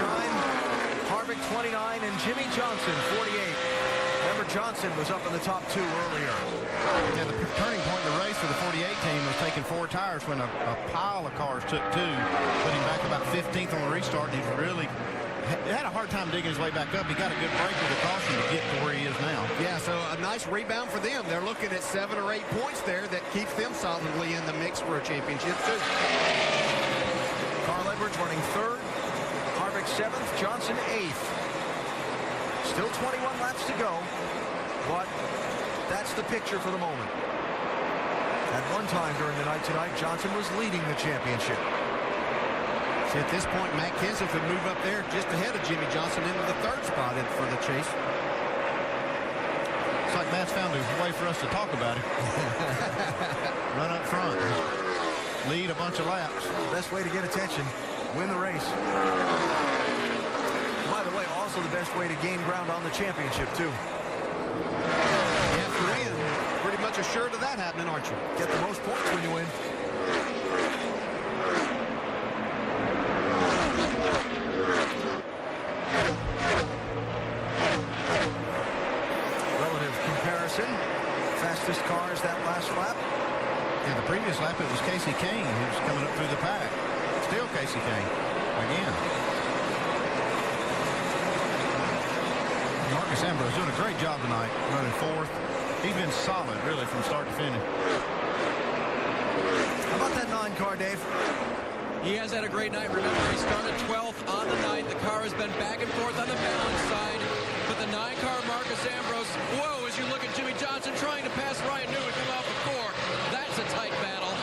Harvick, 29, and Jimmy Johnson, 48. Remember, Johnson was up in the top 2 earlier. Yeah, the turning point in the race for the 48 team was taking 4 tires when a pile of cars took 2, put him back about 15th on the restart, and he's really had a hard time digging his way back up. He got a good break with the caution to get to where he is now. Yeah, so a nice rebound for them. They're looking at 7 or 8 points there that keeps them solidly in the mix for a championship, too. Carl Edwards running 3rd, Harvick 7th, Johnson 8th. Still 21 laps to go, but that's the picture for the moment. At one time during the night tonight, Johnson was leading the championship. See, at this point, Matt Kenseth would move up there just ahead of Jimmy Johnson into the 3rd spot for the chase. It's like Matt's found a way for us to talk about it. Run up front. Lead a bunch of laps. Best way to get attention. Win the race. By the way, also the best way to gain ground on the championship, too. Yeah, for win. Pretty much assured of that happening, aren't you? Get the most points when you win. Relative comparison. Fastest cars that last lap. Yeah, the previous lap it was Casey Kane who was coming up through the pack. Still Casey Kane. Again. Marcus Ambrose doing a great job tonight, running 4th. He's been solid, really, from start to finish. How about that 9 car, Dave? He has had a great night. Remember, he started 12th on the night. The car has been back and forth on the balance side. But the 9 car, Marcus Ambrose, whoa, as you look at Jimmy Johnson trying to pass Ryan Newman coming off of 4. That's a tight battle.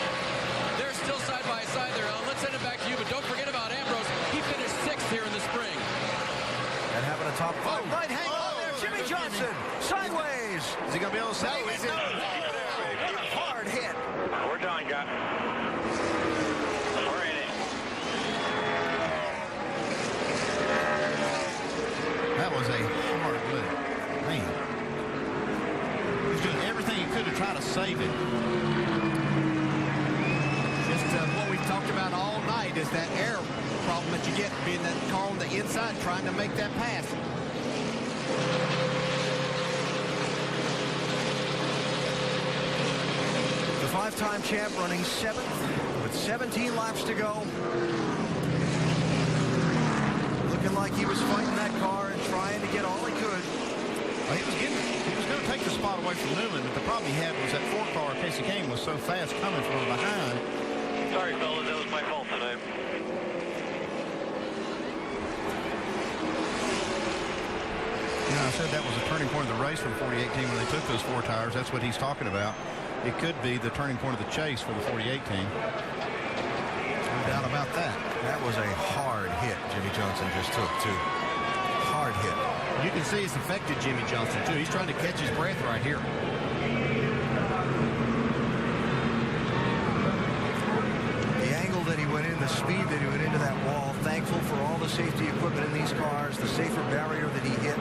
They're still side by side there. Let's send it back to you, but don't forget about Ambrose. He finished 6th here in the spring. And having a top 5 might hang on there. Jimmy Johnson, sideways. Is he going to be able to save it? Hard hit. We're done, guys. We're in it. That was a hard lift. Man. He's doing everything he could to try to save it. Just what we've talked about all night is that air problem that you get being that car on the inside trying to make that pass. The 5-time champ running 7th with 17 laps to go. Looking like he was fighting that car and trying to get all he could. He was going to take the spot away from Newman, but the problem he had was that 4 car, Casey Kane, was so fast coming from behind. Sorry, fellas, that was my fault today. I said that was a turning point of the race from 4018 when they took those 4 tires. That's what he's talking about. It could be the turning point of the chase for the 4018. No doubt about that. That was a hard hit Jimmie Johnson just took, too. Hard hit. You can see it's affected Jimmie Johnson, too. He's trying to catch his breath right here. The angle that he went in, the speed that he went into that wall, thankful for all the safety equipment in these cars, the safer barrier that he hit.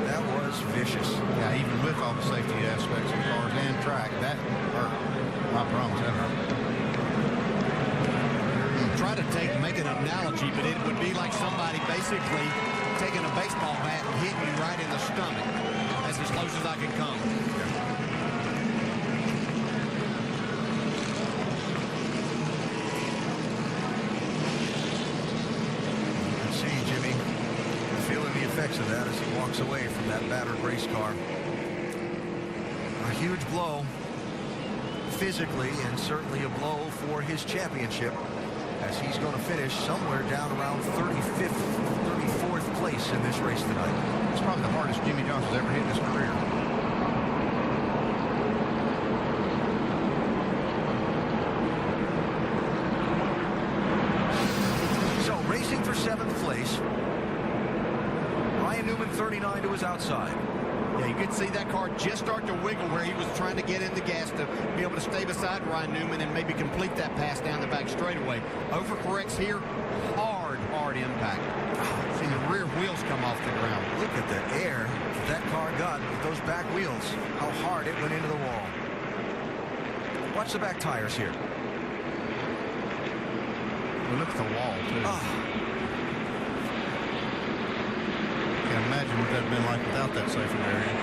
That was vicious. Yeah, even with all the safety aspects of cars and track, that hurt. I promise that hurt. Try to make an analogy, but it would be like somebody basically taking a baseball bat and hitting you right in the stomach. That's as close as I can come. See Jimmy feeling the effects of that as he walks away from that battered race car. A huge blow physically, and certainly a blow for his championship, as he's going to finish somewhere down around 35th, 34th place in this race tonight. It's probably the hardest Jimmie Johnson's ever hit in his career. So racing for 7th place, Ryan Newman 39 to his outside. Yeah, you could see that car just start to wiggle where he was trying to get in the gas to be able to stay beside Ryan Newman and maybe complete that pass down the back straightaway. Overcorrects here, hard impact. See the rear wheels come off the ground. Look at the air that car got with those back wheels, how hard it went into the wall. Watch the back tires here. Well, look at the wall, too. Can't imagine what that would have been like without that safety barrier.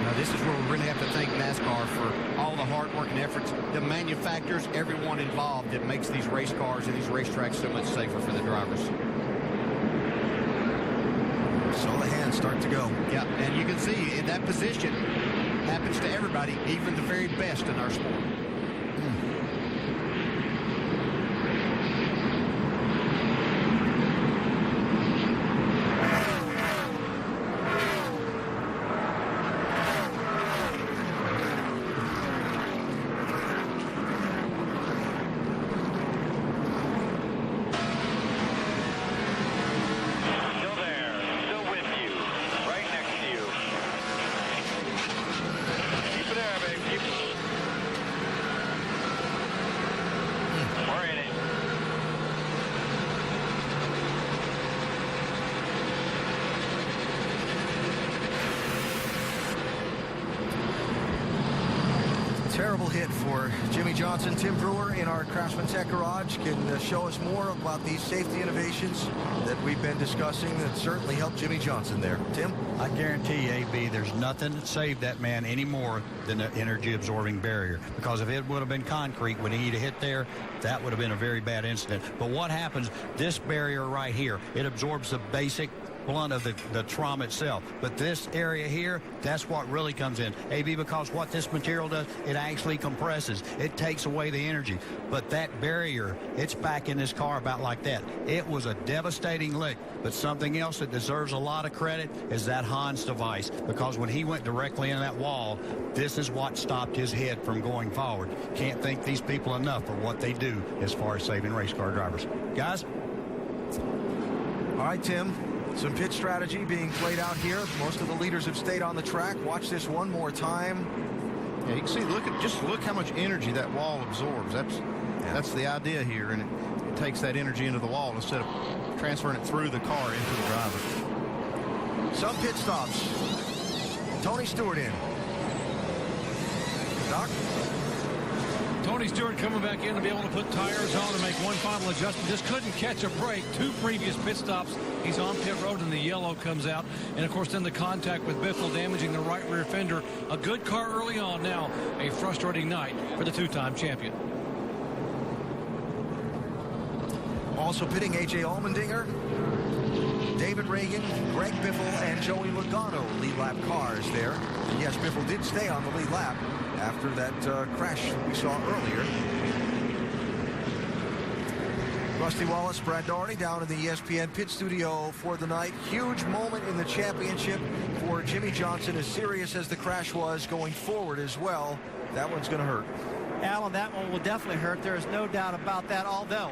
Now, this is where we really have to thank NASCAR for all the hard work and efforts. The manufacturers, everyone involved that makes these race cars and these racetracks so much safer for the drivers. Saw the hands start to go. Yeah, and you can see in that position, happens to everybody, even the very best in our sport. Terrible hit for Jimmie Johnson. Tim Brewer in our Craftsman Tech Garage can show us more about these safety innovations that we've been discussing that certainly helped Jimmie Johnson there. Tim? I guarantee you, AB, there's nothing that saved that man any more than the energy-absorbing barrier. Because if it would have been concrete when he'd hit there, that would have been a very bad incident. But what happens, this barrier right here, it absorbs the basic blunt of the trauma itself. But this area here, that's what really comes in. AB, because what this material does, it actually compresses. It takes away the energy. But that barrier, it's back in this car about like that. It was a devastating lick. But something else that deserves a lot of credit is that Hans device. Because when he went directly in that wall, this is what stopped his head from going forward. Can't thank these people enough for what they do as far as saving race car drivers. Guys? All right, Tim. Some pit strategy being played out here. Most of the leaders have stayed on the track. Watch this one more time. Yeah, you can see, just look how much energy that wall absorbs. That's the idea here, and it takes that energy into the wall instead of transferring it through the car into the driver. Some pit stops. Tony Stewart in. Doc? Tony Stewart coming back in to be able to put tires on and make one final adjustment. Just couldn't catch a break. 2 previous pit stops. He's on pit road and the yellow comes out. And, of course, then the contact with Biffle damaging the right rear fender. A good car early on. Now a frustrating night for the 2-time champion. Also pitting A.J. Allmendinger, David Reagan, Greg Biffle, and Joey Logano lead lap cars there. And yes, Biffle did stay on the lead lap after that crash we saw earlier. Rusty Wallace, Brad Daugherty down in the ESPN pit studio for the night. Huge moment in the championship for Jimmie Johnson, as serious as the crash was going forward as well. That one's going to hurt. Alan, that one will definitely hurt. There is no doubt about that, although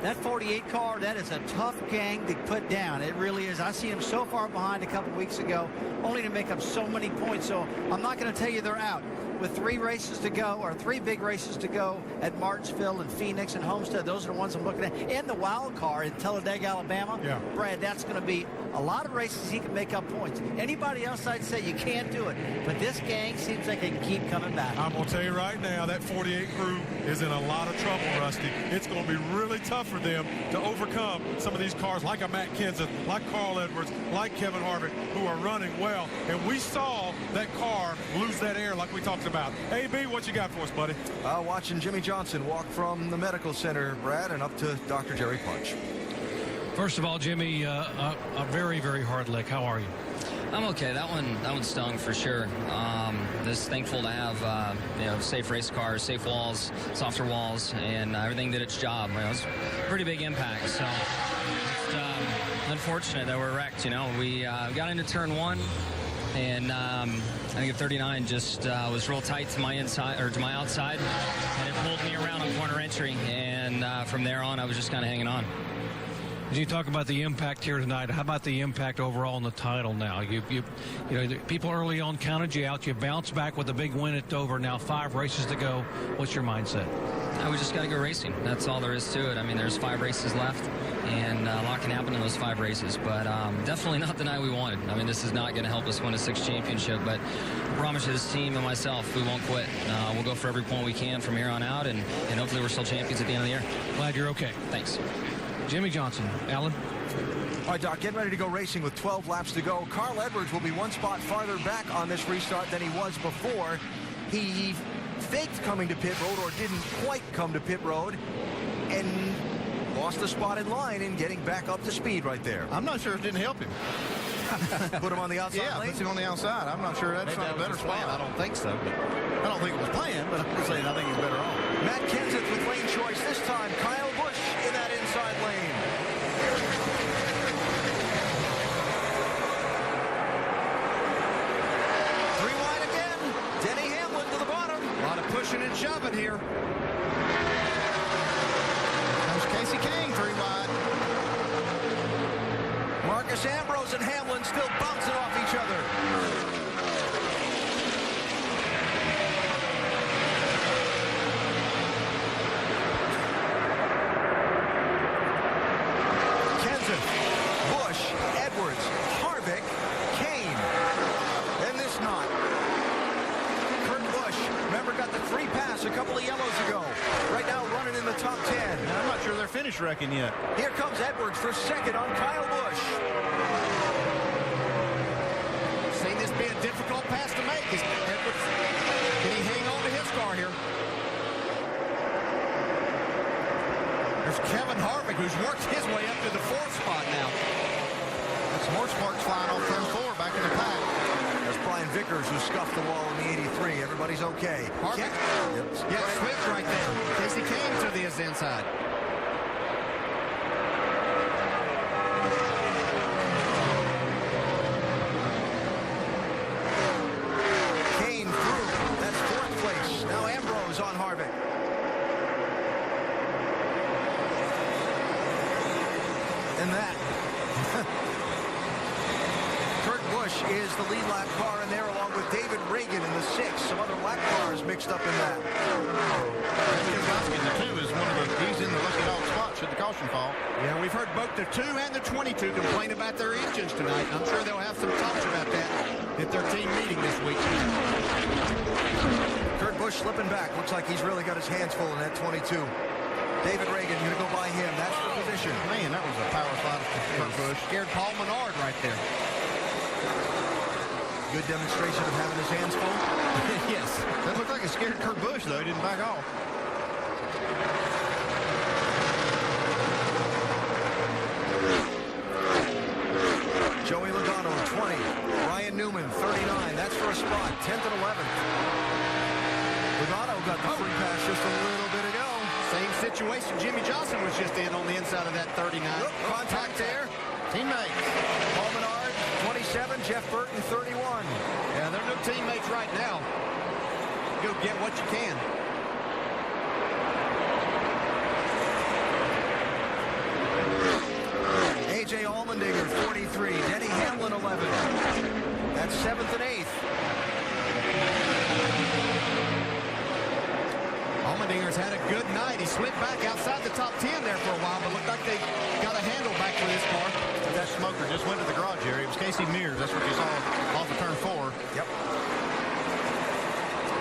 that 48 car, that is a tough gang to put down. It really is. I see him so far behind a couple weeks ago, only to make up so many points. So I'm not going to tell you they're out. With 3 races to go, or 3 big races to go at Martinsville and Phoenix and Homestead, those are the ones I'm looking at. And the wild card in Talladega, Alabama. Yeah. Brad, that's going to be a lot of races he can make up points. Anybody else, I'd say you can't do it. But this gang seems like they can keep coming back. I'm going to tell you right now, that 48 crew is in a lot of trouble, Rusty. It's going to be really tough for them to overcome some of these cars like a Matt Kenseth, like Carl Edwards, like Kevin Harvick, who are running well. And we saw that car lose that air like we talked about. AB, what you got for us, buddy? Watching Jimmie Johnson walk from the medical center, Brad, and up to Dr. Jerry Punch. First of all, Jimmy, a very, very hard lick. How are you? I'm okay. That one stung for sure. Just thankful to have safe race cars, safe walls, softer walls, and everything did its job. It was a pretty big impact. So it's unfortunate that we're wrecked. We got into turn 1. And I think at 39 just was real tight to my inside or to my outside, and it pulled me around on corner entry. And from there on, I was just kind of hanging on. As you talk about the impact here tonight, how about the impact overall in the title now? You know, people early on counted you out. You bounced back with a big win at Dover. Now 5 races to go. What's your mindset? We just got to go racing. That's all there is to it. I mean, there's 5 races left, and a lot can happen in those 5 races. But definitely not the night we wanted. I mean, this is not going to help us win a 6th championship. But I promise you, this team and myself, we won't quit. We'll go for every point we can from here on out, and hopefully we're still champions at the end of the year. Glad you're okay. Thanks. Jimmie Johnson. Alan? All right, Doc, getting ready to go racing with 12 laps to go. Carl Edwards will be 1 spot farther back on this restart than he was before. He faked coming to pit road, or didn't quite come to pit road, and lost a spot in line in getting back up to speed right there. I'm not sure it didn't help him. Put him on the outside lane? Yeah, puts him on the outside. I'm not sure that's not a better spot. I don't think so. But I don't think it was planned, but I'm saying I think he's better off. Matt Kenseth with lane choice this time. Kyle Busch in that inside lane. Three wide again. Denny Hamlin to the bottom. a lot of pushing and shoving here. There's Casey King, 3 wide. Marcus Ambrose and Hamlin still bouncing off each other. Kenseth, Busch, Edwards, Harvick, Kane, and this knot. Kurt Busch, remember, got the free pass a couple of yellows ago. Right now running in the top 10. I'm not sure they're finished wrecking yet. Here comes Edwards for second on Kyle Busch. Seen this be a difficult pass to make. Edwards, can he hang on to his car here? There's Kevin Harvick, who's worked his way up to the 4th spot now. Some more sparks flying off turn 4 back in the pack. There's Brian Vickers, who scuffed the wall in the 83. Everybody's okay. Harvick. Yeah, switch right there. Casey King to the inside. Kane through. That's 4th place. Now Ambrose on Harvick. And that. Kurt Busch is the lead lap car in there, along with David Reagan in the 6th. Some other lap cars mixed up in that. The 2 is one of the, he's in the lucky dog spot should the caution fall. Yeah, we've heard both the 2 and the 22 complain about their engines tonight. I'm sure they'll have some talks about that at their team meeting this week. Kurt Busch Busch slipping back. Looks like he's really got his hands full in that 22. David Reagan going to go by him. That's the position. Man, that was a power slide of Kurt Busch. Scared Paul Menard right there. Good demonstration of having his hands full. Yes. That looked like it scared Kurt Busch, though. He didn't back off. Joey Logano, 20. Ryan Newman, 39. That's for a spot, 10th and 11th. Logano got the free pass just a little bit ago. Same situation Jimmy Johnson was just in on the inside of that 39. Contact there. Teammates. Paul Menard, 27. Jeff Burton, 31. Yeah, they're no teammates right now. Go get what you can. A.J. Allmendinger, 43. Denny Hamlin, 11. That's 7th and 8th. Allmendinger's had a good night. He slipped back outside the top 10 there for a while, but looked like they got a handle back for this car. That smoker just went to the garage area. It was Casey Mears. That's what you saw off of turn 4. Yep.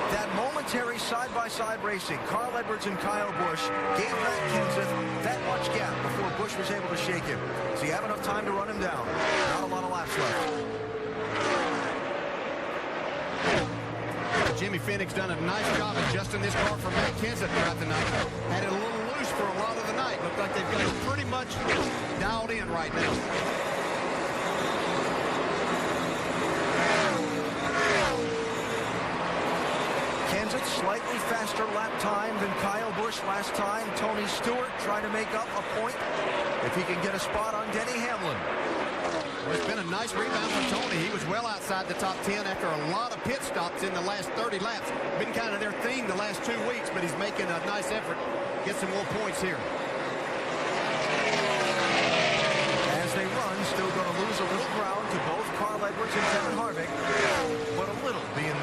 That momentary side-by-side racing, Carl Edwards and Kyle Busch, gave Matt Kenseth that much gap before Busch was able to shake him. Does he have enough time to run him down? Not a lot of laps left. Jimmy Phoenix done a nice job adjusting this car for Matt Kenseth throughout the night. Had it a little loose for a lot of the night. Looked like they've got it pretty much dialed in right now. Kenseth slightly faster lap time than Kyle Busch last time. Tony Stewart trying to make up a point if he can get a spot on Denny Hamlin. Well, it's been a nice rebound for Tony. He was well outside the top 10 after a lot of pit stops in the last 30 laps. Been kind of their theme the last 2 weeks, but he's making a nice effort. Get some more points here. As they run, still going to lose a little ground to both Carl Edwards and Kevin Harvick, but a little being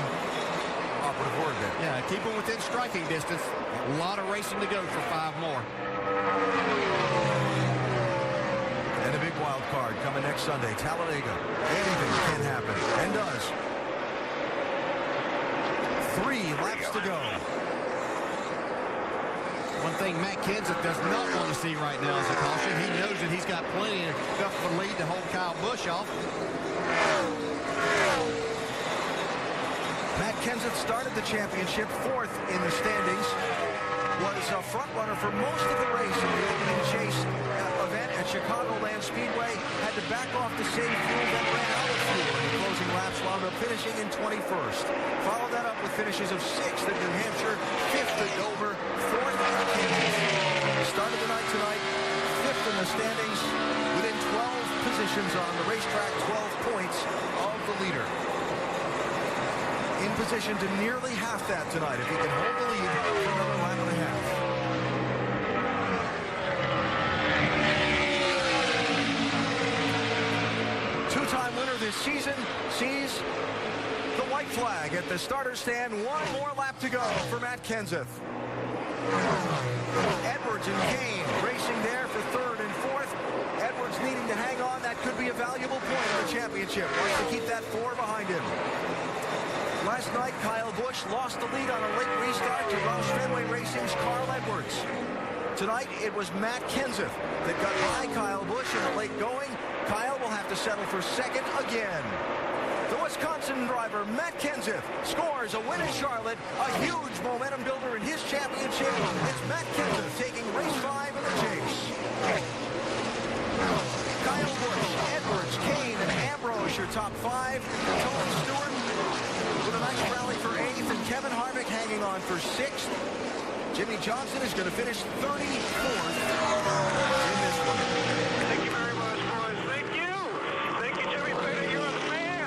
operative word there. Yeah, keep them within striking distance. A lot of racing to go for 5 more. And a big wild card coming next Sunday, Talladega. Anything can happen, and does. 3 laps to go. One thing Matt Kenseth does not want to see right now is a caution. He knows that he's got plenty of stuff for lead to hold Kyle Busch off. Matt Kenseth started the championship 4th in the standings. Was a front runner for most of the race in the opening chase event at Chicagoland Speedway. Had to back off to save fuel, then ran out of fuel in the closing laps, wound up finishing in 21st. Followed that up with finishes of 6th at New Hampshire, 5th at Dover, 4th at Kansas. Started the night tonight, 5th in the standings, within 12 positions on the racetrack, 12 points of the leader. In position to nearly half that tonight if he can hold the lead for another lap and a half. Two-time winner this season sees the white flag at the starter stand. 1 more lap to go for Matt Kenseth. Edwards and Kane racing there for 3rd and 4th. Edwards needing to hang on. That could be a valuable point in the championship. Wants to keep that 4 behind him. Last night, Kyle Busch lost the lead on a late restart to Roush Fenway Racing's Carl Edwards. Tonight, it was Matt Kenseth that got by Kyle Busch in the late going. Kyle will have to settle for 2nd again. The Wisconsin driver, Matt Kenseth, scores a win in Charlotte, a huge momentum builder in his championship. It's Matt Kenseth taking race 5 in the chase. Kyle Busch, Edwards, Kane, and Ambrose, your top 5. Tony Stewart with a nice rally for 8th, and Kevin Harvick hanging on for 6th. Jimmy Johnson is going to finish 34th in this one. Thank you very much, boys. Thank you. Thank you, Jimmy Payne. You're the man.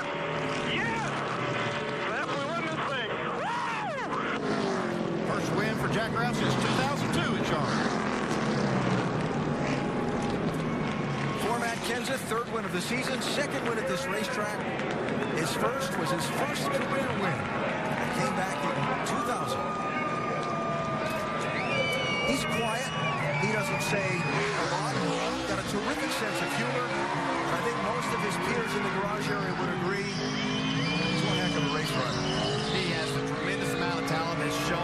Yes. That's we won this thing. Woo! First win for Jack Roush since 2002 in Charlotte. For Matt Kenseth, 3rd win of the season, 2nd win at this racetrack. His first was his first career win. It came back in 2000. He's quiet. He doesn't say a lot. Got a terrific sense of humor. And I think most of his peers in the garage area would agree. He's one heck of a race driver. He has a tremendous amount of talent. Has shown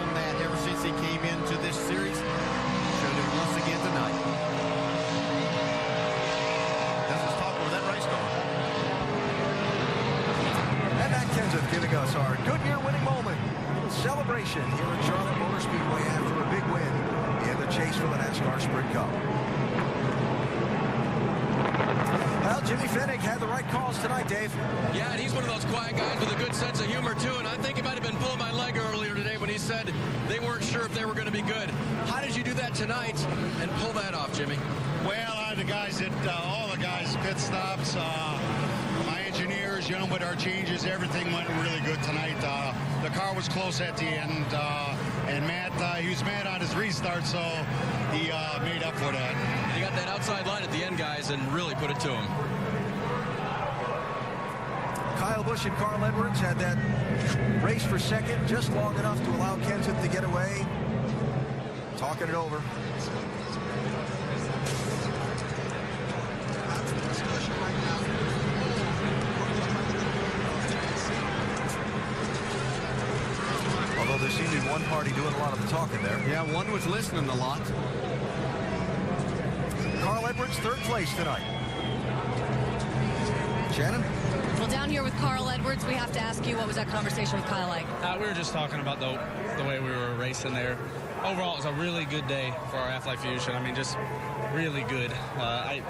us our Goodyear winning moment. A little celebration here at Charlotte Motor Speedway after a big win in the chase for the NASCAR Sprint Cup. Well, Jimmy Fennig had the right calls tonight, Dave. Yeah, and he's one of those quiet guys with a good sense of humor, too. And I think he might have been pulling my leg earlier today when he said they weren't sure if they were going to be good. How did you do that tonight and pull that off, Jimmy? Well, the guys at all the guys, pit stops, my engineers, with our changes, everything went really good tonight. The car was close at the end, and Matt, he was mad on his restart, so he made up for that. He got that outside line at the end, guys, and really put it to him. Kyle Busch and Carl Edwards had that race for second, just long enough to allow Kenseth to get away. Talking it over. Although there seemed to be one party doing a lot of the talking there. Yeah, one was listening a lot. Carl Edwards, third place tonight. Shannon? Well, down here with Carl Edwards, we have to ask you, what was that conversation with Kyle like? We were just talking about the way we were racing there. Overall, it was a really good day for our Aflac Fusion. I mean, just really good. I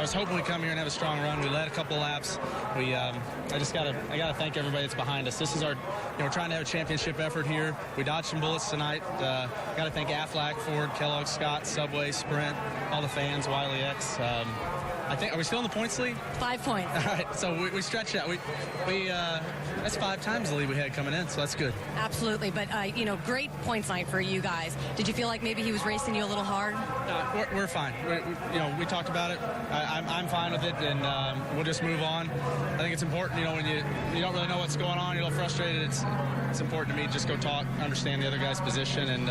was hoping we'd come here and have a strong run. We led a couple laps. I gotta thank everybody that's behind us. This is our, we're trying to have a championship effort here. We dodged some bullets tonight. Gotta thank Aflac, Ford, Kellogg, Scott, Subway, Sprint, all the fans, Wiley X. Are we still in the points lead? 5 points. All right, so we stretched out. That's 5 times the lead we had coming in, so that's good. Absolutely, but great points night for you guys. Did you feel like maybe he was racing you a little hard? We're fine. We talked about it. I'm fine with it, and we'll just move on. I think it's important, when you don't really know what's going on, you're a little frustrated. It's important to me to just go talk, understand the other guy's position, and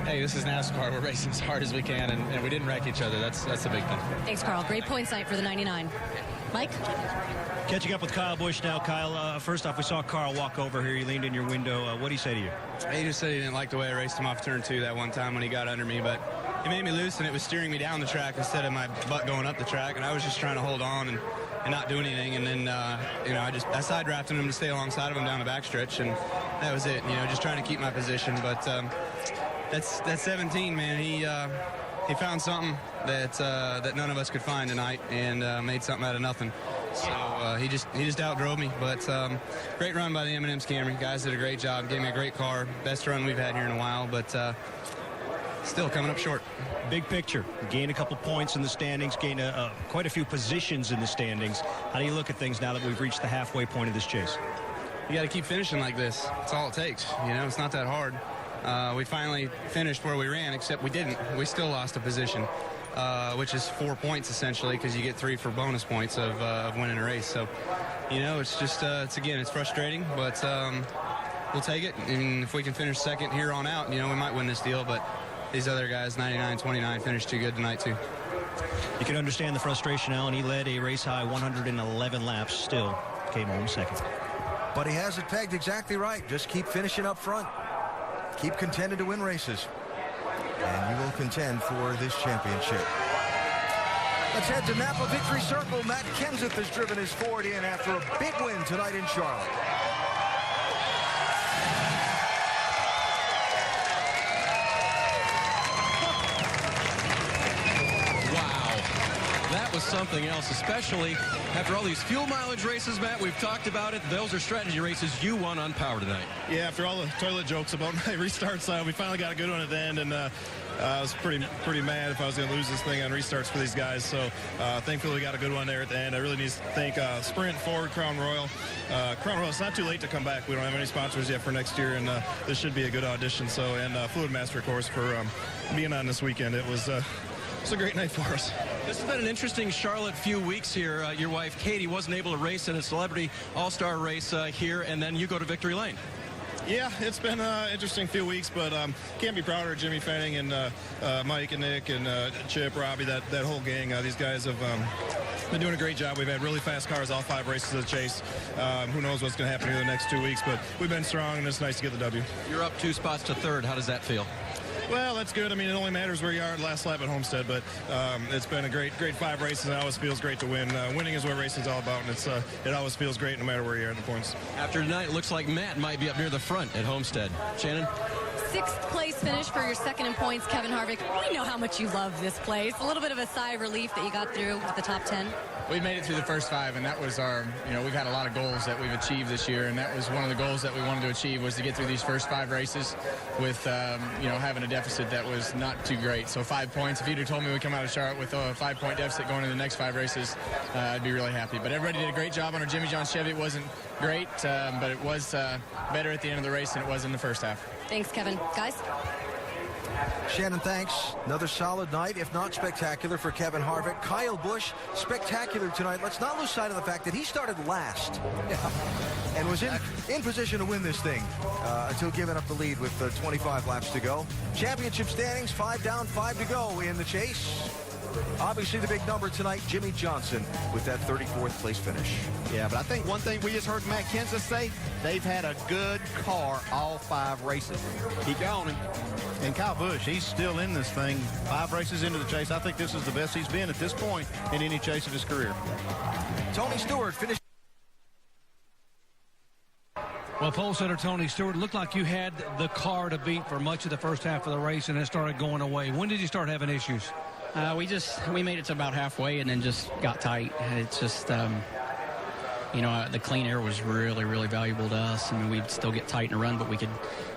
hey, this is NASCAR. We're racing as hard as we can, and we didn't wreck each other. That's the big thing. Thanks, Carl. Great points night for the 99. Mike? Catching up with Kyle Busch now. Kyle, first off, we saw Carl walk over here. He leaned in your window. What did he say to you? He just said he didn't like the way I raced him off turn 2 that one time when he got under me, but it made me loose, and it was steering me down the track instead of my butt going up the track, and I was just trying to hold on and not do anything, and then, I side drafted him to stay alongside of him down the backstretch, and that was it, just trying to keep my position, but that's 17, man. He found something that none of us could find tonight, and made something out of nothing. So he just outdrove me. But great run by the M&M's Camry. Guys did a great job. Gave me a great car. Best run we've had here in a while. But still coming up short. Big picture. Gain a couple points in the standings. Gain quite a few positions in the standings. How do you look at things now that we've reached the halfway point of this chase? You got to keep finishing like this. That's all it takes. It's not that hard. We finally finished where we ran, except we didn't. We still lost a position, which is 4 points essentially, because you get 3 for bonus points of winning a race. So, it's just, it's frustrating, but we'll take it. And if we can finish second here on out, we might win this deal. But these other guys, 99-29, finished too good tonight too. You can understand the frustration, Alan. He led a race high 111 laps, still came home second. But he has it pegged exactly right. Just keep finishing up front. Keep contending to win races. And you will contend for this championship. Let's head to Napa Victory Circle. Matt Kenseth has driven his Ford in after a big win tonight in Charlotte. That was something else, especially after all these fuel mileage races, Matt. We've talked about it. Those are strategy races. You won on power tonight. Yeah, after all the toilet jokes about my restarts, we finally got a good one at the end, and I was pretty mad if I was going to lose this thing on restarts for these guys. So thankfully we got a good one there at the end. I really need to thank Sprint, Ford, Crown Royal. Crown Royal, it's not too late to come back. We don't have any sponsors yet for next year, and this should be a good audition. So, and Fluid Master, of course, for being on this weekend. It's a great night for us. This has been an interesting Charlotte few weeks here. Your wife, Katie, wasn't able to race in a celebrity all-star race here, and then you go to Victory Lane. Yeah, it's been an interesting few weeks, but can't be prouder of Jimmy Fennig and Mike and Nick and Chip, Robbie, that whole gang. These guys have been doing a great job. We've had really fast cars all 5 races of the chase. Who knows what's going to happen here the next 2 weeks, but we've been strong, and it's nice to get the W. You're up 2 spots to third. How does that feel? Well, that's good. I mean, it only matters where you are at last lap at Homestead, but it's been a great 5 races. It always feels great to win. Winning is what racing's all about, and it always feels great no matter where you are in the points. After tonight, it looks like Matt might be up near the front at Homestead. Shannon? 6th place finish for your second in points, Kevin Harvick. We know how much you love this place. A little bit of a sigh of relief that you got through with the top 10. We made it through the first 5, and that was our, we've had a lot of goals that we've achieved this year, and that was one of the goals that we wanted to achieve, was to get through these first 5 races with, having a deficit that was not too great. So 5 points. If you'd have told me we'd come out of Charlotte with a 5-point deficit going into the next 5 races, I'd be really happy. But everybody did a great job on our Jimmy John Chevy. It wasn't great, but it was better at the end of the race than it was in the first half. Thanks, Kevin. Guys? Shannon, thanks. Another solid night, if not spectacular, for Kevin Harvick. Kyle Busch, spectacular tonight. Let's not lose sight of the fact that he started last and was in position to win this thing until giving up the lead with 25 laps to go. Championship standings, 5 down, 5 to go in the chase. Obviously, the big number tonight, Jimmy Johnson, with that 34th place finish. Yeah, but I think one thing we just heard Matt Kenseth say, they've had a good car all 5 races. Keep going. And Kyle Busch, he's still in this thing 5 races into the chase. I think this is the best he's been at this point in any chase of his career. Tony Stewart finished. Well, pole sitter Tony Stewart, looked like you had the car to beat for much of the first half of the race, and it started going away. When did you start having issues? We made it to about halfway and then just got tight. It's just, the clean air was really, really valuable to us. I mean, we'd still get tight in a run, but we could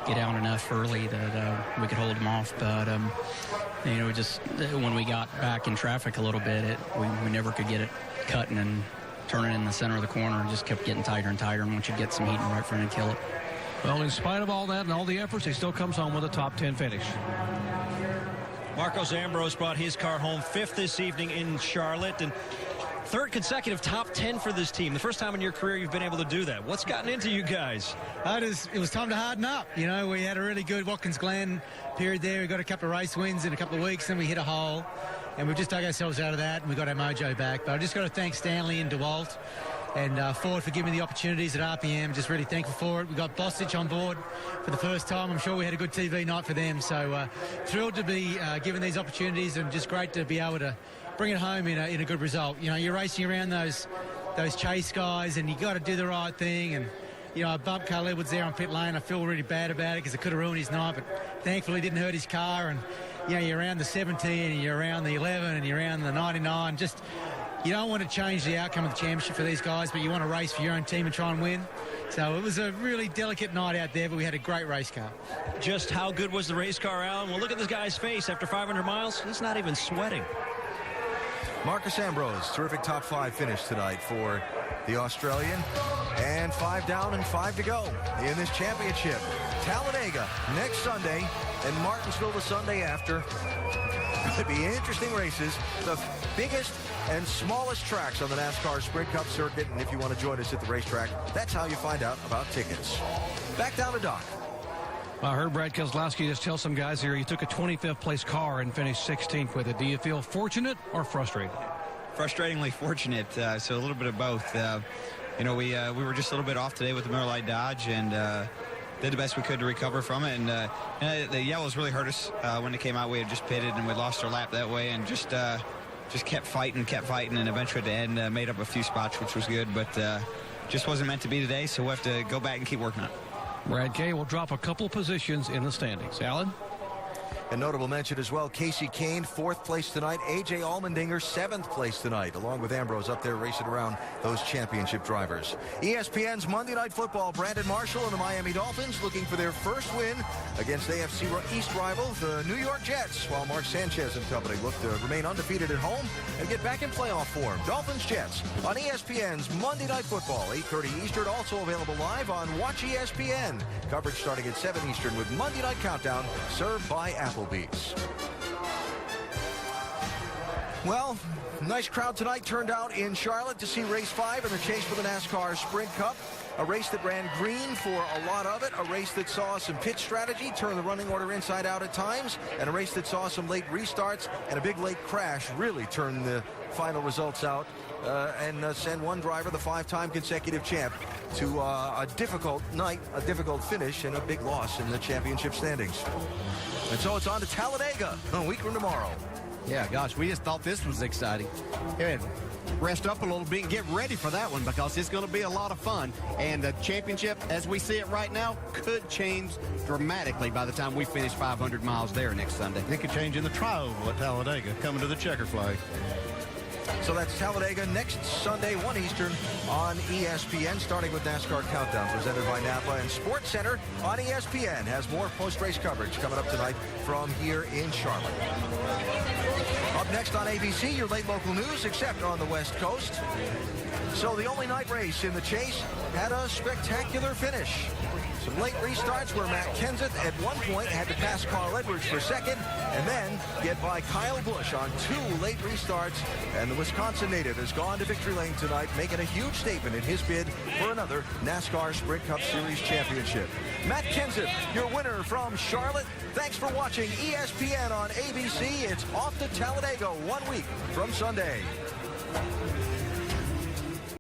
get out enough early that we could hold them off. But, just when we got back in traffic a little bit, we never could get it cutting and turning in the center of the corner, and just kept getting tighter and tighter. And once you get some heat in the right front and kill it. Well, in spite of all that and all the efforts, he still comes home with a top 10 finish. Marcos Ambrose brought his car home 5th this evening in Charlotte, and 3rd consecutive top 10 for this team. The first time in your career you've been able to do that. What's gotten into you guys? It was time to harden up. We had a really good Watkins Glen period there. We got a couple of race wins in a couple of weeks, and we hit a hole, and we've just dug ourselves out of that, and we got our mojo back. But I just got to thank Stanley and DeWalt and Ford for giving me the opportunities at RPM. Just really thankful for it. We got Bostich on board for the first time. I'm sure we had a good TV night for them. So thrilled to be given these opportunities, and just great to be able to bring it home in a good result. You're racing around those chase guys, and you got to do the right thing. And I bumped Carl Edwards there on pit lane. I feel really bad about it because it could have ruined his night, but thankfully it didn't hurt his car. And you're around the 17, and you're around the 11, and you're around the 99. You don't want to change the outcome of the championship for these guys, but you want to race for your own team and try and win. So it was a really delicate night out there, but we had a great race car. Just how good was the race car, Alan? Well, look at this guy's face after 500 miles. He's not even sweating. Marcos Ambrose, terrific top 5 finish tonight for the Australian. And 5 down and 5 to go in this championship. Talladega next Sunday, and Martinsville the Sunday after. Going to be interesting races. The biggest and smallest tracks on the NASCAR Sprint Cup circuit. And if you want to join us at the racetrack, that's how you find out about tickets. Back down to Doc. I heard Brad Keselowski just tell some guys here he took a 25th place car and finished 16th with it. Do you feel fortunate or frustrated? Frustratingly fortunate, so a little bit of both. We were just a little bit off today with the Miller Lite Dodge, and did the best we could to recover from it. And the yellows really hurt us when it came out. We had just pitted, and we lost our lap that way, and just kept fighting, and eventually at the end made up a few spots, which was good, but just wasn't meant to be today, so we'll have to go back and keep working on it. Brad K will drop a couple positions in the standings. Alan? A notable mention as well, Casey Kane, 4th place tonight. A.J. Allmendinger, 7th place tonight, along with Ambrose up there racing around those championship drivers. ESPN's Monday Night Football, Brandon Marshall and the Miami Dolphins looking for their first win against AFC East rival, the New York Jets, while Mark Sanchez and company look to remain undefeated at home and get back in playoff form. Dolphins-Jets on ESPN's Monday Night Football, 8:30 Eastern, also available live on Watch ESPN. Coverage starting at 7 Eastern with Monday Night Countdown, served by Applebee's. Well, nice crowd tonight turned out in Charlotte to see race 5 in the chase for the NASCAR Sprint Cup. A race that ran green for a lot of it, a race that saw some pit strategy, turn the running order inside out at times, and a race that saw some late restarts and a big late crash really turn the final results out and send one driver, the 5-time consecutive champ, to a difficult night, a difficult finish, and a big loss in the championship standings. And so it's on to Talladega a week from tomorrow. Yeah, gosh, we just thought this was exciting. Here, rest up a little bit and get ready for that one because it's going to be a lot of fun. And the championship, as we see it right now, could change dramatically by the time we finish 500 miles there next Sunday. It could change in the tri-oval at Talladega, coming to the checker flag. So that's Talladega next Sunday, 1 Eastern on ESPN, starting with NASCAR Countdown, presented by Napa. And Sports Center on ESPN has more post-race coverage coming up tonight from here in Charlotte. Up next on ABC, your late local news, except on the West Coast. So the only night race in the chase had a spectacular finish. Some late restarts where Matt Kenseth at one point had to pass Carl Edwards for second and then get by Kyle Busch on 2 late restarts. And the Wisconsin native has gone to victory lane tonight, making a huge statement in his bid for another NASCAR Sprint Cup Series championship. Matt Kenseth, your winner from Charlotte. Thanks for watching ESPN on ABC. It's off to Talladega 1 week from Sunday.